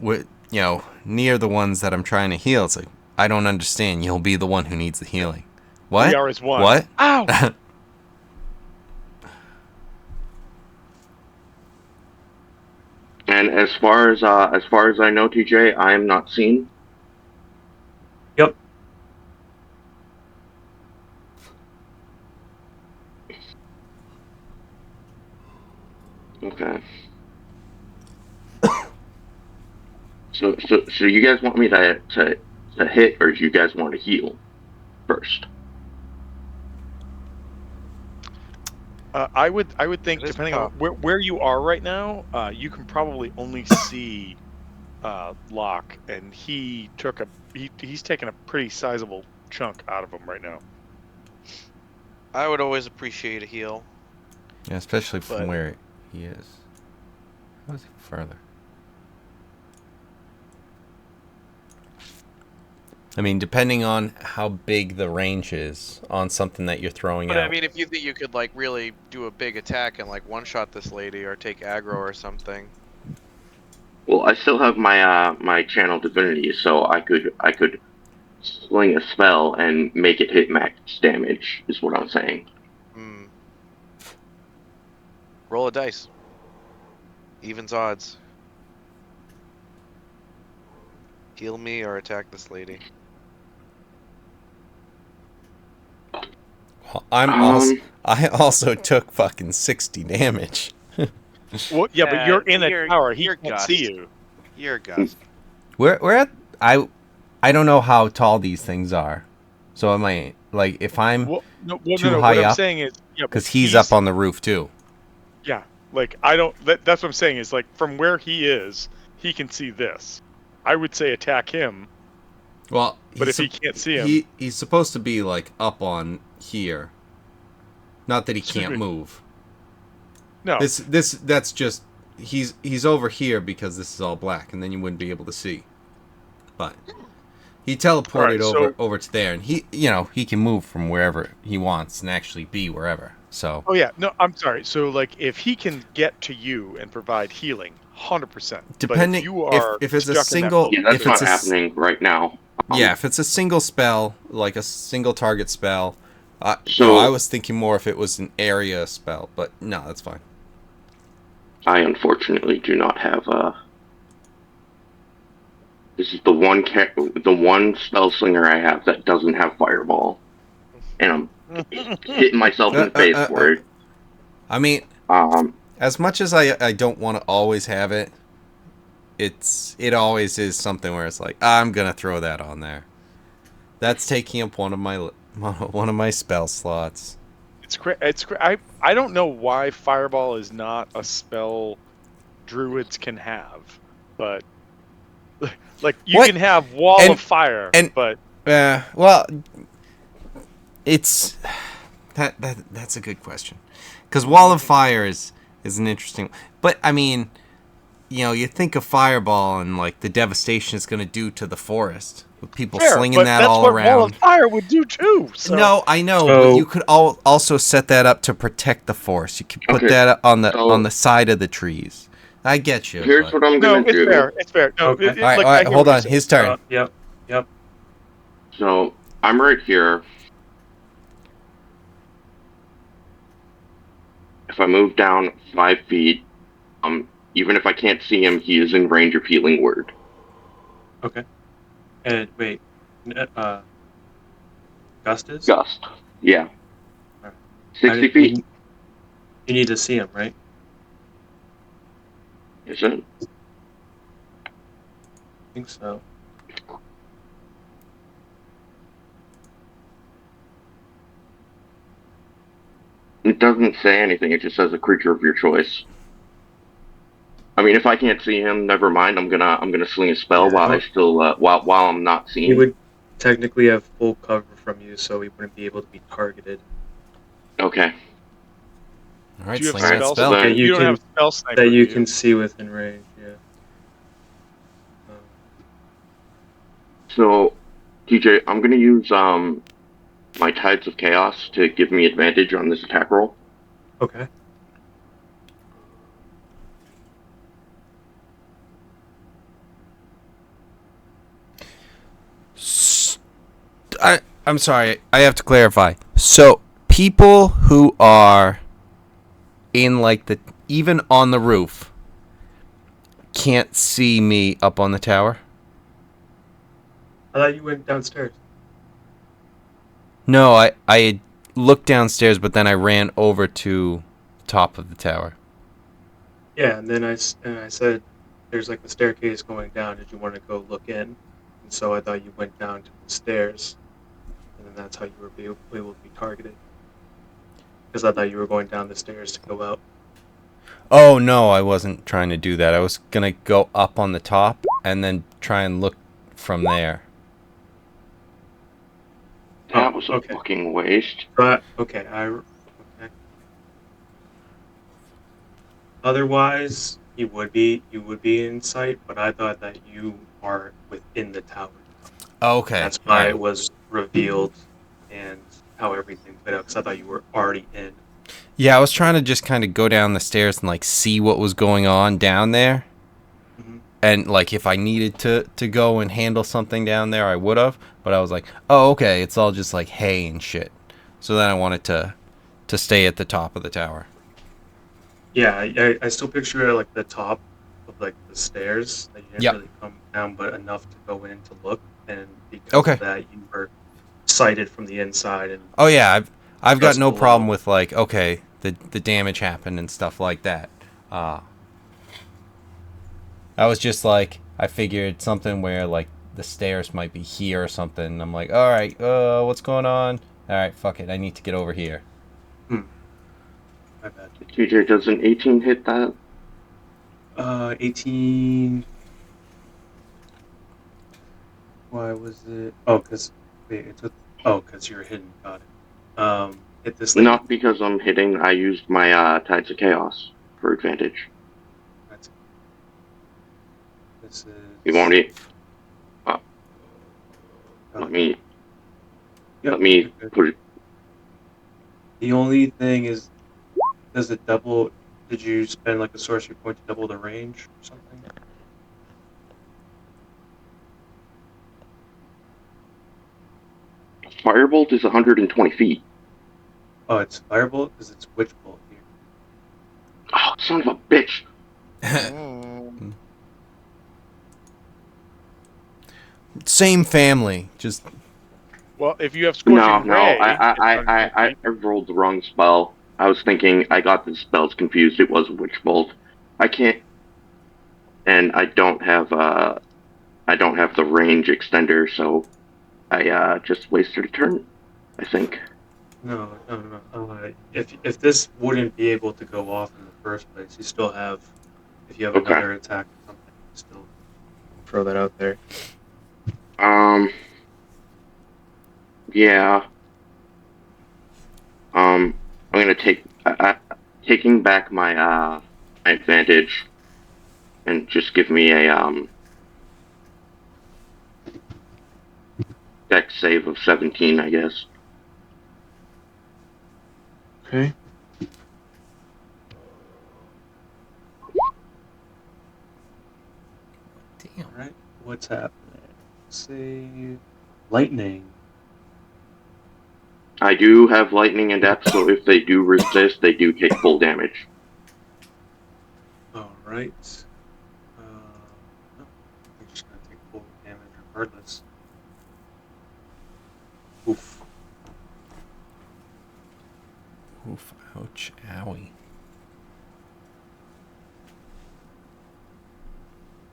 near the ones that I'm trying to heal. It's like I don't understand. You'll be the one who needs the healing. What? We are as one. What? Ow! And as far as I know, TJ, I am not seen. Yep. Okay. So you guys want me to hit, or do you guys want to heal first? I would think, It is depending on tough. where you are right now, you can probably only see Locke, and he's taken a pretty sizable chunk out of him right now. I would always appreciate a heal. Yeah, especially from But- where he is. How is he further? I mean, depending on how big the range is on something that you're throwing But out. I mean, if you think you could like really do a big attack and like one-shot this lady or take aggro or something. Well, I still have my my channel divinity, so I could sling a spell and make it hit max damage. Is what I'm saying. Hmm. Roll a dice. Evens odds. Heal me or attack this lady. I also took fucking 60 damage. Well, yeah, but you're in a you're- tower. He you're can't Gust. see you. You're a gust. We're at I don't know how tall these things are. So am I like if I'm Well, no, Too no. high What I'm up? saying is, yeah, but because he's up on the roof too. Yeah, like I don't. That's what I'm saying is like from where he is, he can see this. I would say attack him, Well, but if he can't see him, he's supposed to be like up on here. Not that he Excuse can't me. move. no. That's just he's over here because this is all black, and then you wouldn't be able to see. But he teleported Alright, so- over to there, and he can move from wherever he wants and actually be wherever. So Oh yeah, no, I'm sorry. So like, if he can get to you and provide healing, 100%. Depending- but if you are if it's a stuck in that single- boat, Yeah, that's If not it's a s- happening right now. yeah, if it's a single spell, like a single target spell, So- I was thinking more if it was an area spell, but no, that's fine. I unfortunately do not have This is the one spell slinger I have that doesn't have fireball, and I'm hitting myself in the face for it. I mean, as much as I don't want to always have it, it always is something where it's like I'm gonna throw that on there. That's taking up one of my spell slots. I don't know why fireball is not a spell druids can have, but like you What? can have wall And- of fire, and- but Well, it's that's a good question, because Wall of Fire is an interesting. But I mean, you think of fireball and like the devastation it's going to do to the forest with people fair, slinging but that that's all what around. wall of fire would do too. So. No, I know, So- but you could also set that up to protect the forest. You could put Okay, that on so- the side of the trees. I get you. Here's but... what I'm No, gonna it's do. fair. It's fair. No, Okay. All right, like, all I right. hear Hold what you're on. saying. His turn. Yep. So I'm right here. If I move down 5 feet, even if I can't see him, he is in range of healing word. Okay. And wait, Gust is? Gust. Yeah. Alright. 60 feet. You need to see him, right? Is it? I think so. It doesn't say anything. It just says a creature of your choice. I mean, if I can't see him, never mind. I'm gonna sling a spell Yeah. while I still while I'm not He seeing. would technically have full cover from you, so he wouldn't be able to be targeted. Okay. All right, Do you have sling that Alright, spell. so then- You don't have spell sniper. That you do can see within range. Yeah. So, TJ, I'm gonna use my Tides of Chaos to give me advantage on this attack roll. Okay. I'm sorry. I have to clarify. So people who are in like the even on the roof can't see me up on the tower. I thought you went downstairs. No, I had looked downstairs, but then I ran over to the top of the tower. Yeah, and then I said, "There's like a staircase going down. Did you want to go look in?" And so I thought you went down to the stairs, and then that's how you were able to be targeted. Because I thought you were going down the stairs to go out. Oh no, I wasn't trying to do that. I was gonna go up on the top and then try and look from there. That was a okay. fucking waste. But okay, okay. Otherwise, you would be in sight, but I thought that you are within the tower. Okay, That's all why right. it was revealed and how everything played out. Because I thought you were already in. Yeah, I was trying to just kind of go down the stairs and like see what was going on down there. Mhm. And like if I needed to go and handle something down there, I would have. But I was like, oh okay, it's all just like hay and shit. So then I wanted to stay at the top of the tower. Yeah, I still picture it like the top of like the stairs that you didn't Yep. really come down, but enough to go in to look. And because Okay. of that, you were sighted from the inside and Oh yeah, I've got just no below. problem with like okay, the damage happened and stuff like that. I was just like I figured something where like the stairs might be here or something. I'm like, all right, what's going on? All right, fuck it, I need to get over here. My bad. TJ, does an 18 hit that? 18. Why was it? Oh, because wait, it's with. Oh, because you're hidden. Got it. Hit this lady. Not because I'm hitting. I used my Tides of Chaos for advantage. That's. This is. You want it? Oh, Let me yep, let me you're good. put it. The only thing is, does it double? Did you spend like a sorcery point to double the range or something? Firebolt is 120 feet. Oh, it's firebolt because it's witch bolt here. Oh, son of a bitch! Mm. Same family, just Well, if you have No, scorching no, ray, I rolled the wrong spell. I was thinking I got the spells confused. It was Witch Bolt. I can't, and I don't have the range extender, so I just wasted a turn. I think. No. If this wouldn't be able to go off in the first place, you still have. If you have Okay. another attack or something, still throw that out there. Um. Yeah. I'm gonna taking back my my advantage, and just give me a dex save of 17, I guess. Okay. Damn. All right. What's happening? Save lightning. I do have lightning and depth, so if they do resist, they do take full damage. All right. No, they're just gonna take full damage regardless. Oof. Oof, ouch, owie.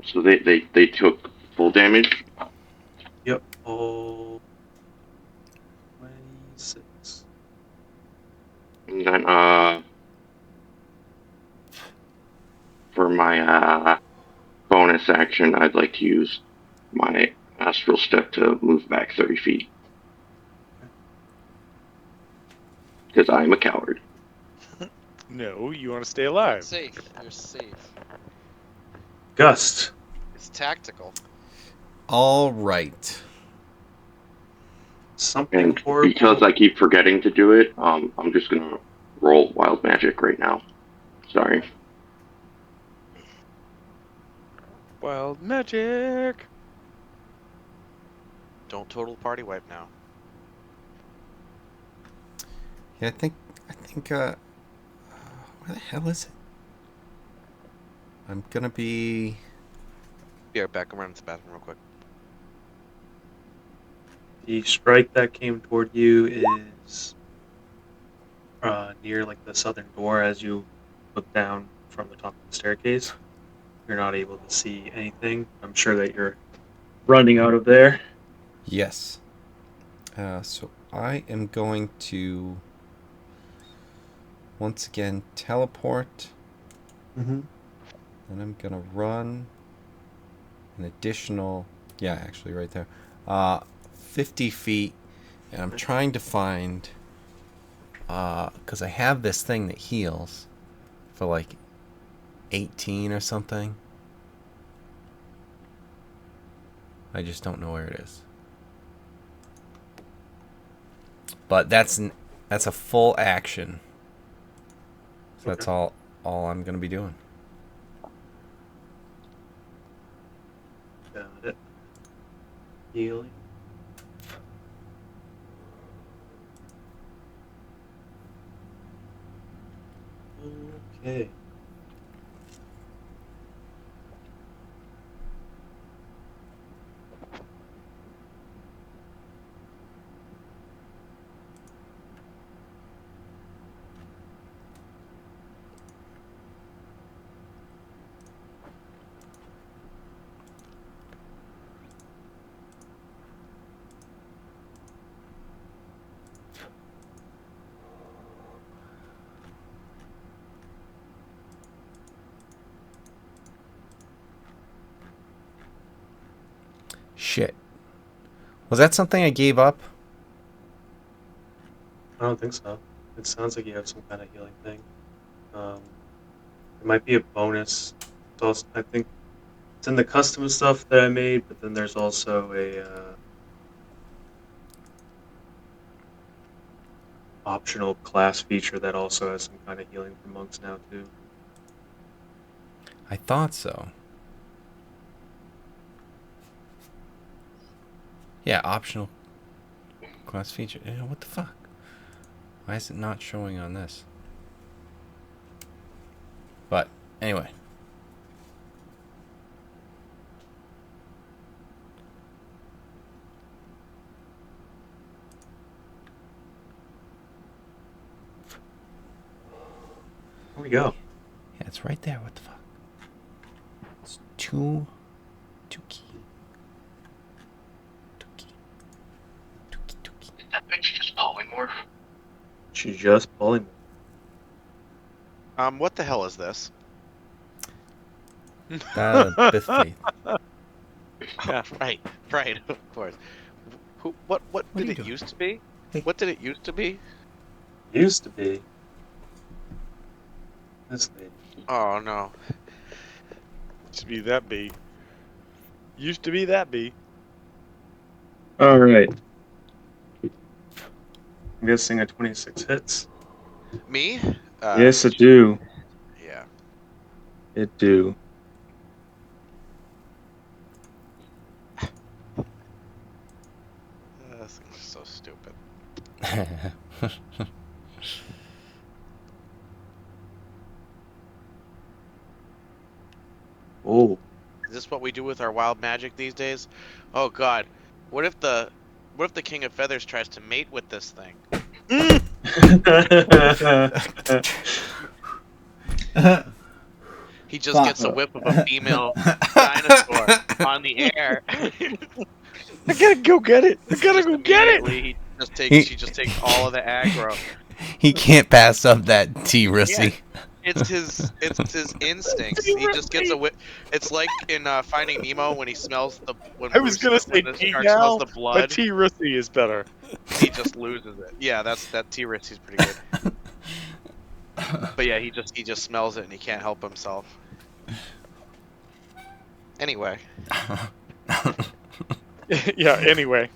So they took full damage. Yep. All 26. And then for my bonus action, I'd like to use my astral step to move back 30 feet. Because I'm a coward. No, you want to stay You're alive. safe. You're safe. Gust. It's tactical. All right. Something And horrible. because I keep forgetting to do it, I'm just gonna roll wild magic right now. Sorry. Wild magic. Don't total party wipe now. Yeah, I think, where the hell is it? I'm gonna be... Be right back. I'm running to the bathroom real quick. The strike that came toward you is near like the southern door as you look down from the top of the staircase. You're not able to see anything. I'm sure that you're running out of there. Yes. So I am going to once again teleport. Mm-hmm. And I'm gonna run an additional, yeah, actually right there, 50 feet, and I'm trying to find, because I have this thing that heals for like 18 or something. I just don't know where it is. But that's a full action. So that's all I'm gonna be doing. Got it. Healing. Okay. Shit. Was that something I gave up? I don't think so. It sounds like you have some kind of healing thing. It might be a bonus. It's also, I think it's in the custom stuff that I made, but then there's also a optional class feature that also has some kind of healing for monks now too. I thought so. Yeah, optional class feature. What the fuck? Why is it not showing on this? But anyway. Here we go. Yeah, it's right there. What the fuck? It's two key. Did that bitch just polymorph? She's just pulling. What the hell is this? Bith Faith. Yeah, right, of course. What What are did you it doing? used to be? Hey. What did it used to be? Used to be. This lady. Oh no. Used to be that bee. Used to be that bee. All right. I'm guessing a 26 hits. Me? Yes, it do. Yeah. It do. so stupid. Oh. Is this what we do with our wild magic these days? Oh God, what if the King of Feathers tries to mate with this thing? He just Fuck. gets a whiff of a female dinosaur on the air. I gotta go get it. I gotta Just go get it. immediately, she just takes all of the aggro. He can't pass up that T. Rissy. It's his instincts. He just gets a whip. It's like in Finding Nemo when he smells the I was gonna say when the T shark smells now, the but blood. T. Rissy is better. He just loses it. Yeah, that T-Rex is pretty good. But yeah, he just smells it and he can't help himself. Anyway, Yeah. Anyway,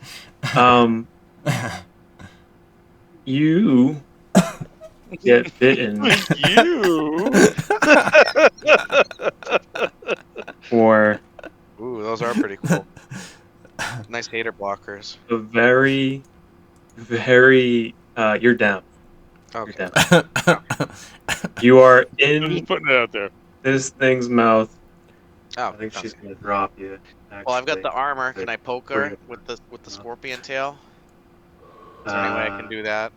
You get bitten you. for ooh, those are pretty cool. Nice hater blockers. a very, very. You're down. Okay. You're down. You are I'm in just putting it out there. this thing's mouth. Oh, I think she's okay. gonna drop you. Well, I've got Actually. the armor. Can I poke her Bring it. with the scorpion tail? Is there any way I can do that?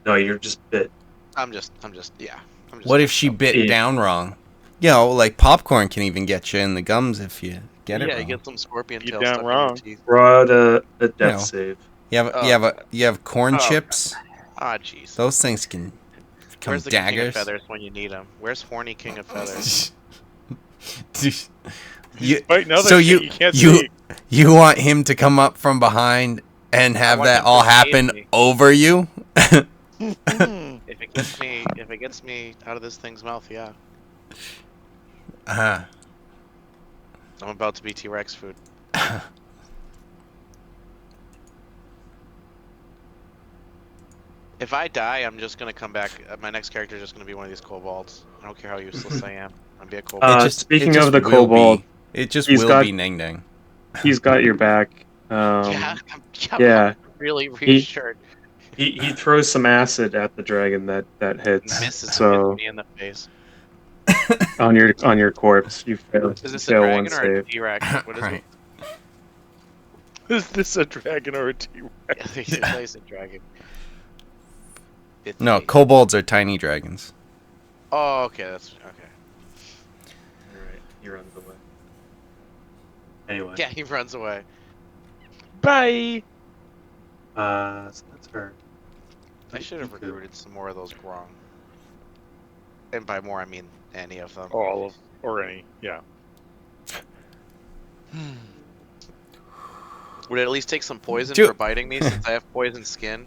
No, you're just bit. I'm just yeah. I'm just What if she bit Yeah. down wrong? You know, like popcorn can even get you in the gums if you get it yeah, wrong. you get some scorpion You're tail down stuck in wrong. your teeth. Roll out a death know. save. You have corn Oh, chips. Ah, jeez. Those things can become Where's the King of daggers. Feathers when you need him? Where's horny King of Feathers? you, Fighting other so shit you can't you see. you want him to come up from behind and have want that him to all save happen me. over you? If it gets me out of this thing's mouth, yeah. Uh-huh. I'm about to be T-Rex food. If I die, I'm just gonna come back. My next character is just gonna be one of these kobolds. I don't care how useless I am. I'm gonna be a kobold. Speaking just of the will kobold, it just he's will got- be Ning Ning. he's got your back. yeah, yeah. I'm really reassured. He throws some acid at the dragon that hits. Misses So me in the face. on your corpse, you fail. Is this a fail one dragon or a save. T-Rex? What is Right. Is this a dragon or a T-Rex? it? It's a dragon. It's No, me. kobolds are tiny dragons. Oh, okay, that's okay. Alright, he runs away. Anyway. Yeah, he runs away. Bye. So that's her. I should have recruited some more of those Grong. And by more, I mean any of them. All of or any. Yeah. Would it at least take some poison Dude. for biting me since I have poison skin?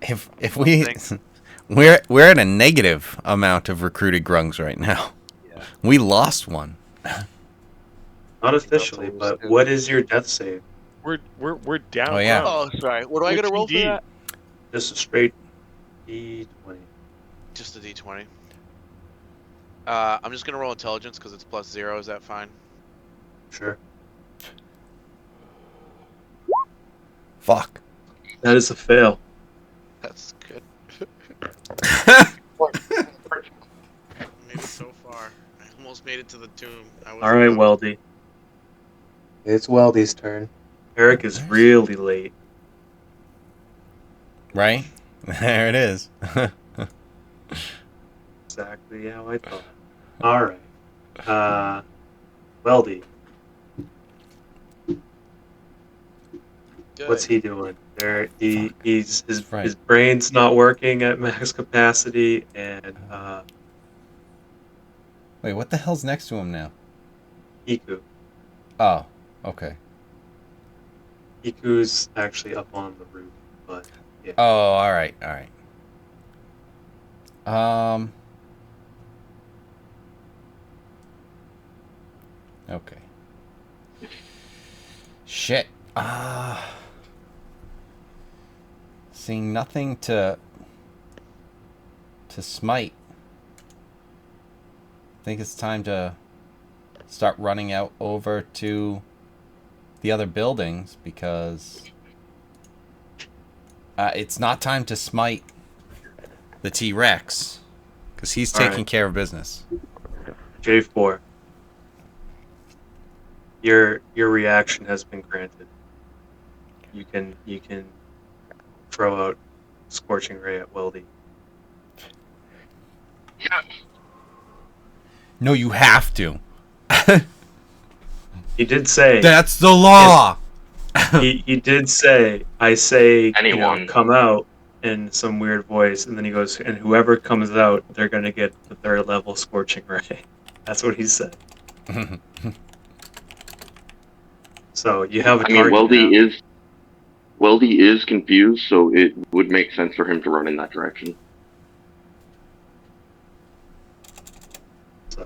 If we Thanks. we're at a negative amount of recruited grungs right now. Yeah. We lost one. Not officially, but what is your death save? We're down. Oh, yeah. Oh, sorry. What do I Which gotta roll for D? that? Just a straight D20. Just a d20. I'm just gonna roll intelligence because it's +0. Is that fine? Sure. Fuck. That is a fail. That's good. Made it so far. I almost made it to the tomb. Alright, Weldy. It's Weldy's turn. Eric is really late. Right? There it is. Exactly how I thought. Alright. Weldy, what's he doing? His Right. brain's not working at max capacity, and Wait, what the hell's next to him now? Iku. Oh, okay. Iku's actually up on the roof, but yeah. Oh, all right. Okay. Shit. Seeing nothing to smite. I think it's time to start running out over to the other buildings because It's not time to smite the T-Rex because he's All taking right. care of business. J4. Your reaction has been granted. You can throw out Scorching Ray at Weldy. No, you have to. He did say That's the law. he did say, I say, Anyone. come out in some weird voice, and then he goes, and whoever comes out, they're gonna get the 3rd level Scorching Ray. That's what he said. So you have a I mean, target now. Weldy is confused, so it would make sense for him to run in that direction. So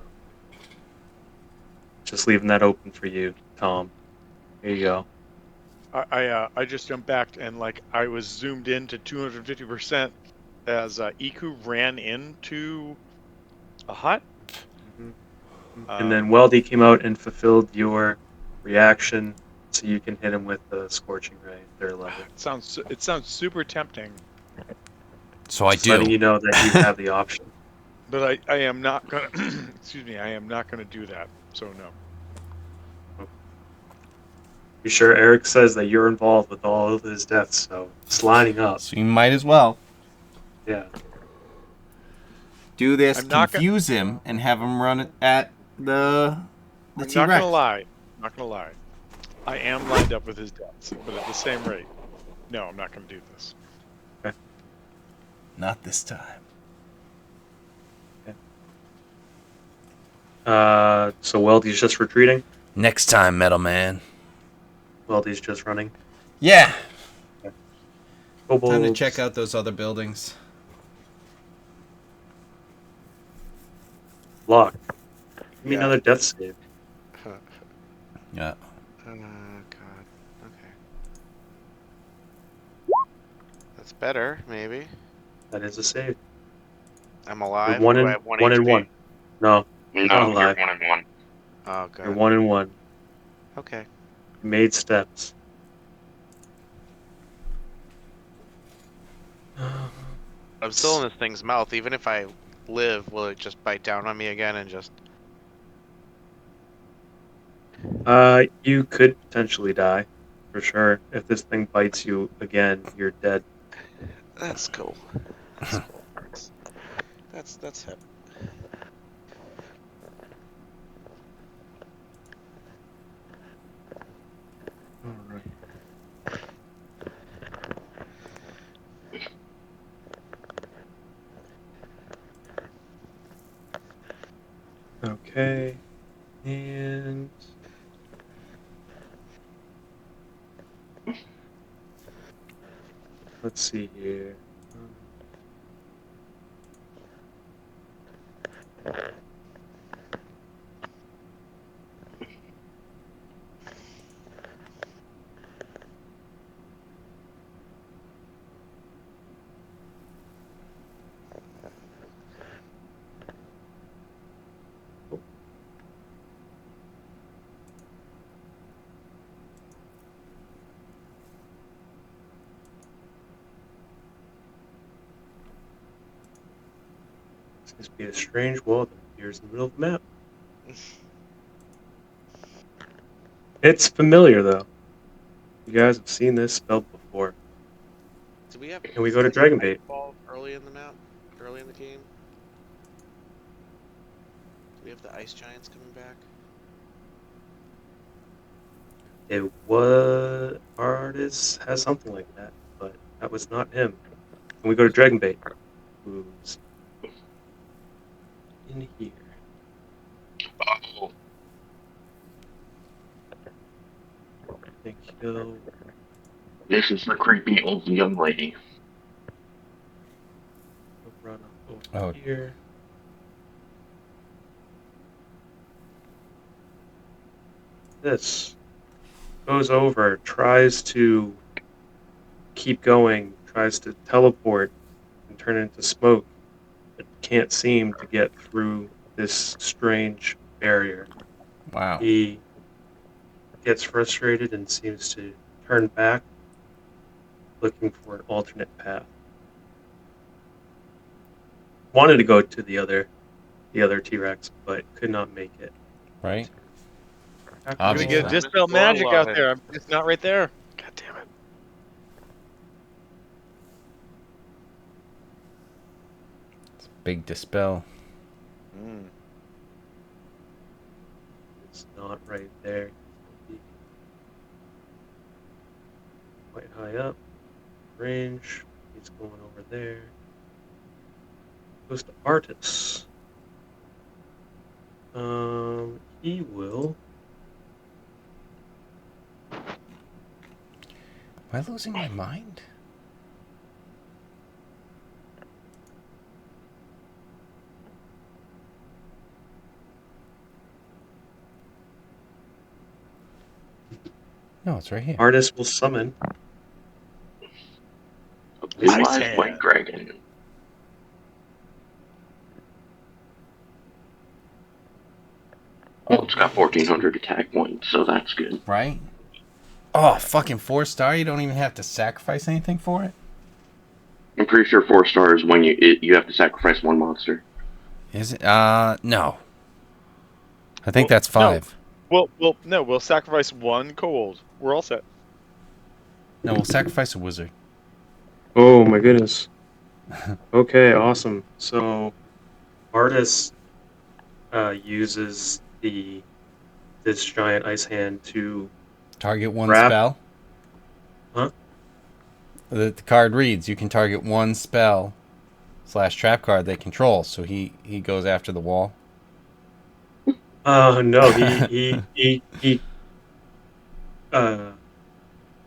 just leaving that open for you, Tom. Here you go. I just jumped back and I was zoomed in to 250% as Iku ran into a hut. And then Weldy came out and fulfilled your reaction, so you can hit him with the Scorching Ray, 3rd level. It sounds super tempting. So I Just letting you do. know that you have the option. But I am not gonna excuse me, I am not gonna do that. So no. You sure Eric says that you're involved with all of his deaths, so it's lining up. So you might as well Yeah. do this, I'm not confuse him, and have him run it at the I'm T-Rex. not gonna lie. I'm not gonna lie. I am lined up with his deaths, but at the same rate. No, I'm not gonna do this. Not this time. So Weldy's just retreating? Next time, Metal Man. Weldy's just running? Yeah. Kobolds. Time to check out those other buildings. Lock. Give me Yeah. another death save. Yeah. God. Okay. That's better, maybe. That is a save. I'm You're alive. one Do in I have 1 one and HP? one. No, No, you're not alive. you're 1-1. Oh god. You're 1 and 1. Okay. You made steps. I'm still in this thing's mouth. Even if I live, will it just bite down on me again and just... You could potentially die, for sure. If this thing bites you again, you're dead. That's cool. That's cool. That's it. Alright. Okay. And let's see here. Seems to be a strange wall that appears in the middle of the map. It's familiar, though. You guys have seen this spelled before. Do we have... Can we go to Dragon Bait? Ball early in the map? Early in the game? Do we have the ice giants coming back? It was artist has something like that, but that was not him. Can we go to Dragon Bait? Who's in here? Oh, I think he'll this is the creepy old young lady. run up over here. This goes over, tries to keep going, tries to teleport and turn into smoke, but can't seem to get through this strange barrier. Wow. He gets frustrated and seems to turn back, looking for an alternate path. Wanted to go to the other T-Rex, but could not make it. Right? I'm gonna Obviously. get Dispel Magic out there. I'm just not right there. God damn it. Big dispel. It's not right there. Quite high up. Range. He's going over there. Goes to Artis. He will. Am I losing my mind? No, it's right here. Artis will summon. A blue-eyed white dragon. Well, it's got 1,400 attack points, so that's good. Right? Oh, fucking 4-star? You don't even have to sacrifice anything for it? I'm pretty sure 4 stars when you have to sacrifice one monster. Is it? No. I think that's 5. No, we'll sacrifice one cold. We're all set. No, we'll sacrifice a wizard. Oh my goodness. Okay, awesome. So, Artis uses this giant ice hand to Target one Wrap. spell. Huh? The card reads, you can target one spell / trap card they control. So he goes after the wall. No, he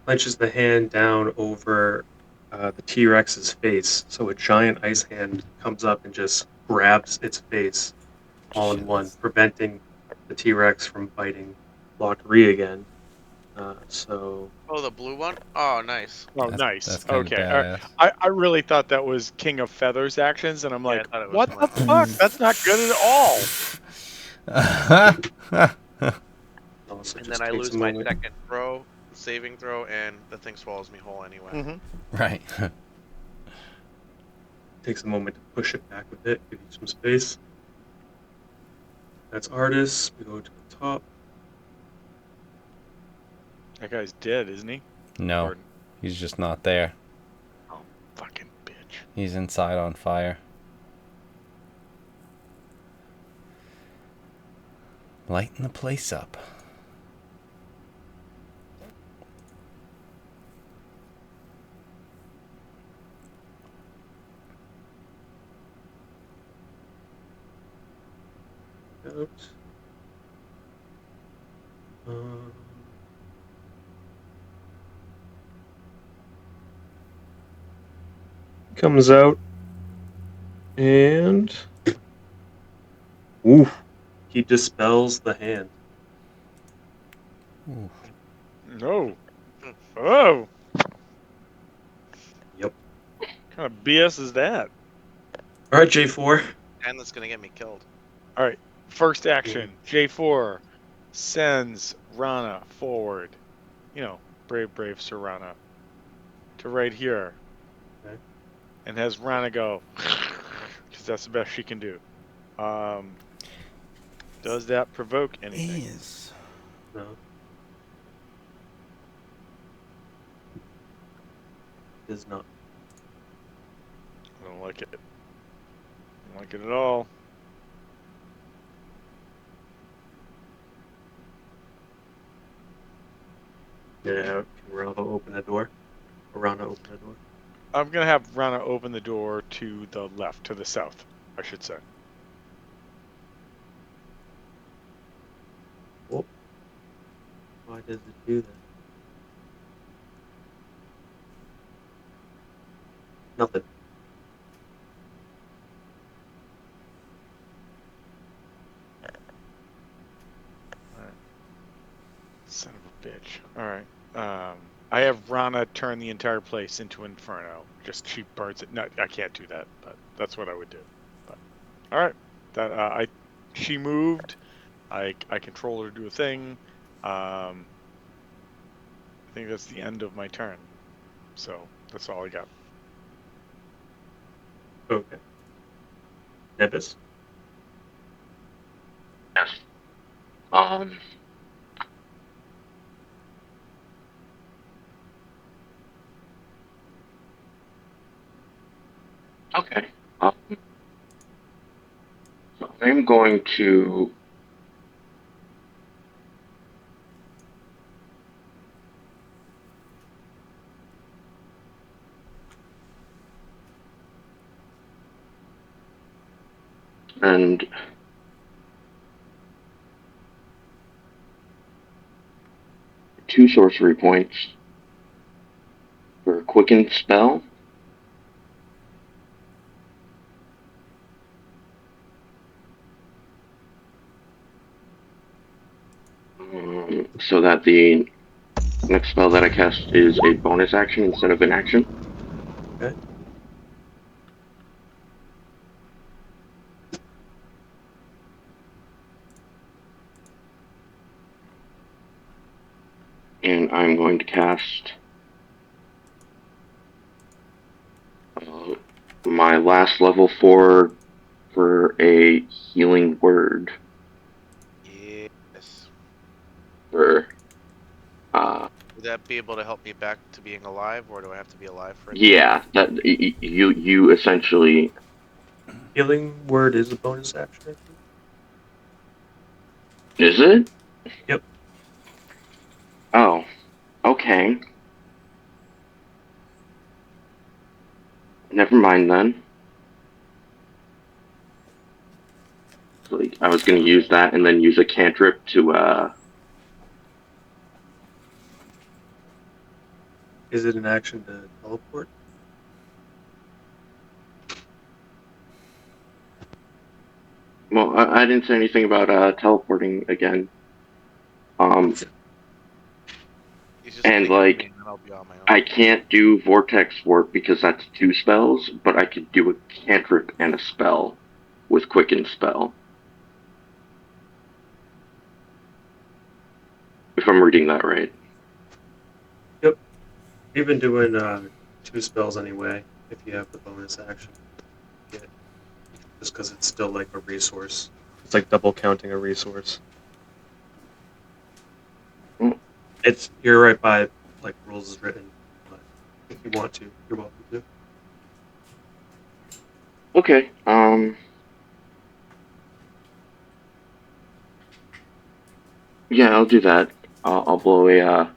clenches the hand down over the T-Rex's face, so a giant ice hand comes up and just grabs its face all in one, preventing the T-Rex from biting Lockery again. So Oh, the blue one? Oh, nice. Oh, That's- nice. that's kinda Okay. All right. badass. I really thought that was King of Feathers actions, and I'm Yeah, I like, thought it was what the fun. fuck? That's not good at all. also And just then I takes lose a my moment. second throw, saving throw, and the thing swallows me whole anyway. Mm-hmm. Right. Takes a moment to push it back with it, give you some space. That's Artis. We go to the top. That guy's dead, isn't he? No, Or- he's just not there. Oh, fucking bitch. He's inside on fire. Lighting the place up. Out. Um, comes out and oof, he dispels the hand. Ooh. No. Oh. Yep. What kind of BS is that? All right, J4. And that's gonna get me killed. All right. First action. J4 sends Rana forward. You know, brave Sir Rana. To right here. Okay. And has Rana go. Because that's the best she can do. Does that provoke anything? Is. No. Does not. I don't like it. I don't like it at all. Yeah, can Rana open the door? Or Rana open the door? I'm going to have Rana open the door to the left, to the south, I should say. Why does it do that? Nothing. Son of a bitch. Alright. I have Rana turn the entire place into Inferno. Just she burns it. No, I can't do that, but that's what I would do. But alright. That she moved. I control her to do a thing. I think that's the end of my turn. So That's all I got. Okay. Nebus? Yes. Um. Okay. So I'm going to. And 2 sorcery points for quicken spell. So that the next spell that I cast is a bonus action instead of an action. Okay. And I'm going to cast my last level 4 for a healing word Yes. for Would that be able to help me back to being alive, or do I have to be alive for it to yeah, that you essentially. Healing word is a bonus action, I think. Is it? Yep. Oh, okay. Never mind then. Like, I was going to use that and then use a cantrip to Is it an action to teleport? well, I didn't say anything about teleporting again. He's just And pinging me, like and then I'll be on my own. I can't do vortex warp because that's 2 spells, but I could do a cantrip and a spell with quicken spell. If I'm reading that right. Yep. You've been doing 2 spells anyway, if you have the bonus action. Yeah. Just because it's still like a resource. It's like double counting a resource. Mm. It's you're right by like rules is written, but if you want to, you're welcome to. Okay. Yeah, I'll do that. I'll blow a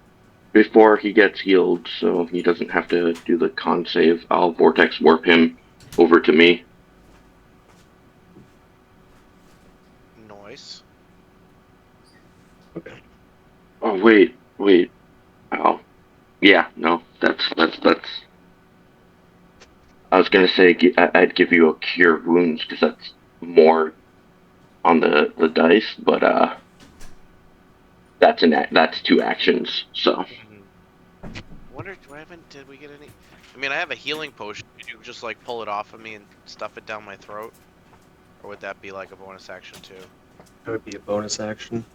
before he gets healed, so he doesn't have to do the con save. I'll vortex warp him over to me. Noise. Okay. Oh wait. Oh, yeah. No, that's. I was gonna say I'd give you a cure wounds because that's more on the dice, but that's 2 actions. So Wonder, did we get any? I mean, I have a healing potion. Could you just like pull it off of me and stuff it down my throat, or would that be like a bonus action too? That would be a bonus action.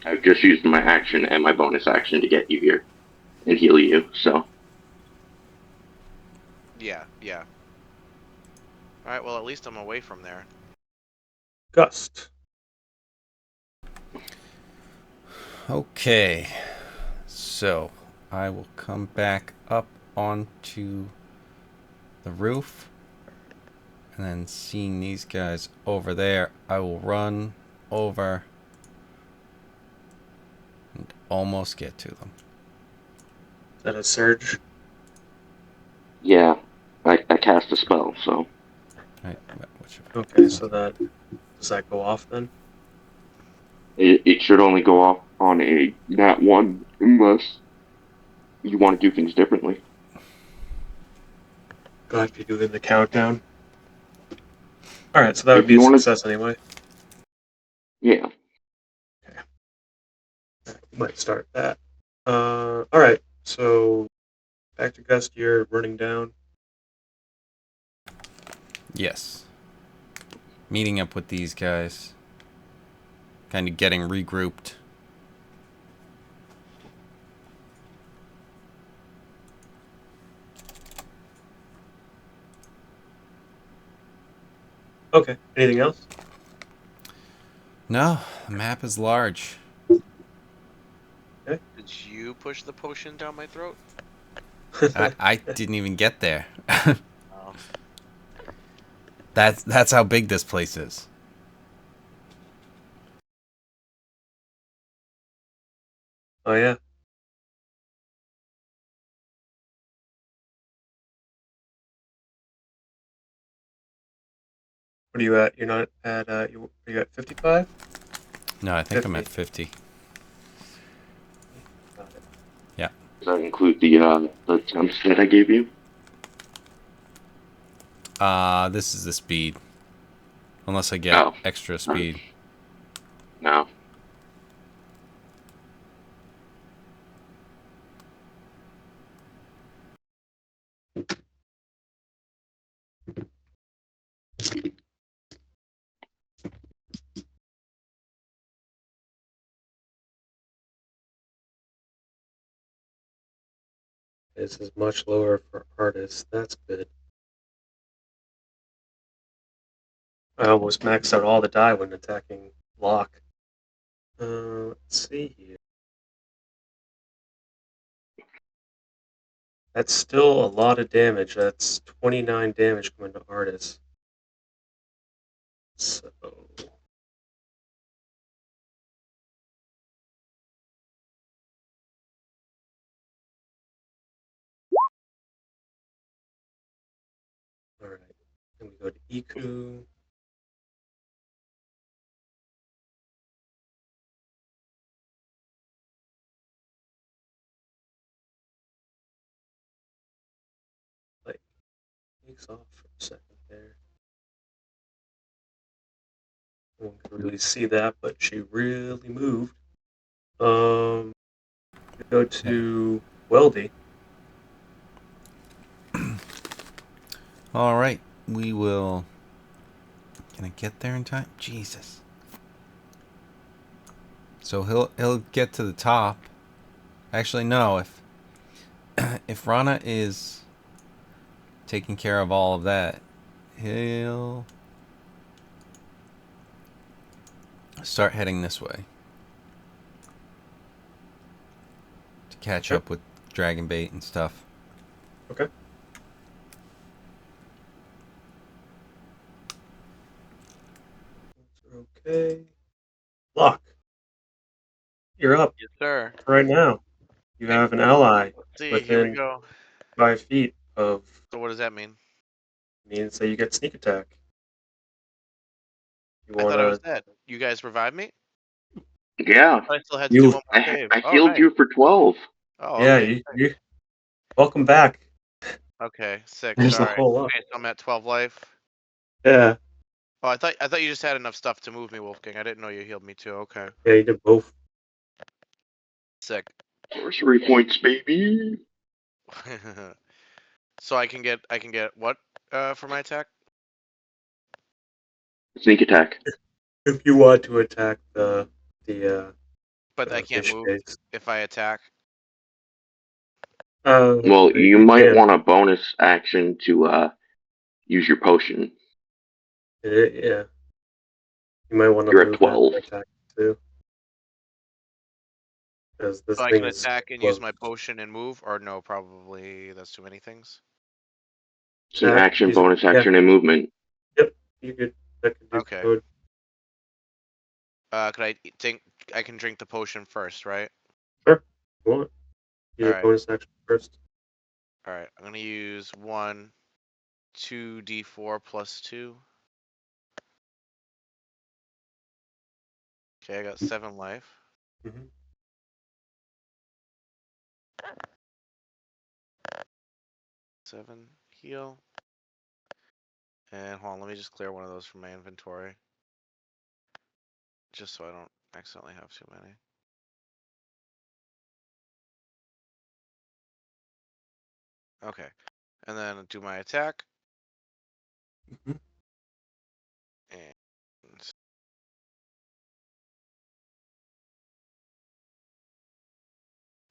I've just used my action and my bonus action to get you here and heal you. So Yeah, yeah. All right. Well, at least I'm away from there. Gust. Okay. So, I will come back up onto the roof. And then seeing these guys over there, I will run over and almost get to them. Is that a surge? yeah, I cast a spell. So Right, Okay, so that does that go off then? it should only go off on a nat 1 unless you want to do things differently. Go ahead if you're doing the countdown. Alright, so that would If be you a want to, success anyway. yeah. Might start that. Alright, so back to Gust, you're running down. Yes. Meeting up with these guys. Kind of getting regrouped. Okay. Anything else? No, the map is large. Did you push the potion down my throat? I didn't even get there. Oh. That's how big this place is. Oh yeah. What are you at? You're not at. Are you at 55? No, I think I'm at 50. 50. Got it. Yeah. Does that include the temps that I gave you? This is the speed. Unless I get Oh. extra speed. No. This is much lower for artists. That's good. I almost maxed out all the die when attacking Locke. Let's see here. That's still a lot of damage. That's 29 damage coming to artists. So. Alright. Then we go to Iku. Like, takes off for a second there. No one can really see that, but she really moved. Go to Weldy. All right, we will. Can I get there in time? Jesus. So he'll get to the top. Actually, no. If Rana is taking care of all of that, he'll start heading this way to catch Okay. up with Dragon Bait and stuff. Okay. Okay. Locke, you're up Yes, sir. right now. You have an ally Let's see. Here we within go. 5 feet of. So what does that mean? Means that you get sneak attack. You I thought I was wanna. dead. You guys revived me? Yeah. I still had to do You. one more save. I Oh, healed nice. you for 12. Oh, Yeah. okay. You. Welcome back. Okay, sick. There's a Sorry. whole lot. Okay, so I'm at 12 life. Yeah. Oh, I thought you just had enough stuff to move me, Wolfgang. I didn't know you healed me too. Okay. Yeah. You did both. Sick. Sorcery points, baby. So I can get what for my attack? Sneak attack. If you want to attack the But I can't fish move case. if I attack. Well, you You might can. want a bonus action to use your potion. Yeah. You might want to You're at move 12. after attack too, because this So I thing can is attack and use close. my potion and move, or no? Probably that's too many things. It's an Attack. action, Use it. bonus Yeah. action, and movement. Yep. You could. That could do Okay. code. Could I think I can drink the potion first, right? Sure. If you want. Use All your right. bonus action first. All right. I'm gonna use 2d4 plus 2. Okay, I got 7 life. Mm-hmm. 7 heal. And hold on, let me just clear one of those from my inventory. Just so I don't accidentally have too many. Okay. And then do my attack. Mm-hmm. And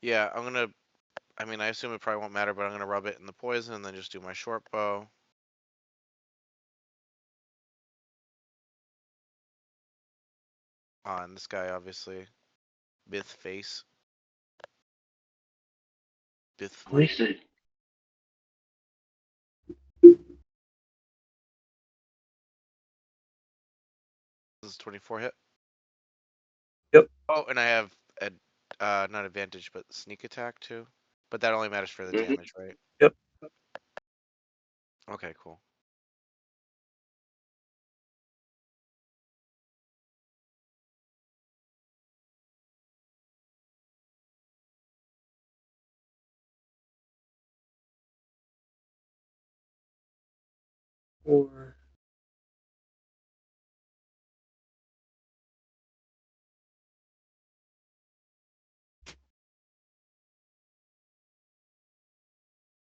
yeah, I mean, I assume it probably won't matter, but I'm gonna rub it in the poison and then just do my short bow. on this guy, obviously. Bith face. Bith. Wasted. This is 24 hit. Yep. Oh, and I have not advantage, but sneak attack too. But that only matters for the Mhm. damage, right? Yep. Okay, cool. Or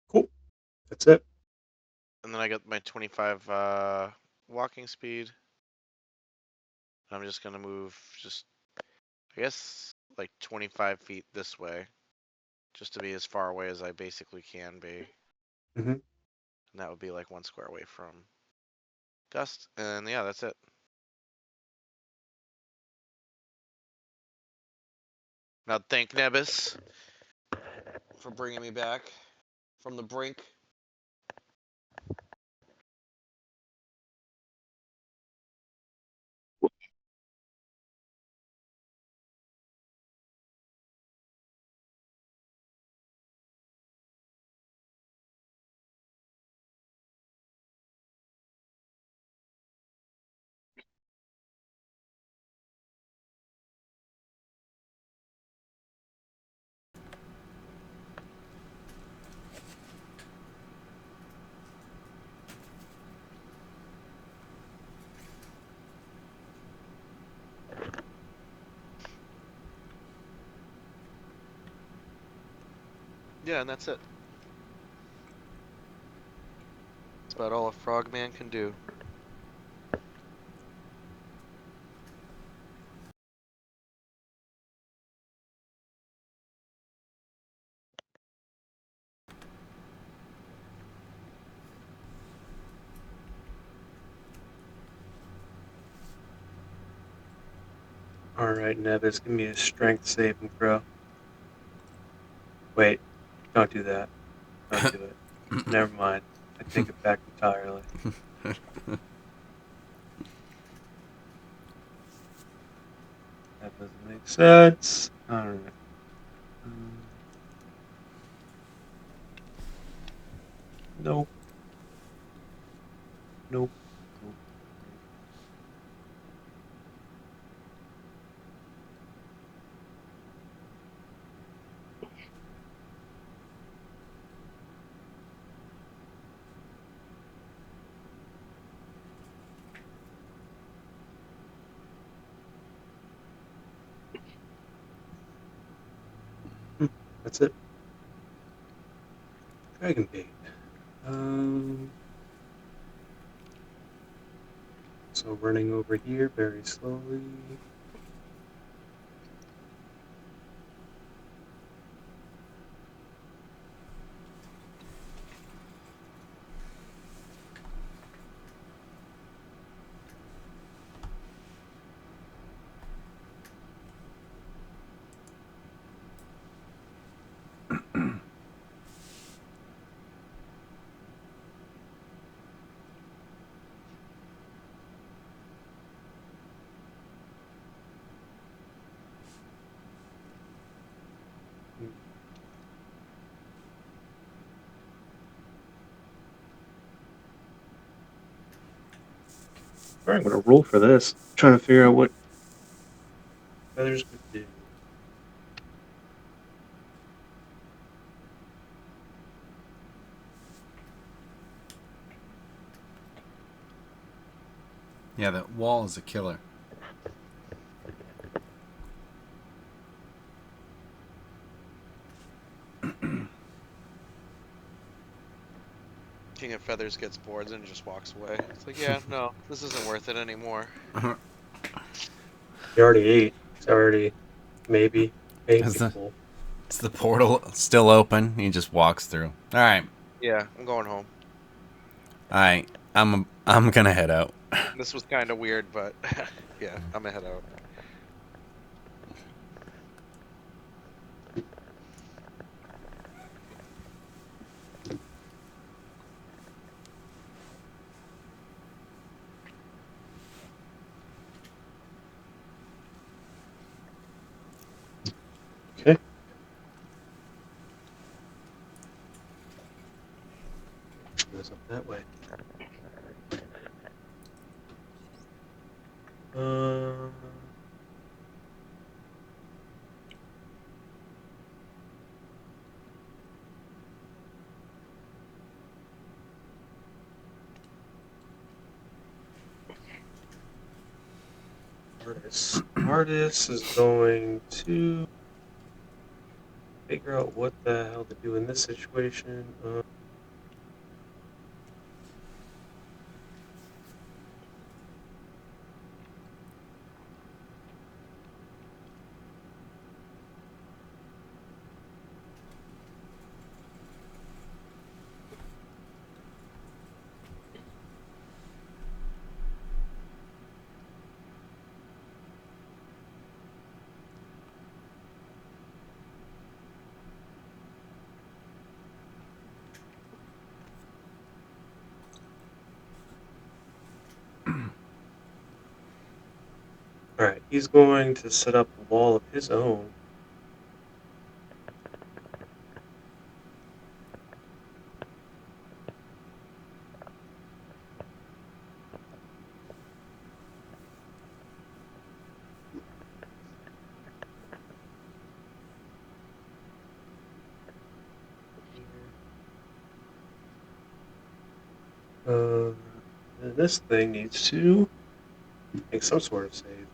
cool. That's it. And then I got my 25 walking speed. I'm just gonna move I guess like 25 feet this way, just to be as far away as I basically can be. Mm-hmm. And that would be like 1 square away from Gust. And yeah, that's it. Now thank Nebus for bringing me back from the brink. Yeah, and that's it. That's about all a frogman can do. All right, Nevis, give me a strength saving throw. Wait, don't do that. Don't do it. Never mind. I take it back entirely. That doesn't make sense. All right. Nope. Nope. Nope. That's it. Dragon bait. So running over here very slowly. All right, I'm gonna roll for this. Trying to figure out what feathers could do. Yeah, that wall is a killer. King of Feathers gets bored and just walks away. It's like, yeah, no, this isn't worth it anymore. He already ate. He's already maybe ate Is the people. is the portal still open? He just walks through. All right, Yeah, I'm going home. all right. I'm gonna head out. This was kind of weird, but yeah, I'm gonna head out. Artist. Artist is going to figure out what the hell to do in this situation. Alright, he's going to set up a wall of his own. And this thing needs to make some sort of save.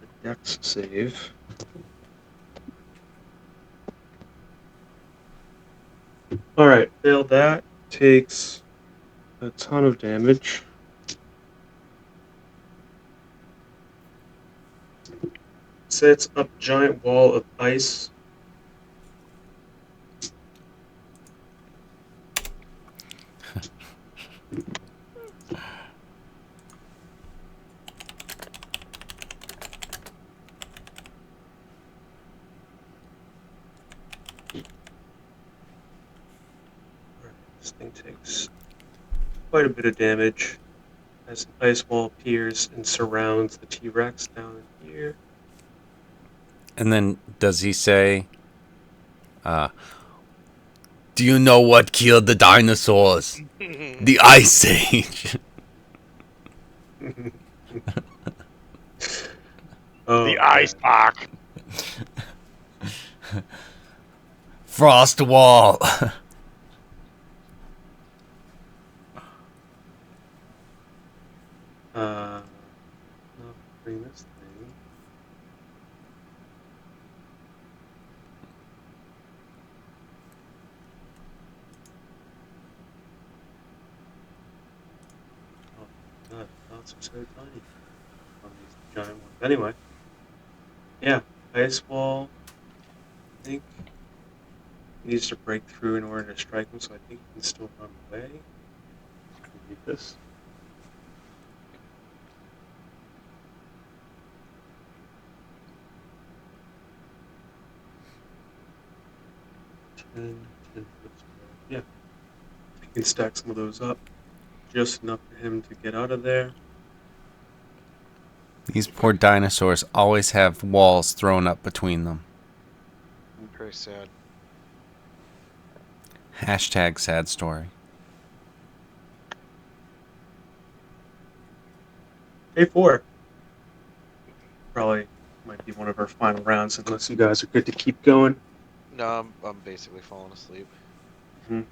A dex save. Alright, failed that. Takes a ton of damage. Sets up a giant wall of ice. This thing takes quite a bit of damage as an ice wall appears and surrounds the T-Rex down in here. And then does he say, do you know what killed the dinosaurs? The Ice Age. The ice pack. Frost wall. I'll bring this thing. Oh, God, dots are so tiny on these giant ones. Anyway, yeah, ice wall. I think he needs to break through in order to strike him, so I think he can still run away. Read this. Ten foot square. Yeah, he can stack some of those up, just enough for him to get out of there. These poor dinosaurs always have walls thrown up between them. Very sad. Hashtag sad story. Day 4. Probably might be one of our final rounds unless you guys are good to keep going. No, I'm basically falling asleep. All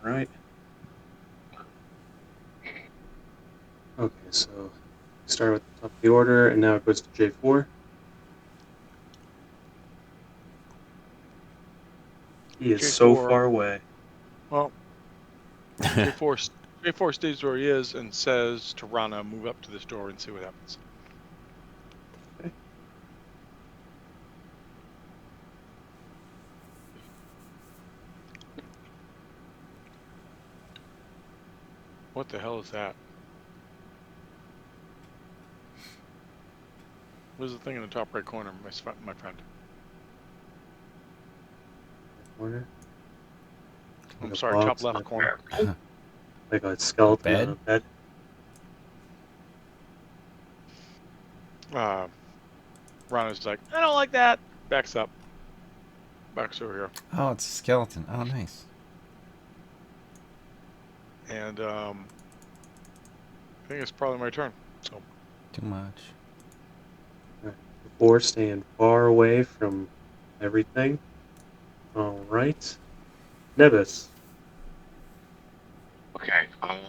right. Okay, so start with the top of the order, and now it goes to J4. He is so J4. far away. Well, J4 stays where he is and says to Rana, move up to this door and see what happens. Okay. What the hell is that? What is the thing in the top right corner, my friend? Corner. I'm Like a sorry, box top left with- corner. Like a skeleton Bed? on a bed. Rana's like, I don't like that. Backs up. Backs over here. Oh, it's a skeleton. Oh, nice. And I think it's probably my turn. So Too much. Before staying far away from everything. All right. Nebus. Um,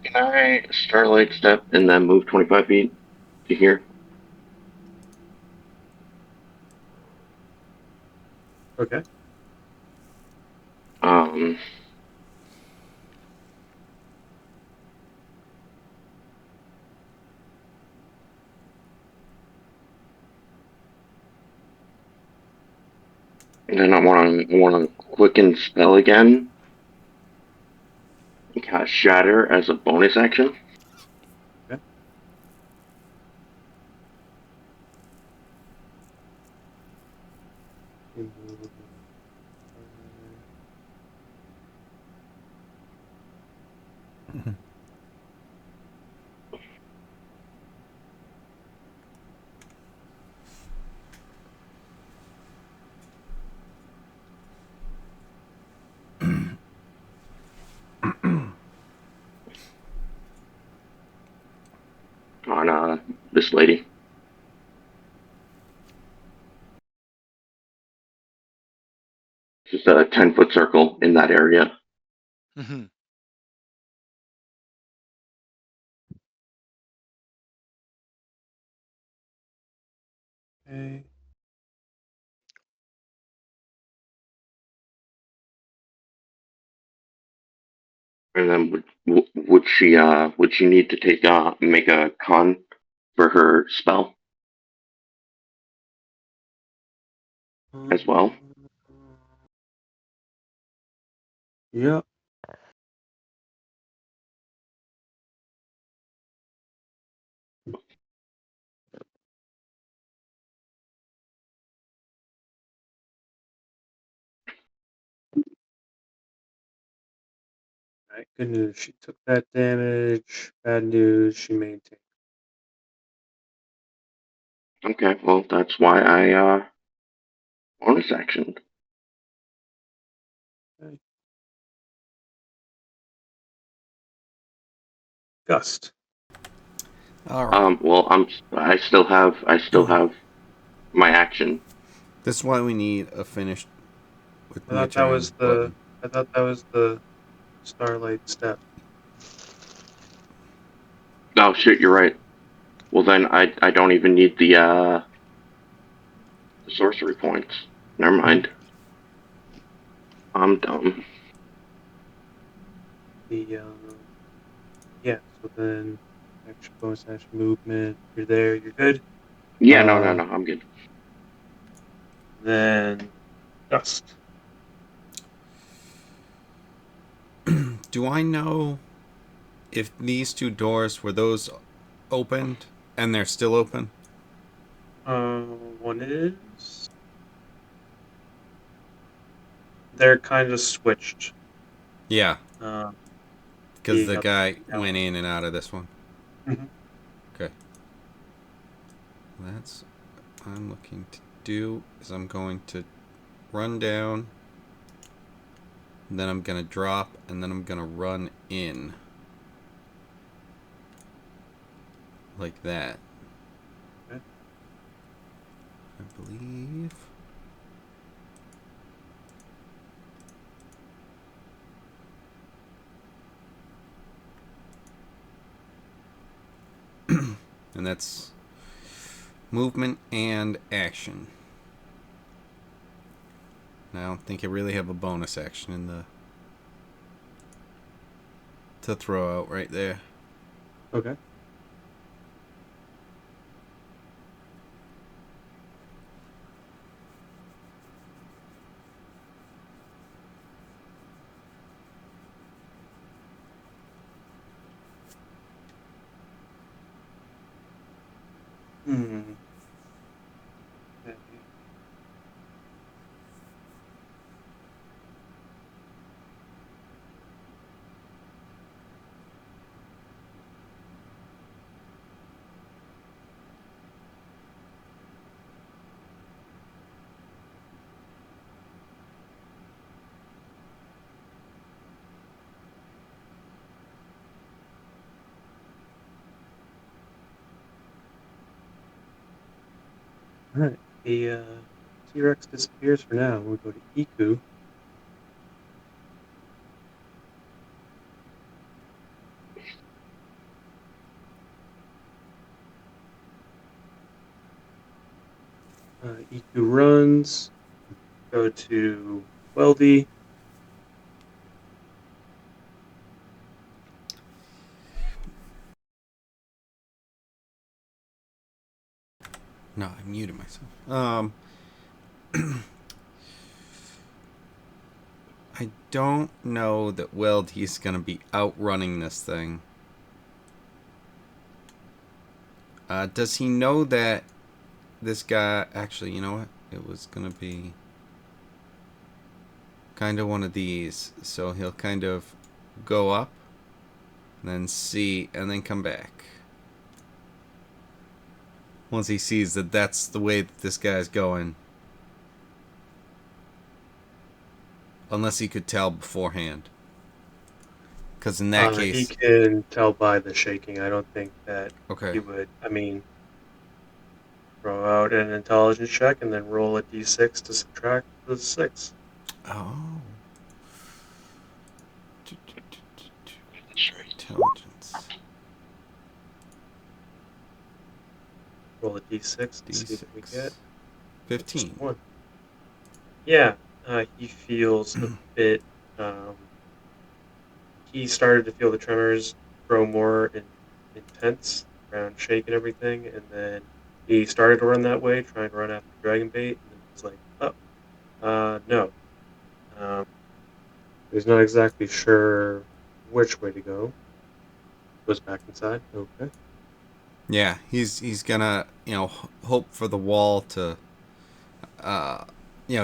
can I Starlight Step and then move 25 feet to here? Okay. Um, and then I want to quicken spell again and cast Shatter as a bonus action. Okay. You move, On this lady. Just a 10-foot circle in that area. Mm-hmm. okay. And then would she need to take make a con for her spell as well? Yep. Alright, good news. She took that damage. Bad news. She maintained. Okay, well that's why I bonus action. Okay. Gust. All right. Well I still have my action. This is why we need a finish with I my thought that turn was the. button. I thought that was the Starlight Step. Oh shit, you're right. Well then I don't even need the sorcery points. Never mind. I'm dumb. The yeah. So then, action, bonus action, movement. You're there. You're good. Yeah, no, Uh, I'm good. then Gust. Do I know if these two doors were those opened and they're still open? One is they're kind of switched. Yeah, Uh, because being the up guy down. went in and out of this one. Mhm. Okay. That's what I'm looking to do is I'm going to run down, and then I'm going to drop, and then I'm going to run in. Like that. Okay. I believe. And that's movement and action. I don't think I really have a bonus action in the to throw out right there. Okay. Hmm. Okay. All right. The T-Rex disappears for now. We go to Iku. Iku runs. Go to Weldy. No, I muted myself. I don't know that Weldy's gonna be outrunning this thing. Does he know that this guy... Actually, you know what? It was gonna be kind of one of these. So he'll kind of go up, then see, and then come back. Once he sees that that's the way that this guy's going. Unless he could tell beforehand. Because in that He case... can tell by the shaking. I don't think that Okay. he would. I mean, throw out an intelligence check and then roll a d6 to subtract the 6. Oh. Intelligence. Roll a d6 and see what we get. D6. 15. 1. Yeah, he feels a bit. Um, he started to feel the tremors grow more intense around shake and everything, and then he started to run that way, trying to run after dragon bait, and then he's like, "Oh, no." Um, he's not exactly sure which way to go. Goes back inside. Okay. Yeah, he's gonna, hope for the wall to,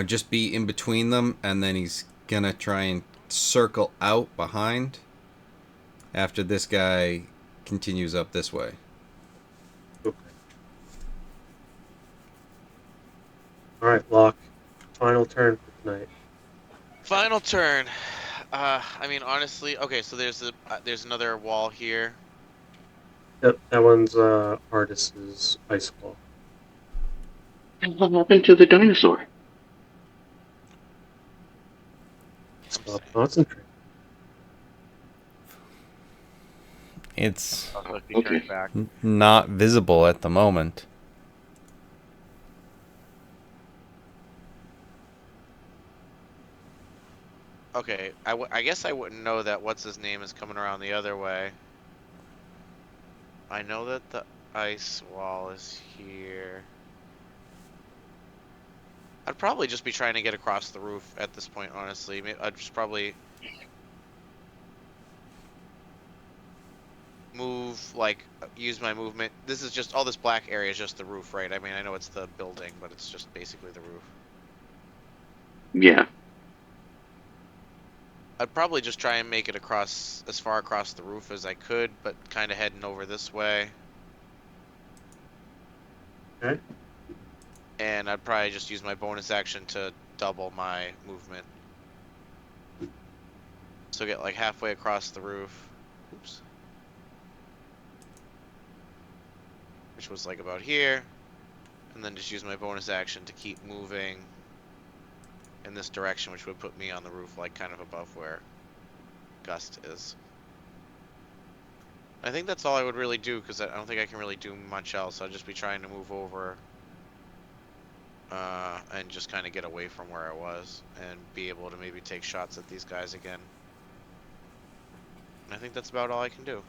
just be in between them, and then he's gonna try and circle out behind after this guy continues up this way. Okay. All right, Locke. Final turn for tonight. Final turn. I mean, honestly, okay. So there's another wall here. Yep, that one's Artis's ice wall. What happened to the dinosaur? Stop concentrating. It's So if he Okay. turns back. not visible at the moment. Okay, I guess I wouldn't know that what's his name is coming around the other way. I know that the ice wall is here. I'd probably just be trying to get across the roof at this point, honestly. I'd just probably move, like, use my movement. This is just, all this black area is just the roof, right? I mean, I know it's the building, but it's just basically the roof. Yeah. I'd probably just try and make it across, as far across the roof as I could, but kind of heading over this way. Okay. And I'd probably just use my bonus action to double my movement. So get like halfway across the roof. Oops. Which was like about here. And then just use my bonus action to keep moving in this direction, which would put me on the roof, like kind of above where Gust is. I think that's all I would really do, because I don't think I can really do much else. I'll just be trying to move over and just kind of get away from where I was and be able to maybe take shots at these guys again. I think that's about all I can do.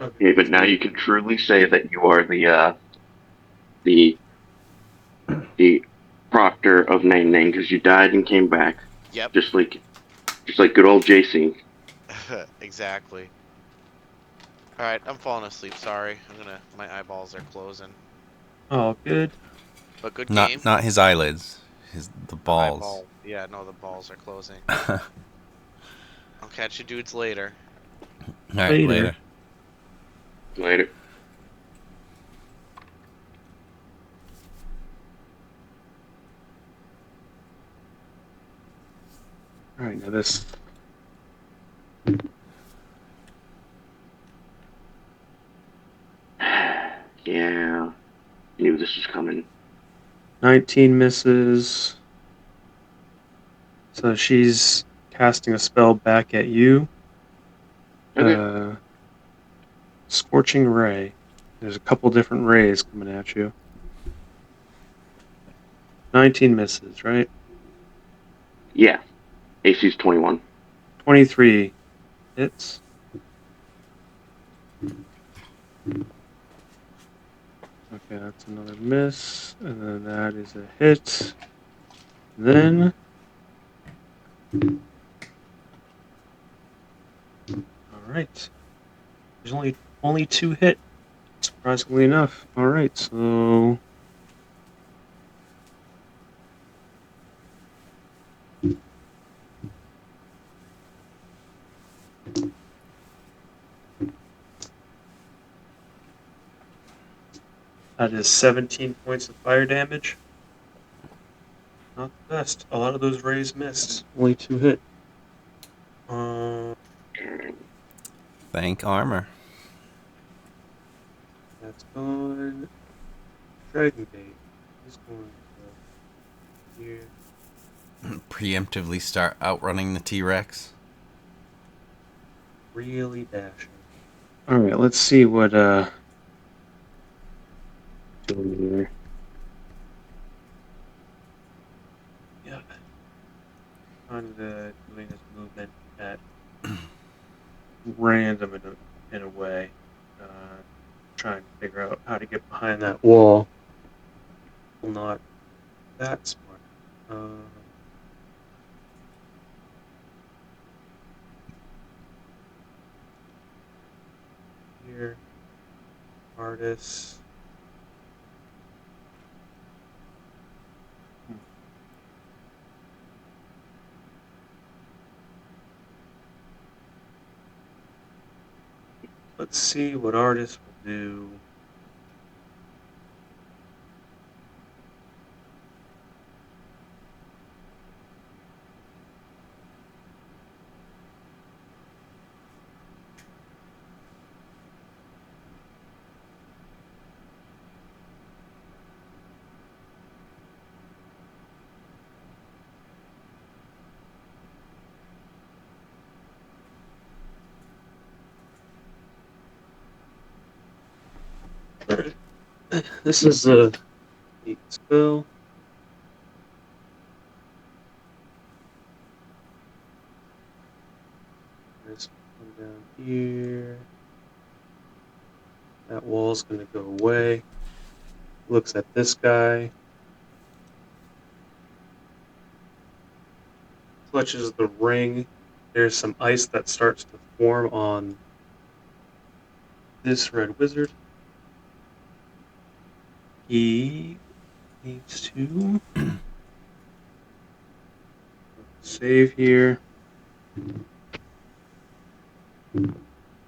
Okay, but now you can truly say that you are the proctor of Nang Nang because you died and came back, Yep. just like good old JC. Exactly. Alright, I'm falling asleep, sorry. My eyeballs are closing. Oh, good. But good game. Not his eyelids, the balls. Eyeball. Yeah, no, the balls are closing. I'll catch you dudes later. All right, later. Later. All right, now this knew this was coming. 19 misses. So she's casting a spell back at you. Okay. Scorching Ray. There's a couple different rays coming at you. 19 misses, right? Yeah. AC's 21. 23 hits. Okay, that's another miss. And then that is a hit. Then. Alright. There's only 2 hit. Surprisingly enough. Alright, so. That is 17 points of fire damage. Not the best. A lot of those rays missed. Only 2 hit. Thank armor. That's gone. Dragon Bait. He's going to go here. Preemptively start outrunning the T-Rex. Really dashing. Alright, let's see what doing here. Yeah. Kind of doing his movement at random in a way. Trying to figure out how to get behind that wall. Not that smart. Here. Artists. Let's see what artists will do. This is a neat spell. This one down here. That wall's going to go away. Looks at this guy. Clutches the ring. There's some ice that starts to form on this red wizard. He needs to save here.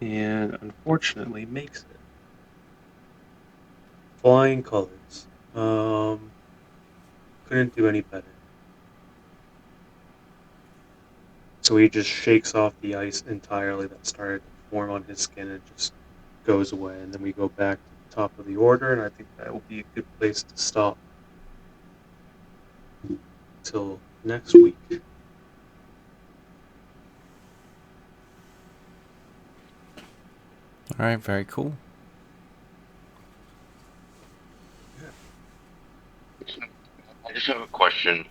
And unfortunately makes it. Flying colors. Couldn't do any better. So he just shakes off the ice entirely that started to form on his skin and just goes away. And then we go back to the top of the order, and I think that will be a good place to stop till next week. All right, very cool. I just have a question.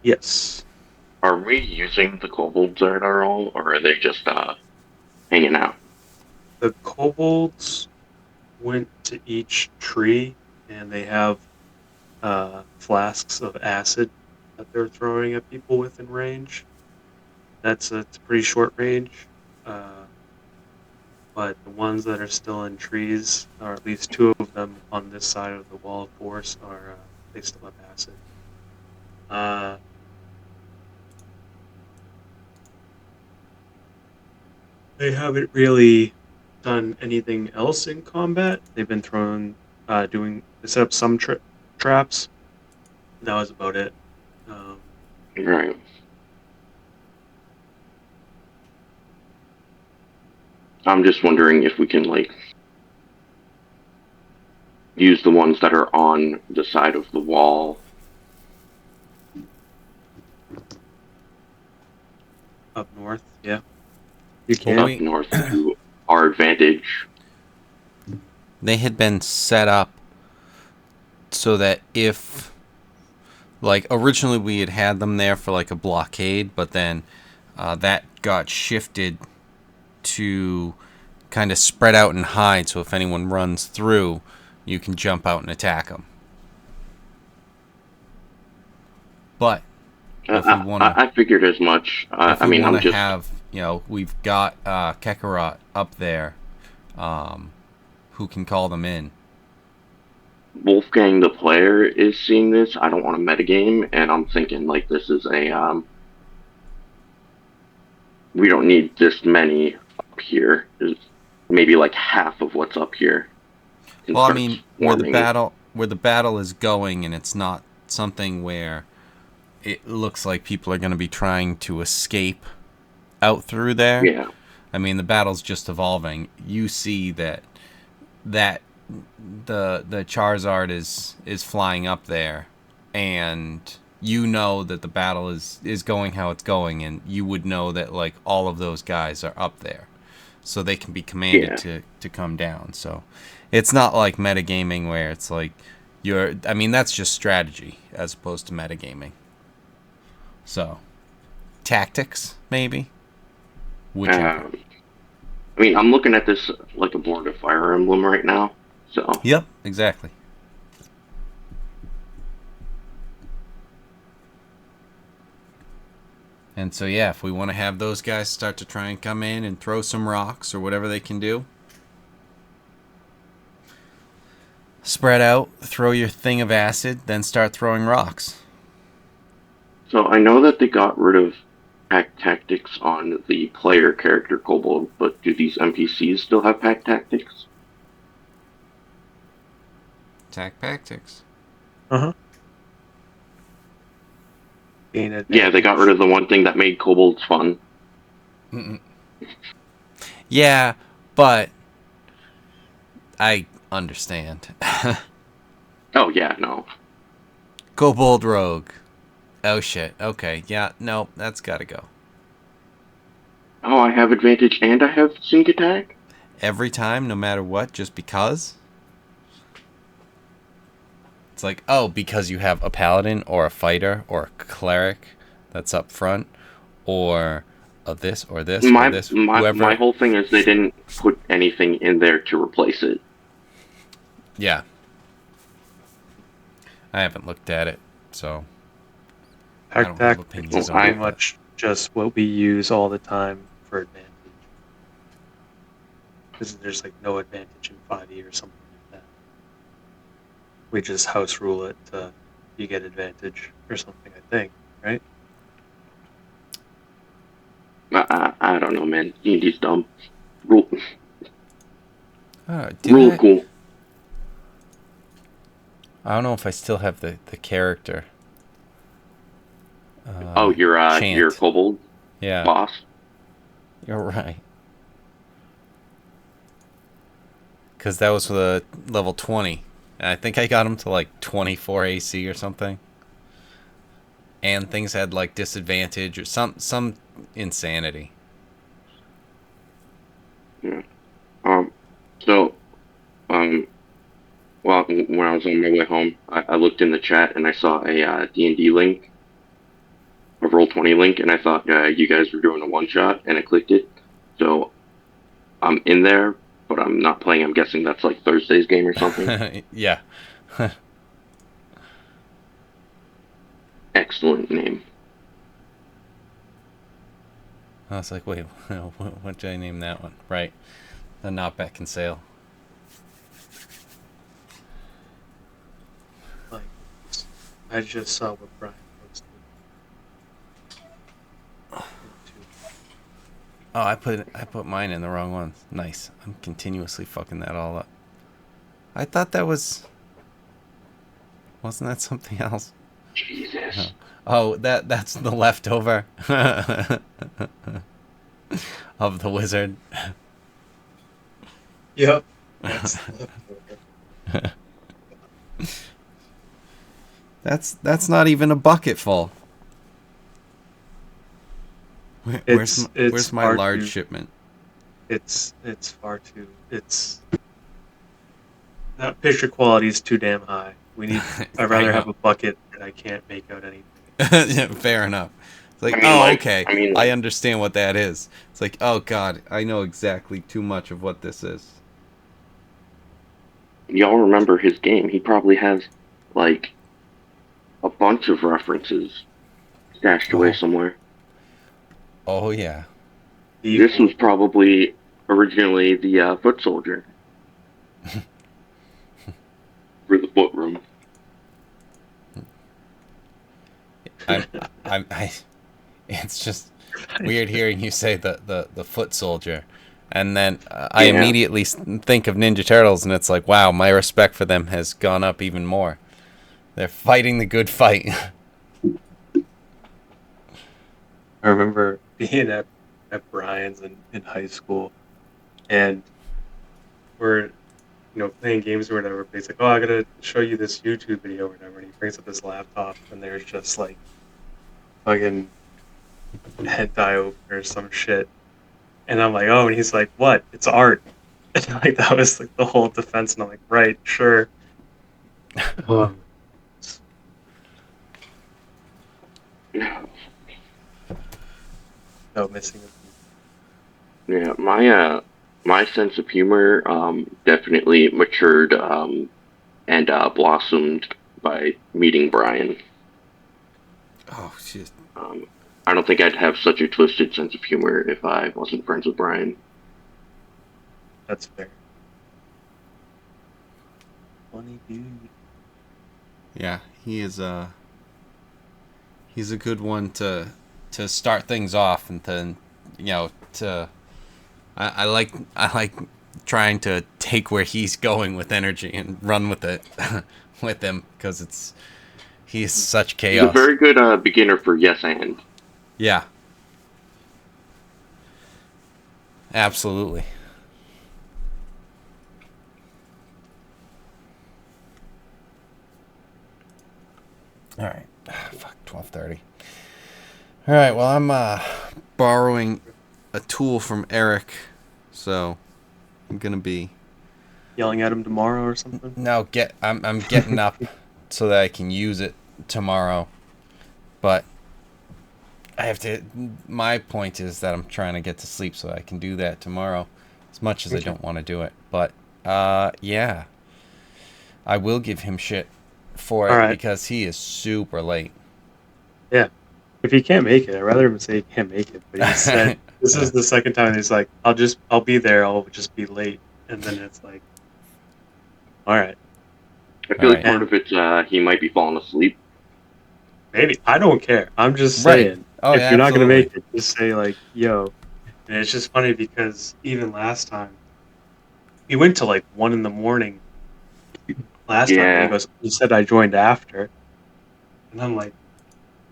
Yes. Are we using the kobolds at all, or are they just hanging out? The kobolds went to each tree, and they have flasks of acid that they're throwing at people within range. It's a pretty short range. But the ones that are still in trees, or at least 2 of them on this side of the wall of force, are they still have acid. They haven't really done anything else in combat. They've been they set up some traps. That was about it. Right. I'm just wondering if we can, use the ones that are on the side of the wall. Up north, yeah. You Well, can. Up north to our advantage. They had been set up so that if, like, originally we had them there for like a blockade, but then that got shifted to kind of spread out and hide, so if anyone runs through, you can jump out and attack them. But if we want to, I figured as much. if I we mean, want I'm to just. have, we've got Kakarot up there, who can call them in. Wolfgang, the player, is seeing this. I don't want to metagame, and I'm thinking, like, this is a. We don't need this many up here. There's maybe like half of what's up here. Well, I mean, where the forming. battle is going, and it's not something where it looks like people are going to be trying to escape out through there. Yeah. I mean, the battle's just evolving. You see that the Charizard is flying up there, and you know that the battle is going how it's going, and you would know that like all of those guys are up there, so they can be commanded to come down. So it's not like metagaming where it's like I mean, that's just strategy as opposed to metagaming. So tactics, maybe. Whichever. I mean, I'm looking at this like a board of Fire Emblem right now. So. Yep, exactly. And so, yeah, if we want to have those guys start to try and come in and throw some rocks or whatever they can do, spread out, throw your thing of acid, then start throwing rocks. So I know that they got rid of pack tactics on the player character Kobold, but do these NPCs still have pack tactics? Attack tactics. Uh-huh. Yeah, they got rid of the one thing that made kobolds fun. Mm-mm. Yeah, but I understand. Oh, yeah, no. Kobold Rogue. Oh, shit. Okay, yeah, no, that's gotta go. Oh, I have advantage and I have sync attack? Every time, no matter what, just because? It's like, oh, because you have a paladin or a fighter or a cleric that's up front, or this or this or this, whoever. My whole thing is they didn't put anything in there to replace it. Yeah. I haven't looked at it, so I don't have opinions is on pretty it. much just what we use all the time for advantage. Because there's like no advantage in 5e or something like that. We just house rule it to you get advantage or something, I think, right? I don't know, man. D&D's dumb. Rule Rule cool. I don't know if I still have the character. Your kobold boss? You're right. Because that was the level 20. And I think I got him to like 24 AC or something. And things had like disadvantage or some insanity. Yeah. Well, when I was on my way home, I looked in the chat and I saw a D&D link, a Roll20 link, and I thought you guys were doing a one-shot, and I clicked it. So I'm in there, but I'm not playing. I'm guessing that's like Thursday's game or something. Yeah. Excellent name. I was like, wait, what did I name that one? Right. The Not Back and Sale. Like, I just saw what Brian posted. Oh, I put mine in the wrong one. Nice. I'm continuously fucking that all up. I thought that was... Wasn't that something else? Jesus. Oh, that's the leftover of the wizard. Yep. That's the leftover. That's not even a bucket full. It's Where's my far large too. shipment? It's far too. It's that picture quality is too damn high. We need. I'd I rather know. have a bucket that I can't make out anything. Yeah, fair enough. It's like, oh, okay. I understand what that is. It's like, oh god, I know exactly too much of what this is. y'all remember his game. He probably has like a bunch of references stashed away Oh, somewhere. oh yeah. This Evil. was probably originally the foot soldier for the foot room. I'm, I. It's just weird hearing you say the foot soldier, and then I Yeah. immediately think of Ninja Turtles, and it's like, wow, my respect for them has gone up even more. They're fighting the good fight. I remember being at Brian's in high school, and we're playing games or whatever. But he's like, "Oh, I gotta show you this YouTube video or whatever," and he brings up his laptop, and there's just like fucking hentai open or some shit, and I'm like, "Oh," and he's like, "What? It's art." And like that was like the whole defense, and I'm like, "Right, sure." Oh, no missing a beat. Yeah, my sense of humor definitely matured and blossomed by meeting Brian. Oh shit. Um, I don't think I'd have such a twisted sense of humor if I wasn't friends with Brian. That's fair. Funny dude. Yeah, he's a good one to start things off, and then to I like trying to take where he's going with energy and run with it with him, because he's such He's a chaos. very good beginner for yes and. Yeah, absolutely. All right, fuck 12:30. All right, well I'm borrowing a tool from Eric, so I'm gonna be Yelling at him tomorrow or something. now I'm getting up so that I can use it tomorrow, but I have to. My point is that I'm trying to get to sleep so I can do that tomorrow, as much as I Okay. don't want to do it. But yeah, I will give him shit for All it right. because he is super late. Yeah. If he can't make it, I'd rather him say he can't make it. But he said this is the second time he's like, I'll be there. I'll just be late. And then it's like, all right, I feel like Alright. part of it's he might be falling asleep. maybe I don't care. I'm just Right. saying, Oh if yeah, you're not gonna absolutely. make it, just say like, yo. And it's just funny because even last time he went to like 1 in the morning. Last time, and he Yeah, goes, he said I joined after, and I'm like,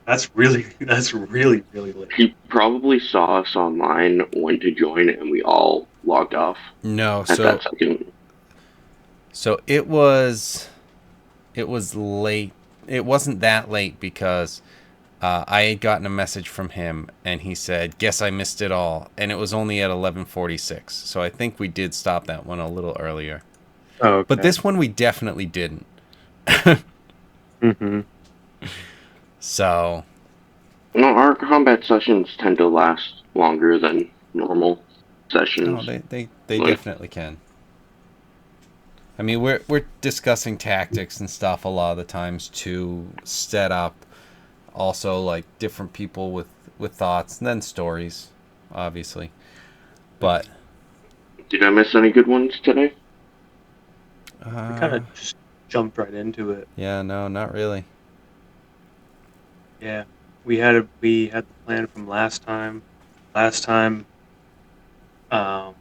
that's really that's really late. he probably saw us online, went to join, and we all logged off No, at that second. so it was late. It wasn't that late because I had gotten a message from him, and he said, "Guess I missed it all," and it was only at 11:46. So I think we did stop that one a little earlier, Oh, but okay. this one we definitely didn't. Mm-hmm. So No, our combat sessions tend to last longer than normal oh, sessions. they Like, definitely can. I mean, we're discussing tactics and stuff a lot of the times to set up. Also, like different people with thoughts, and then stories, obviously. But did I miss any good ones today? We kind uh, of just jumped right into it. yeah, no, not really. Yeah, we had the plan from last time. Last time, um,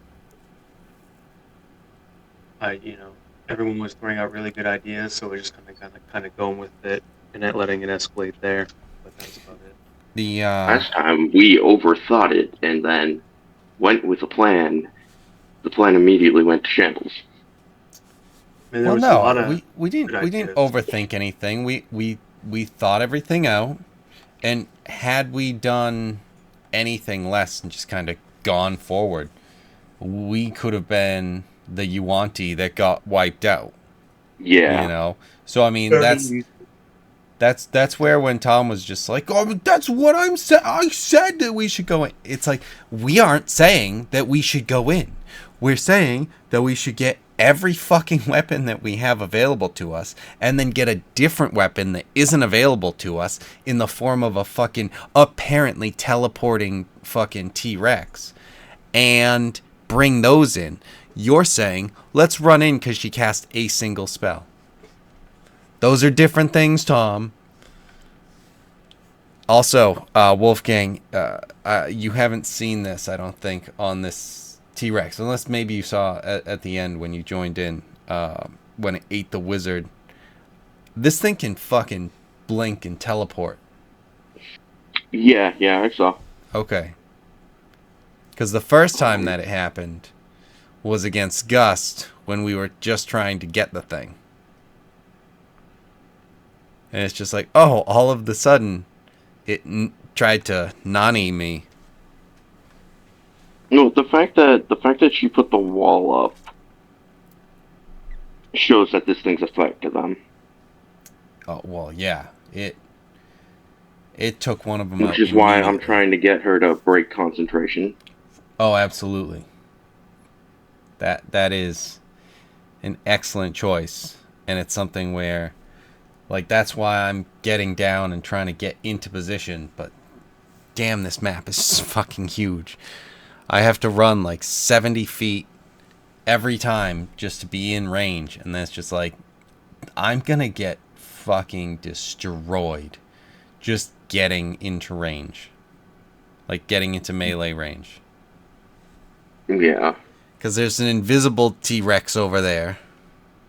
everyone was throwing out really good ideas, so we're just kind of going with it and not letting it escalate there. But that was about it. The Last time we overthought it and then went with a plan. The plan immediately went to shambles. mean, there Well, was a lot no, of we good didn't ideas. overthink anything. We thought everything out, and had we done anything less and just kind of gone forward, we could have been the Yuanti that got wiped out. Yeah. You know. So I mean, Very that's easy. that's where when Tom was just like, "Oh, that's what I'm saying. I said that we should go in." It's like we aren't saying that we should go in. We're saying that we should get every fucking weapon that we have available to us and then get a different weapon that isn't available to us in the form of a fucking apparently teleporting fucking T-Rex and bring those in. You're saying, "Let's run in cuz she cast a single spell." Those are different things, Tom. Also, Wolfgang, you haven't seen this, I don't think, on this T-Rex, unless maybe you saw at the end when you joined in, when it ate the wizard. This thing can fucking blink and teleport. Yeah, I saw. Okay. Because the first time that it happened was against Gust when we were just trying to get the thing. And it's just like, oh, all of the sudden, it tried to nani me. No, the fact that she put the wall up shows that this thing's effective. Oh well, yeah. It took one of them Which out is why I'm immediately. trying to get her to break concentration. Oh, absolutely. That is an excellent choice, and it's something where, like, that's why I'm getting down and trying to get into position. But damn, this map is fucking huge. I have to run like 70 feet every time just to be in range, and that's just like, I'm gonna get fucking destroyed just getting into range, like getting into melee range. Yeah. Because there's an invisible T-Rex over there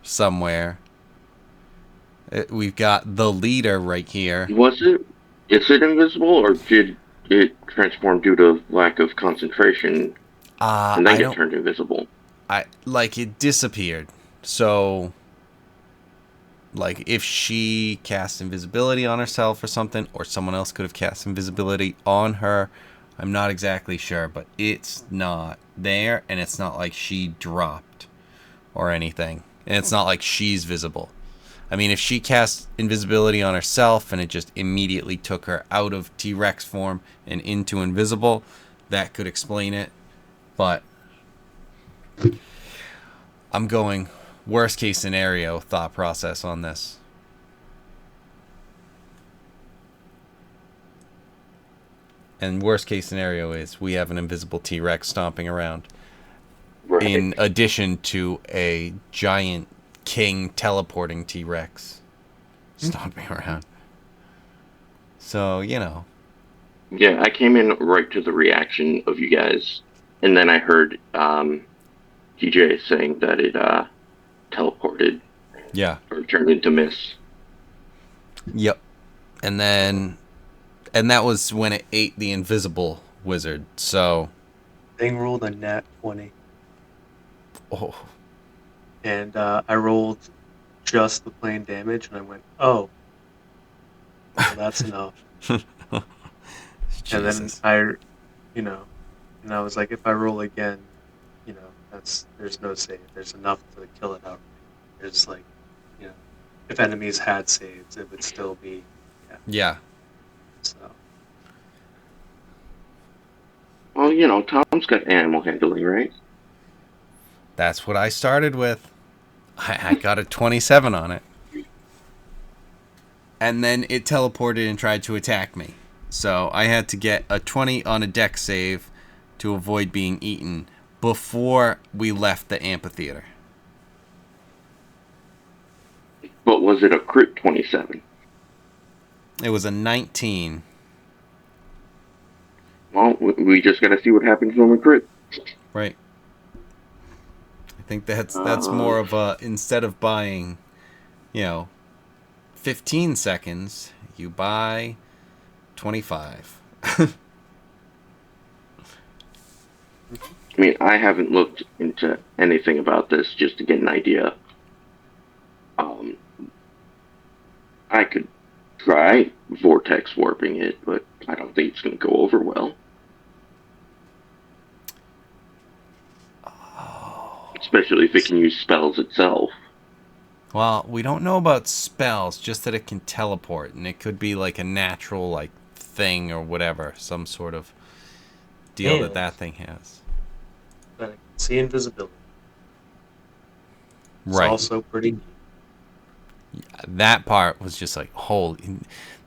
somewhere. We've got the leader right here. Was it? Is it invisible, or did it transform due to lack of concentration and then I get don't. turned invisible? It disappeared. So, like, if she cast invisibility on herself or something, or someone else could have cast invisibility on her, I'm not exactly sure, but it's not there, and it's not like she dropped or anything, and it's not like she's visible. I mean, if she cast invisibility on herself and it just immediately took her out of T-Rex form and into invisible, that could explain it. But I'm going worst case scenario thought process on this. And worst case scenario is we have an invisible T-Rex stomping around. Right. In addition to a giant king teleporting T-Rex stomping around. So, you know. Yeah, I came in right to the reaction of you guys, and then I heard TJ saying that it teleported Yeah. or turned into mist. Yep. And that was when it ate the invisible wizard. So, Thing rolled a nat 20, oh, and I rolled just the plain damage, and I went, oh, well, that's enough. And then Jesus. you know, and I was like, if I roll again, there's no save. There's enough to kill it outright. There's like, if enemies had saves, it would still be, Yeah. so. Well, Tom's got animal handling, right? That's what I started with. I got a 27 on it. And then it teleported and tried to attack me. So I had to get a 20 on a dex save to avoid being eaten before we left the amphitheater. But was it a crit 27? It was a 19. Well, we just gotta see what happens when we crit. Right. I think that's more of a, instead of buying, 15 seconds, you buy 25. I mean, I haven't looked into anything about this just to get an idea. Um, I could try vortex warping it, but I don't think it's going to go over well. Especially if it can use spells itself. Well, we don't know about spells, just that it can teleport, and it could be like a natural like thing or whatever, some sort of deal And that thing has. But I can see invisibility. It's Right. also pretty neat. That part was just like, holy.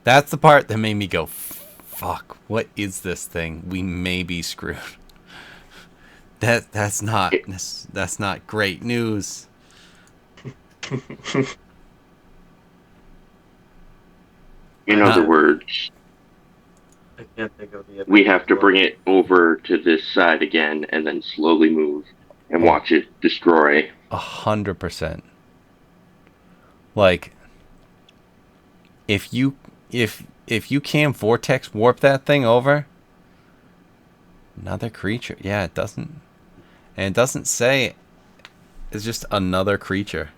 That's the part that made me go, fuck, what is this thing? We may be screwed. That's not great news. In other words, I can't think of the. we have to bring it over to this side again and then slowly move and watch it destroy. 100%. Like, if you can vortex warp that thing over, another creature. Yeah, it doesn't. And it doesn't say. It's just another creature.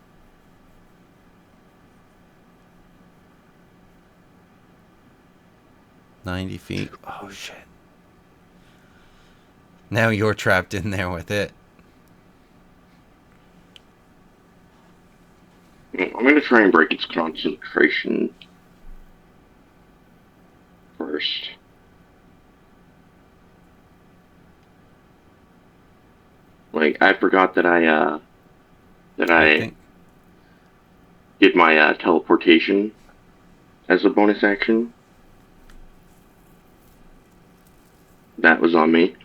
$90 feet. Oh shit. Now you're trapped in there with it. I'm going to try and break its concentration first. Like, I forgot that I did my teleportation as a bonus action. That was on me.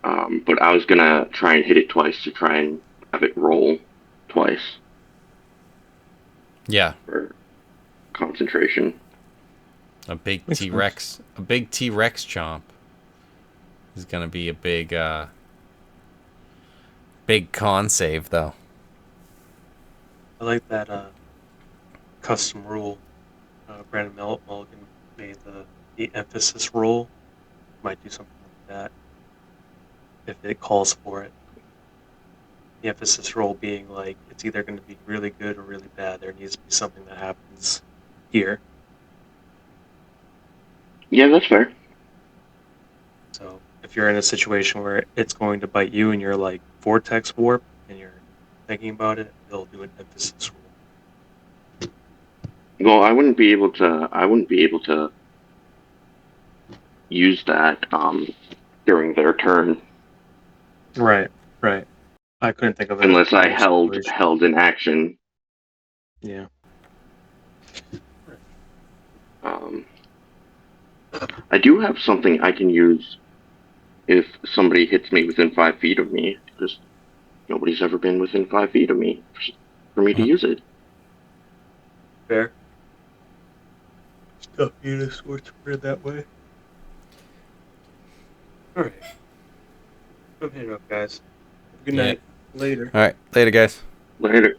But I was gonna try and hit it twice to try and have it roll twice. Yeah. For concentration. A big T-Rex chomp is gonna be a big con save though. I like that custom rule. Brandon Mulligan made the emphasis rule. Might do something like that if it calls for it. The emphasis role being like it's either going to be really good or really bad. There needs to be something that happens here. Yeah, that's fair. So if you're in a situation where it's going to bite you and you're like vortex warp and you're thinking about it, they'll do an emphasis rule. Well, I wouldn't be able to use that during their turn. Right. I couldn't think of it unless I held an action. Yeah. I do have something I can use if somebody hits me within 5 feet of me, because nobody's ever been within 5 feet of me for me to use it. Fair. Stuff unit sorts weird that way. Alright. I'm heading up, guys. Good night. Yeah. Later. Alright, later guys. Later.